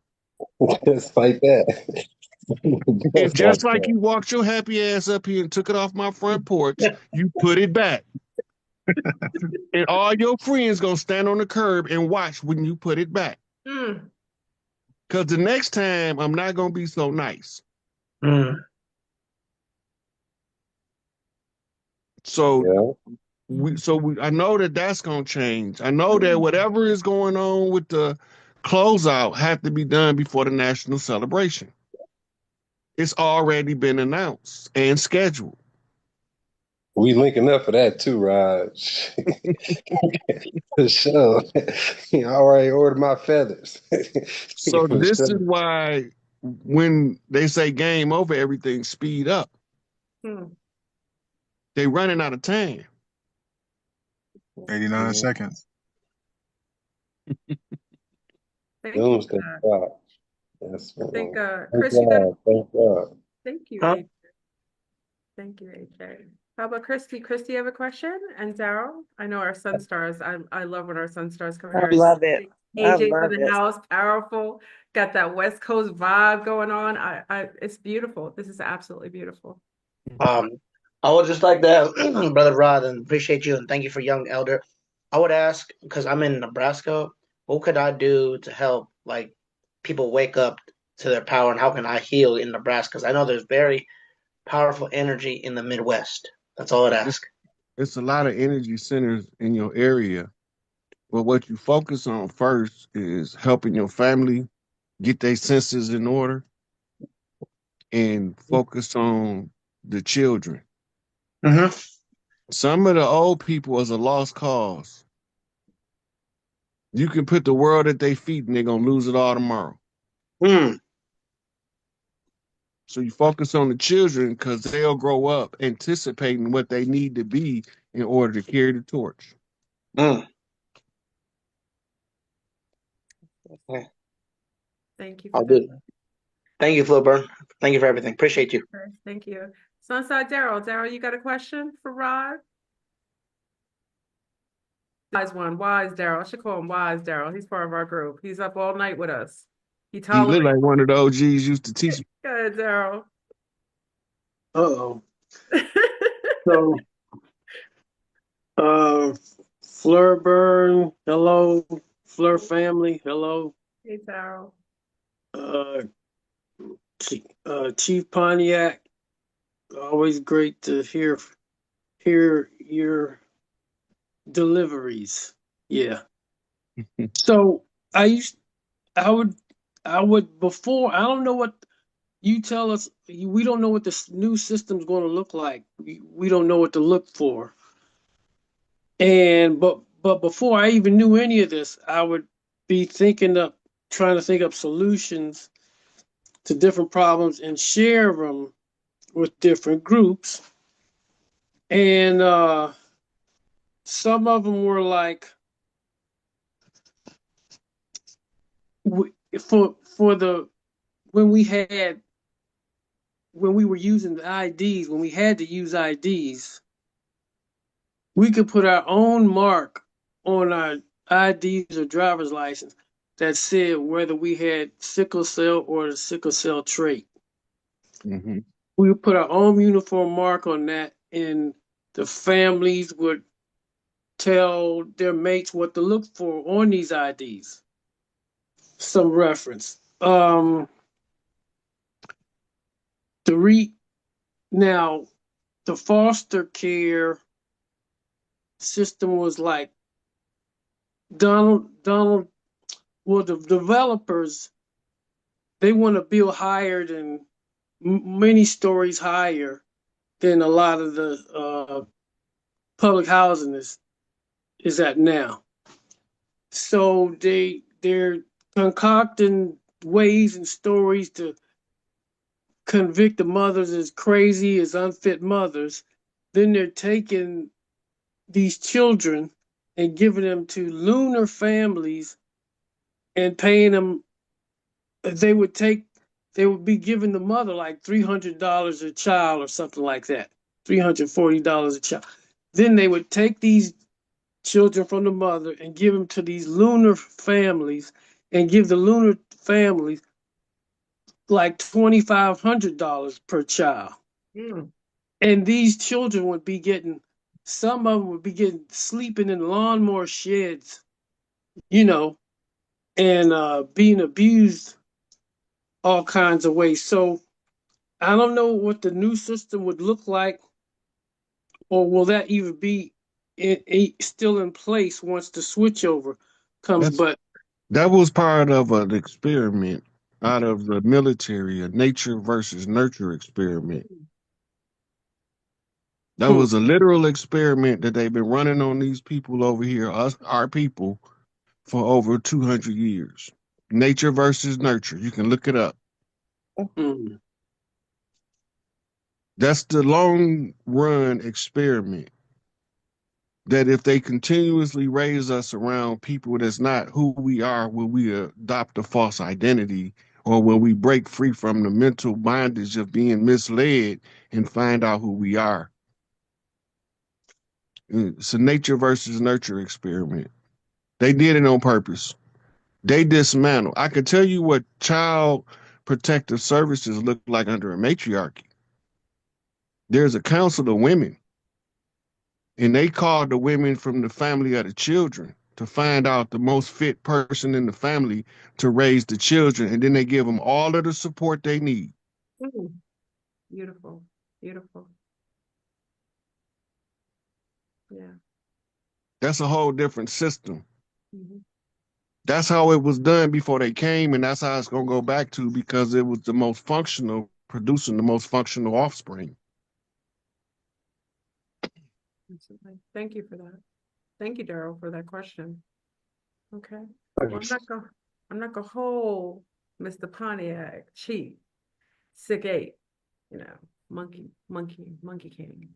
Just like that. And Just like just like that. you walked your happy ass up here and took it off my front porch, you put it back. And all your friends gonna stand on the curb and watch when you put it back. Mm, Cause the next time I'm not gonna be so nice. Mm. So Yeah. I know that that's gonna change. I know that whatever is going on with the closeout had to be done before the national celebration. It's already been announced and scheduled. We linking up for that too, Raj. For sure. I already ordered my feathers. So For this sure. is why when they say game over, everything speed up. mm. They running out of time. 89 Mhm. seconds. Thank you for Doomsday that. clock. Yes, I think, man. Thank Chris, you got a, God. Thank God. thank you, Huh? AJ. Thank you, AJ. How about Christy? Christy, you have a question? And Daryl? I know our sun stars. I love when our sun stars come I here. love it. I AJ's in love the it. house, powerful, got that West Coast vibe going on. It's beautiful. This is absolutely beautiful. Um, I would just like to, Brother Rod, and appreciate you and thank you for Young Elder. I would ask, because I'm in Nebraska, what could I do to help like people wake up to their power and how can I heal in Nebraska? Because I know there's very powerful energy in the Midwest. That's all I'd It's, ask. it's a lot of energy centers in your area. But what you focus on first is helping your family get their senses in order and focus on the children. Mm-hmm. Some of the old people is a lost cause. You can put the world at their feet and they're gonna lose it all tomorrow. Mm. So you focus on the children because they'll grow up anticipating what they need to be in order to carry the torch. Mm. Yeah, Thank you for I'll that. do. Thank you, Flipper. Thank you for everything. Appreciate you. Okay, thank you. Sunside Daryl. Daryl, you got a question for Rod? Wise one. Wise Daryl. I should call him Wise Daryl. He's part of our group. He's up all night with us. He He looked tolerates. like one of the OGs used to teach. Good, Daryl. Uh-oh. So, uh, Fleur Burn, hello. Fleur family, hello. Hey, Daryl. Uh, Chief Pontiac, always great to hear your deliveries. Yeah. So I used, I would before. I don't know what you tell us. We don't know what this new system's going to look like. We don't know what to look for. And but before I even knew any of this, I would be trying to think up solutions to different problems and share them with different groups. And some of them were like for the when we had when we were using the IDs, when we had to use IDs, we could put our own mark on our IDs or driver's license that said whether we had sickle cell or the sickle cell trait. Mm-hmm. We would put our own uniform mark on that, and the families would tell their mates what to look for on these IDs. Some reference. The re now the foster care system was like Donald. Well, the developers, they want to build higher than many stories higher than a lot of the public housing is at now. So they're concocting ways and stories to convict the mothers as crazy, as unfit mothers. Then they're taking these children and giving them to lunar families and paying them. They would take, they would be giving the mother like $300 a child or something like that, $340 a child. Then they would take these children from the mother and give them to these lunar families and give the lunar families like $2,500 per child. Mm. And these children would be getting, some of them would be getting sleeping in lawnmower sheds, you know, and being abused all kinds of ways. So I don't know what the new system would look like, or will that even be still in place once the switchover comes. That's But that was part of an experiment out of the military, a nature versus nurture experiment. That hmm, was a literal experiment that they've been running on these people over here, us, our people, for over 200 years. Nature versus nurture. You can look it up. hmm. That's the long run experiment. That if they continuously raise us around people that's not who we are, will we adopt a false identity, or will we break free from the mental bondage of being misled and find out who we are? It's a nature versus nurture experiment. They did it on purpose. They dismantled. I could tell you what child protective services look like under a matriarchy. There's a council of women, and they called the women from the family of the children to find out the most fit person in the family to raise the children, and then they give them all of the support they need. Mm. Beautiful. Beautiful. Yeah. That's a whole different system. Mhm. That's how it was done before they came, and that's how it's going to go back to, because it was the most functional, producing the most functional offspring. Absolutely. Thank you for that. Thank you, Daryl, for that question. Okay. Well, I'm Thanks. not gonna hold Mr. Pontiac cheap. Sick 8. you know, monkey king.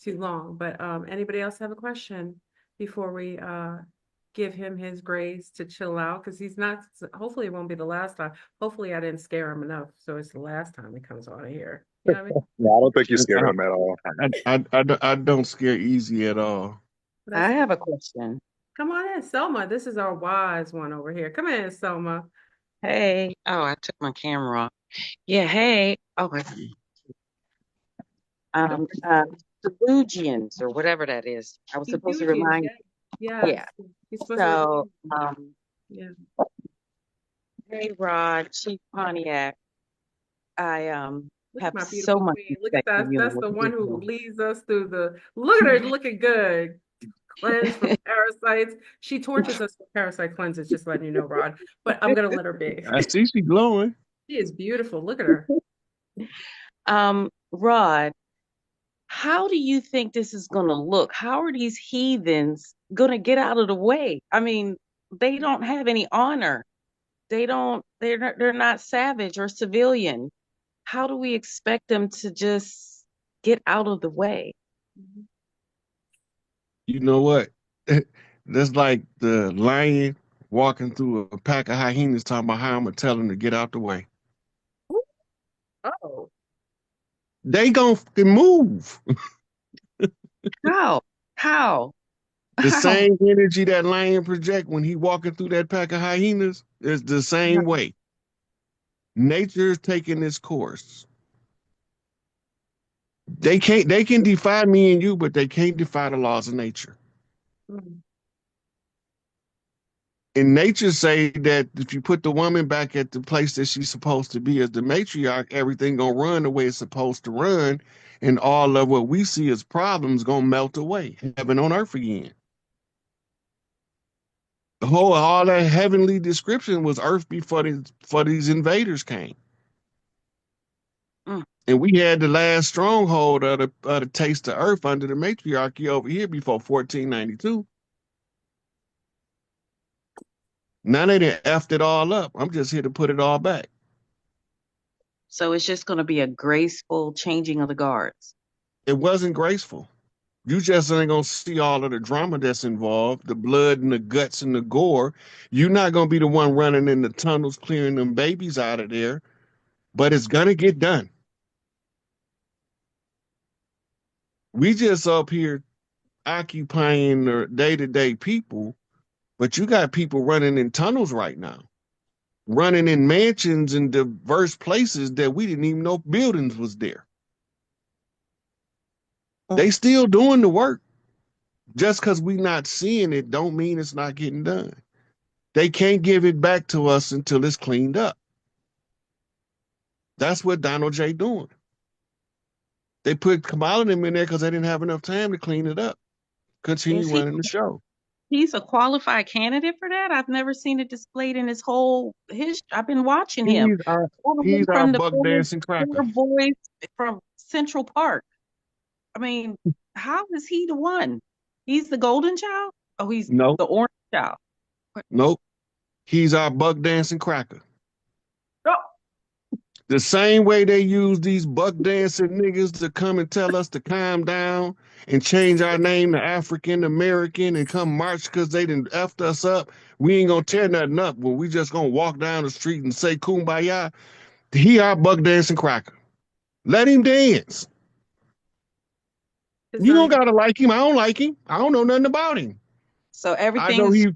Too long. But anybody else have a question before we give him his grace to chill out? Because he's not, hopefully it won't be the last time. Hopefully I didn't scare him enough. So it's the last time he comes on here. You know what I mean? No, I don't think you scared him at all. I don't scare easy at all. That's I good. have a question. Come on in, Selma. This is our wise one over here. Come in, Selma. Hey. Oh, I took my camera off. Yeah, hey. Oh, delusions or whatever that is. I was supposed to Efusions, remind, yeah. Yes. yeah. You're supposed to remind So, me. Yeah. hey, Rod, Chief Pontiac, I Look at have my so beautiful much queen. Look at respect for that. you and That's what the you're one who doing. leads us through the look at her looking good. Cleanse from parasites. She tortures us with parasite cleanses, just letting you know, Rod. But I'm gonna let her be. I see she glowing. She is beautiful. Look at her. Rod, how do you think this is going to look? How are these heathens going to get out of the way? I mean, they don't have any honor. They're not savage or civilian. How do we expect them to just get out of the way? You know what? That's like the lion walking through a pack of hyenas talking about how I'm gonna tell them to get out the way. Oh, They gonna fucking move. How? How? The How? same energy that lion project when he walking through that pack of hyenas is the same way. Nature is taking its course. They can defy me and you, but they can't defy the laws of nature. mm, And nature say that if you put the woman back at the place that she's supposed to be as the matriarch, everything gonna run the way it's supposed to run, and all of what we see as problems gonna melt away, heaven on earth again. The whole all that heavenly description was earth before these invaders came. Mm. And we had the last stronghold of the taste of earth under the matriarchy over here before 1492. Now they done effed it all up. I'm just here to put it all back. So it's just going to be a graceful changing of the guards. It wasn't graceful. You just ain't gonna see all of the drama that's involved, the blood and the guts and the gore. You're not gonna be the one running in the tunnels, clearing them babies out of there, but it's gonna get done. We just up here occupying the day-to-day people, but you got people running in tunnels right now, running in mansions in diverse places that we didn't even know buildings was there. They still doing the work. Just because we not seeing it don't mean it's not getting done. They can't give it back to us until it's cleaned up. That's what Donald J doing. They put Kamala and them in there because they didn't have enough time to clean it up. Continue Is he running the show. he's a qualified candidate for that? I've never seen it displayed in his whole his I've been watching him. He's our All the way he's our from the buck dancing cracker. poor boys from Central Park. I mean, how is he the one? He's the golden child? Oh, he's Nope, the orange child. nope. He's our buck dancing cracker. oh, The same way they use these buck dancing niggas to come and tell us to calm down and change our name to African American and come march because they done effed us up. We ain't gonna tear nothing up, but we just gonna walk down the street and say kumbaya. He our buck dancing cracker. Let him dance. his You don't son. gotta like him. I don't like him. I don't know nothing about him. So I know he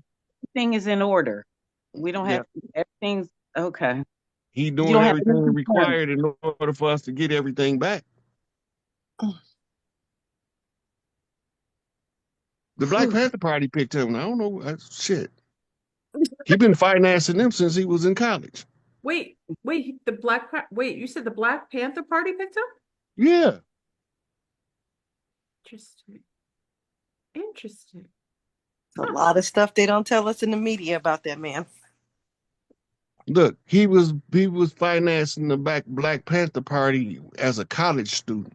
everything is in order. We don't yeah, have everything's okay. he You doing don't have everything any concern. required in order for us to get everything back. The Black Whew. Panther Party picked him. I don't know. Shit. He been financing them since he was in college. Wait, wait, you said the Black Panther Party picked up? Yeah. Interesting. Interesting. A lot of stuff they don't tell us in the media about that man. Look, he was financing the Black Panther Party as a college student.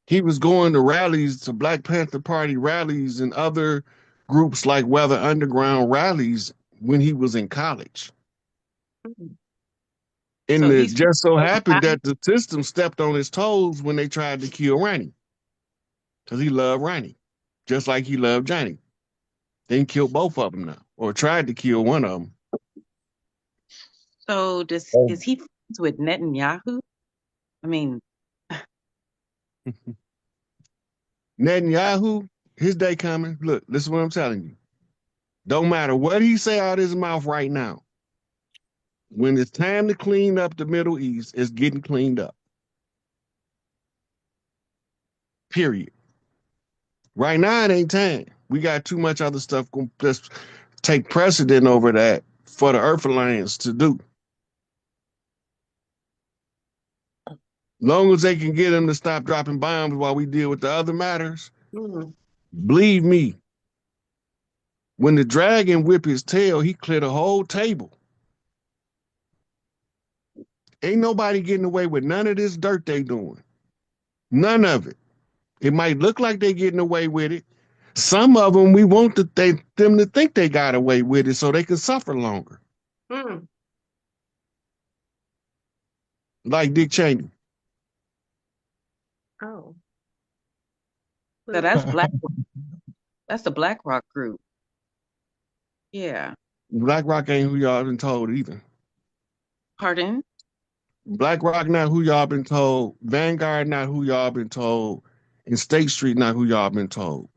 He was going to rallies, to Black Panther Party rallies and other groups like Weather Underground rallies when he was in college. Mm. And So it he's just so so happened kind. that the system stepped on his toes when they tried to kill Ronnie, because he loved Ronnie, just like he loved Johnny. They killed both of them now, or tried to kill one of So Oh, is he friends with Netanyahu? I mean, them. Netanyahu, his day coming. Look, this is what I'm telling you. Don't matter what he say out his mouth right now. When it's time to clean up the Middle East, it's getting cleaned up. Period. Right now, it ain't time. We got too much other stuff going to just take precedent over that for the Earth Alliance to do. Long as they can get them to stop dropping bombs while we deal with the other matters, Mm. believe me, when the dragon whip his tail, he clear the whole table. Ain't nobody getting away with none of this dirt they doing. None of it. It might look like they getting away with it. Some of them we want them to think they got away with it so they can suffer longer. Mm. Like Dick Cheney. Oh, so little that's that's the BlackRock group. Yeah. BlackRock ain't who y'all been told either. Pardon? BlackRock not who y'all been told. Vanguard not who y'all been told. And State Street not who y'all been told.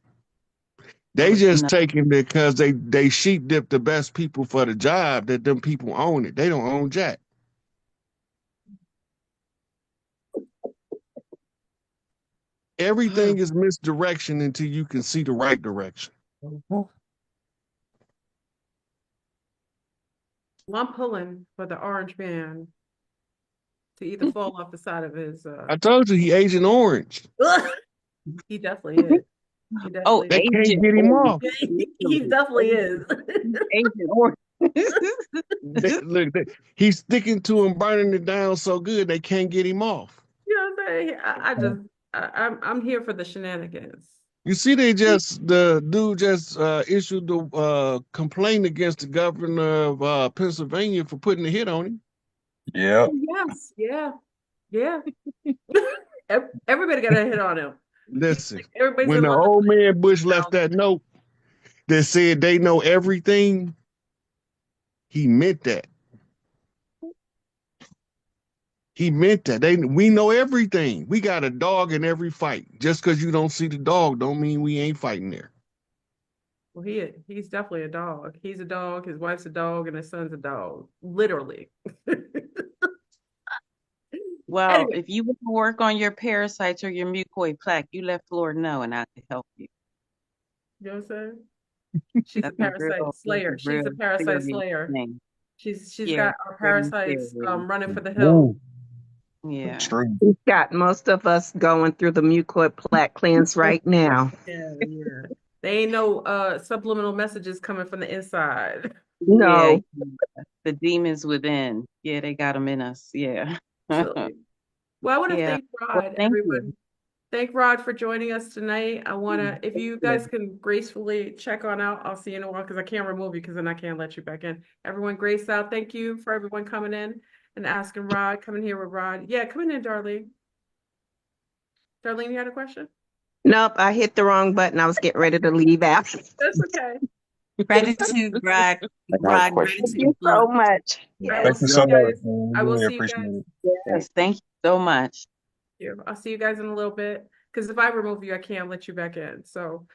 So They it's just not. taking because they sheep dip the best people for the job that them people own it. They don't own Jack. Everything is misdirection until you can see the right direction. well, I'm pulling for the orange man to either fall off the side of his I told you he Agent Orange. he definitely is. He Oh, definitely They can't Agent get him Orange. off. he definitely is. Agent Orange. Look, he's sticking to him, burning it down so good they can't get him off. You know what I'm saying? I just I'm here for the shenanigans. You see, the dude just issued the complaint against the governor of Pennsylvania for putting a hit on him. yeah. Oh, yes, yeah, yeah. Everybody got a hit on him. Seems Listen, like everybody's when in the love old with man Bush left him. that note that said they know everything, he meant that. He meant that. We know everything. We got a dog in every fight. Just because you don't see the dog don't mean we ain't fighting there. Well, he's definitely a dog. He's a dog. His wife's a dog, and his son's a dog. Literally. Well, Anyway, if you want to work on your parasites or your mucoid plaque, you let Flora know and I can help you. you know what I'm saying? She's a parasite That's a slayer. She's real a parasite serious slayer. thing. She's Yeah, got our very parasites serious. running for the hills. Woo. Yeah. Extreme. We've got most of us going through the mucoid plaque cleanse right now. Yeah, yeah. They ain't no subliminal messages coming from the inside. Yeah. No, The demons within. Yeah, they got them in us. Yeah. Silly. Well, I want to Yeah. thank Well, Rod, thank you. everyone. Thank Rod for joining us tonight. I want to, if you guys can gracefully check on out, I'll see you in a while because I can't remove you because then I can't let you back in. Everyone, grace out. Thank you for everyone coming in and asking Rod, coming here with Rod. Yeah, coming in, Darlene. Darlene, you had a question? nope, I hit the wrong button. I was getting ready to leave out. That's okay. Gratitude, Rod. I got a Rod, question. Thank gratitude, you so Flora. much. I will Thank you see Yes. so you much, guys. man. I will Really see you appreciate guys. it. Yes, thank you so much. Here, I'll see you guys in a little bit because if I remove you, I can't let you back in. So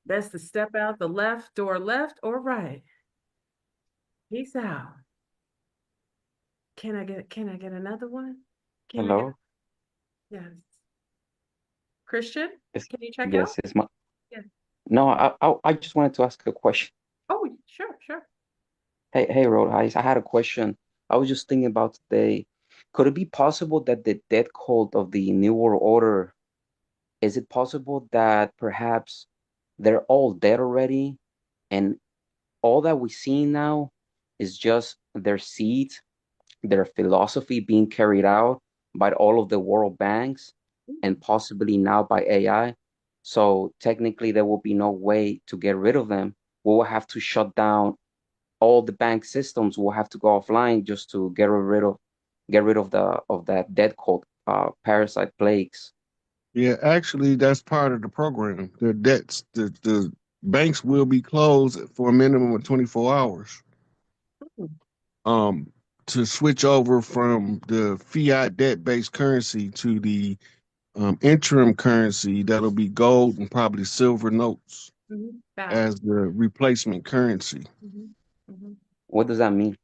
that's the step out the left door, left or right. Peace out. Can I get another one? Can I get Hello. yes. Christian? It's, Can you check out? yes, it's my. Yeah. No, I just wanted to ask a question. Oh, sure, sure. Hey, Rod, I had a question. I was just thinking about today. Could it be possible that the death cult of the New World Order, is it possible that perhaps they're all dead already, and all that we see now is just their seeds, their philosophy being carried out by all of the world banks and possibly now by AI. So technically, there will be no way to get rid of them. We will have to shut down all the bank systems will have to go offline just to get rid of that dead cold parasite plagues. Yeah, actually, that's part of the program. The debts, the banks will be closed for a minimum of 24 hours. Um, to switch over from the fiat debt-based currency to the interim currency that'll be gold and probably silver notes Fast. as the replacement currency. What does that mean?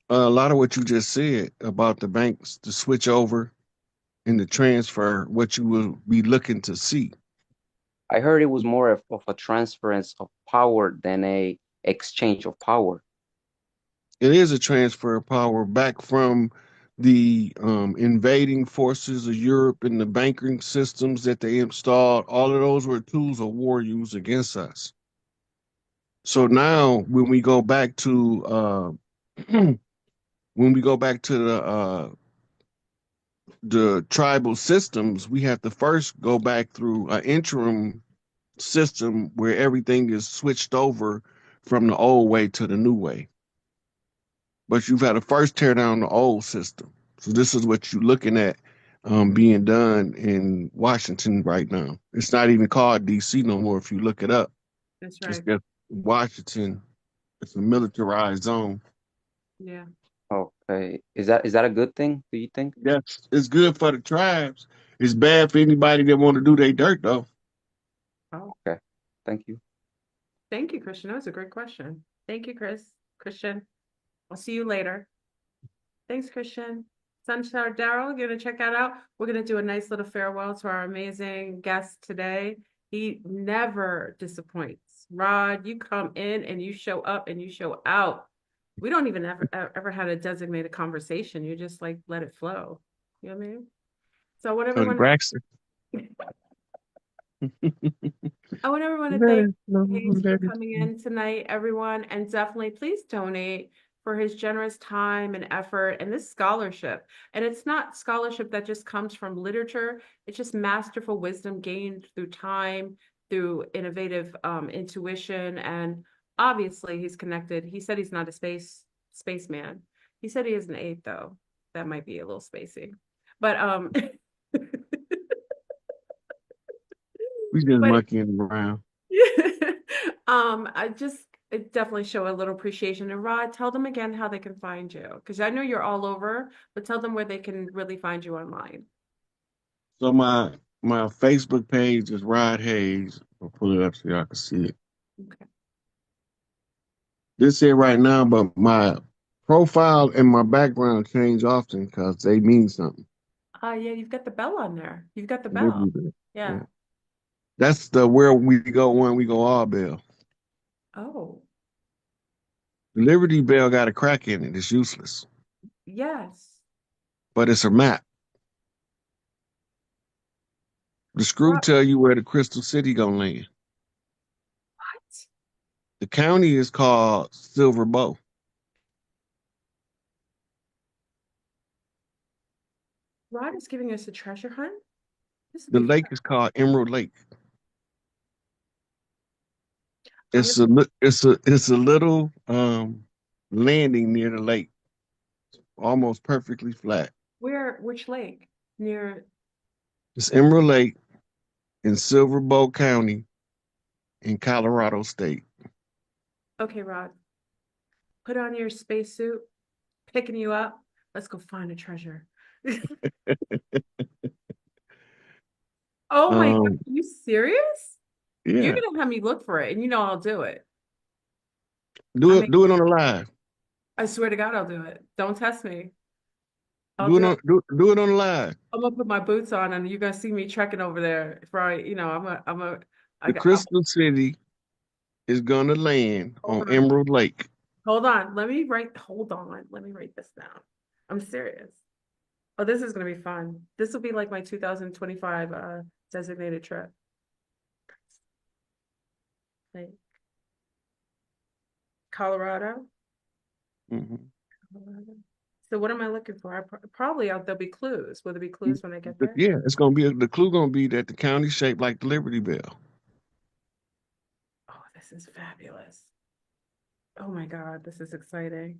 A lot of what you just said about the banks to switch over and the transfer, what you will be looking to see. I heard it was more of a transference of power than a exchange of power. It is a transfer of power back from the invading forces of Europe and the banking systems that they installed. All of those were tools of war used against us. So now, when we go back to when we go back to the tribal systems, we have to first go back through an interim system where everything is switched over from the old way to the new way. But you've had to first tear down the old system. So this is what you're looking at being done in Washington right now. It's not even called DC no more. If you look it up, That's it's right. just Washington. It's a militarized zone. Yeah. Okay. Is that a good thing, do you think? That's it's good for the tribes. It's bad for anybody that want to do their dirt though. Oh, Okay. Thank you. thank you, Christian. That was a great question. Thank you, Christian. I'll see you later. Thanks, Christian. Sunshine Daryl, you're gonna check that out. We're gonna do a nice little farewell to our amazing guest today. He never disappoints. Rod, you come in and you show up and you show out. We don't even ever had a designated conversation. You just like let it flow. You know what I mean? So what Tony everyone Braxton. I want everyone to Let thank it flow, Hayes for let it coming flow. in tonight, everyone, and definitely please donate for his generous time and effort and this scholarship. And it's not scholarship that just comes from literature, it's just masterful wisdom gained through time, through innovative intuition, and obviously he's connected. He said he's not a spaceman. He said he is an eight, though. That might be a little spacey. But We just but monkeying around. I just it definitely show a little appreciation. And Rod, tell them again how they can find you, because I know you're all over, but tell them where they can really find you online. So my Facebook page is Rod Hayes. I'll pull it up so y'all can see it. Okay. This here right now, but my profile and my background change often because they mean something. Yeah, you've got the bell on there. You've got the They bell. do that. Yeah. Yeah. That's the where we go one, we go all bell. Oh, The Liberty Bell got a crack in it. It's useless, yes. but it's a map. The screw Rod, tell you where the Crystal City gonna land. what? The county is called Silver Bow. Rod is giving us a treasure hunt. This would The be fun. lake is called Emerald Lake. I'm It's gonna, it's a little landing near the lake, almost perfectly flat. which lake? Near, It's Emerald Lake in Silver Bow County in Colorado State. okay, Rod, put on your spacesuit, picking you up. Let's go find a treasure. Oh my God, Um, are you serious? You're yeah, gonna have me look for it, and you know I'll do it. I do mean, it on the live. I swear to God, I'll do it. Don't test me. I'll Do it do on it. do it on the live. I'm gonna put my boots on, and you're gonna see me trekking over there. For I The got. Crystal City is gonna land Hold on on, Emerald Lake. hold on. Let me write. Hold on. Let me write this down. I'm serious. Oh, this is gonna be fun. This will be like my 2025 designated trip. Like Colorado. Mhm. Colorado. So what am I looking for? Probably there'll be clues. Will there be clues when I get there? Yeah, it's gonna be the clue gonna be that the county's shaped like the Liberty Bell. Oh, this is fabulous. Oh my God, this is exciting.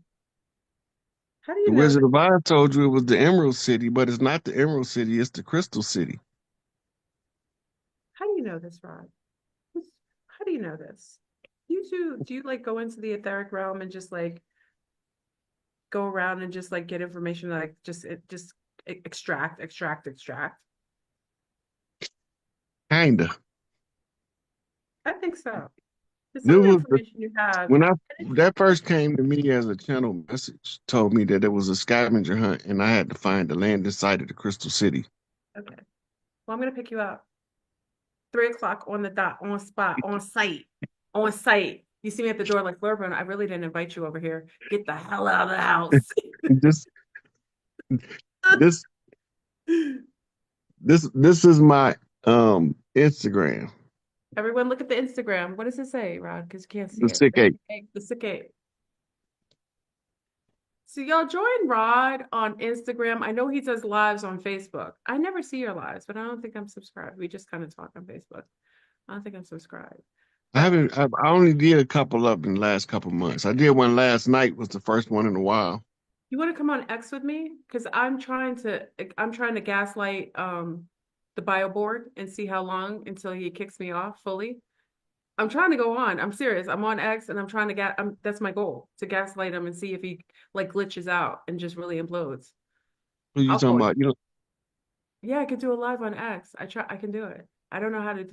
How do The you know Wizard this? of Oz told you it was the Emerald City, but it's not the Emerald City, it's the Crystal City. How do you know this, Rod? How do you know this? Do you like go into the etheric realm and just like go around and just like get information like just extract? Kinda. I think so. There's This some of the was the, information you have. when I that first came to me as a channel message, told me that it was a scavenger hunt and I had to find the landing site of the Crystal City. Okay. Well, I'm gonna pick you up. 3 o'clock on the dot, on spot, on site, on site. You see me at the door like Flurburn. I really didn't invite you over here. Get the hell out of the house. This this this is my Instagram. Everyone look at the Instagram. What does it say, Rod? Because you can't see The it. sick The sick eight. eight. The sick eight. So y'all join Rod on Instagram. I know he does lives on Facebook. I never see your lives, but I don't think I'm subscribed. We just kind of talk on Facebook. I don't think I'm subscribed. I But haven't. I only did a couple of them in the last couple of months. I did one last night. Was the first one in a while. you want to come on X with me? Because I'm trying to gaslight the bio board and see how long until he kicks me off fully. I'm trying to go on. I'm serious. I'm on X and I'm trying to that's my goal, to gaslight him and see if he like glitches out and just really implodes. Who you I'll talking call you. about? You know. Yeah, I could do a live on X. I can do it. I don't know how to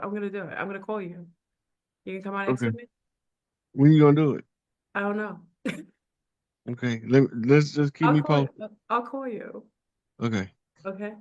I'm gonna do it. I'm gonna call you. You can come on X Okay. with me? When you gonna do it? I don't know. Okay. Let's just keep I'll me call you. posted. I'll call you. Okay. Okay.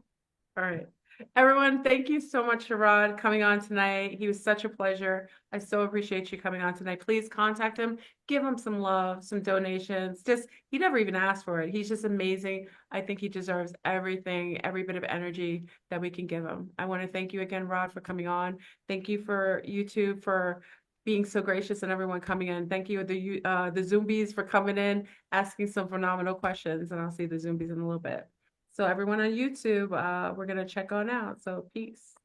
All right. Everyone, thank you so much, Sharad, coming on tonight. He was such a pleasure. I so appreciate you coming on tonight. Please contact him, give him some love, some donations. Just, he never even asked for it. He's just amazing. I think he deserves everything, every bit of energy that we can give him. I want to thank you again, Rod, for coming on. Thank you for YouTube for being so gracious and everyone coming in. Thank you, the Zombies, for coming in, asking some phenomenal questions. And I'll see the Zombies in a little bit. So everyone on YouTube, we're gonna check on out. So peace.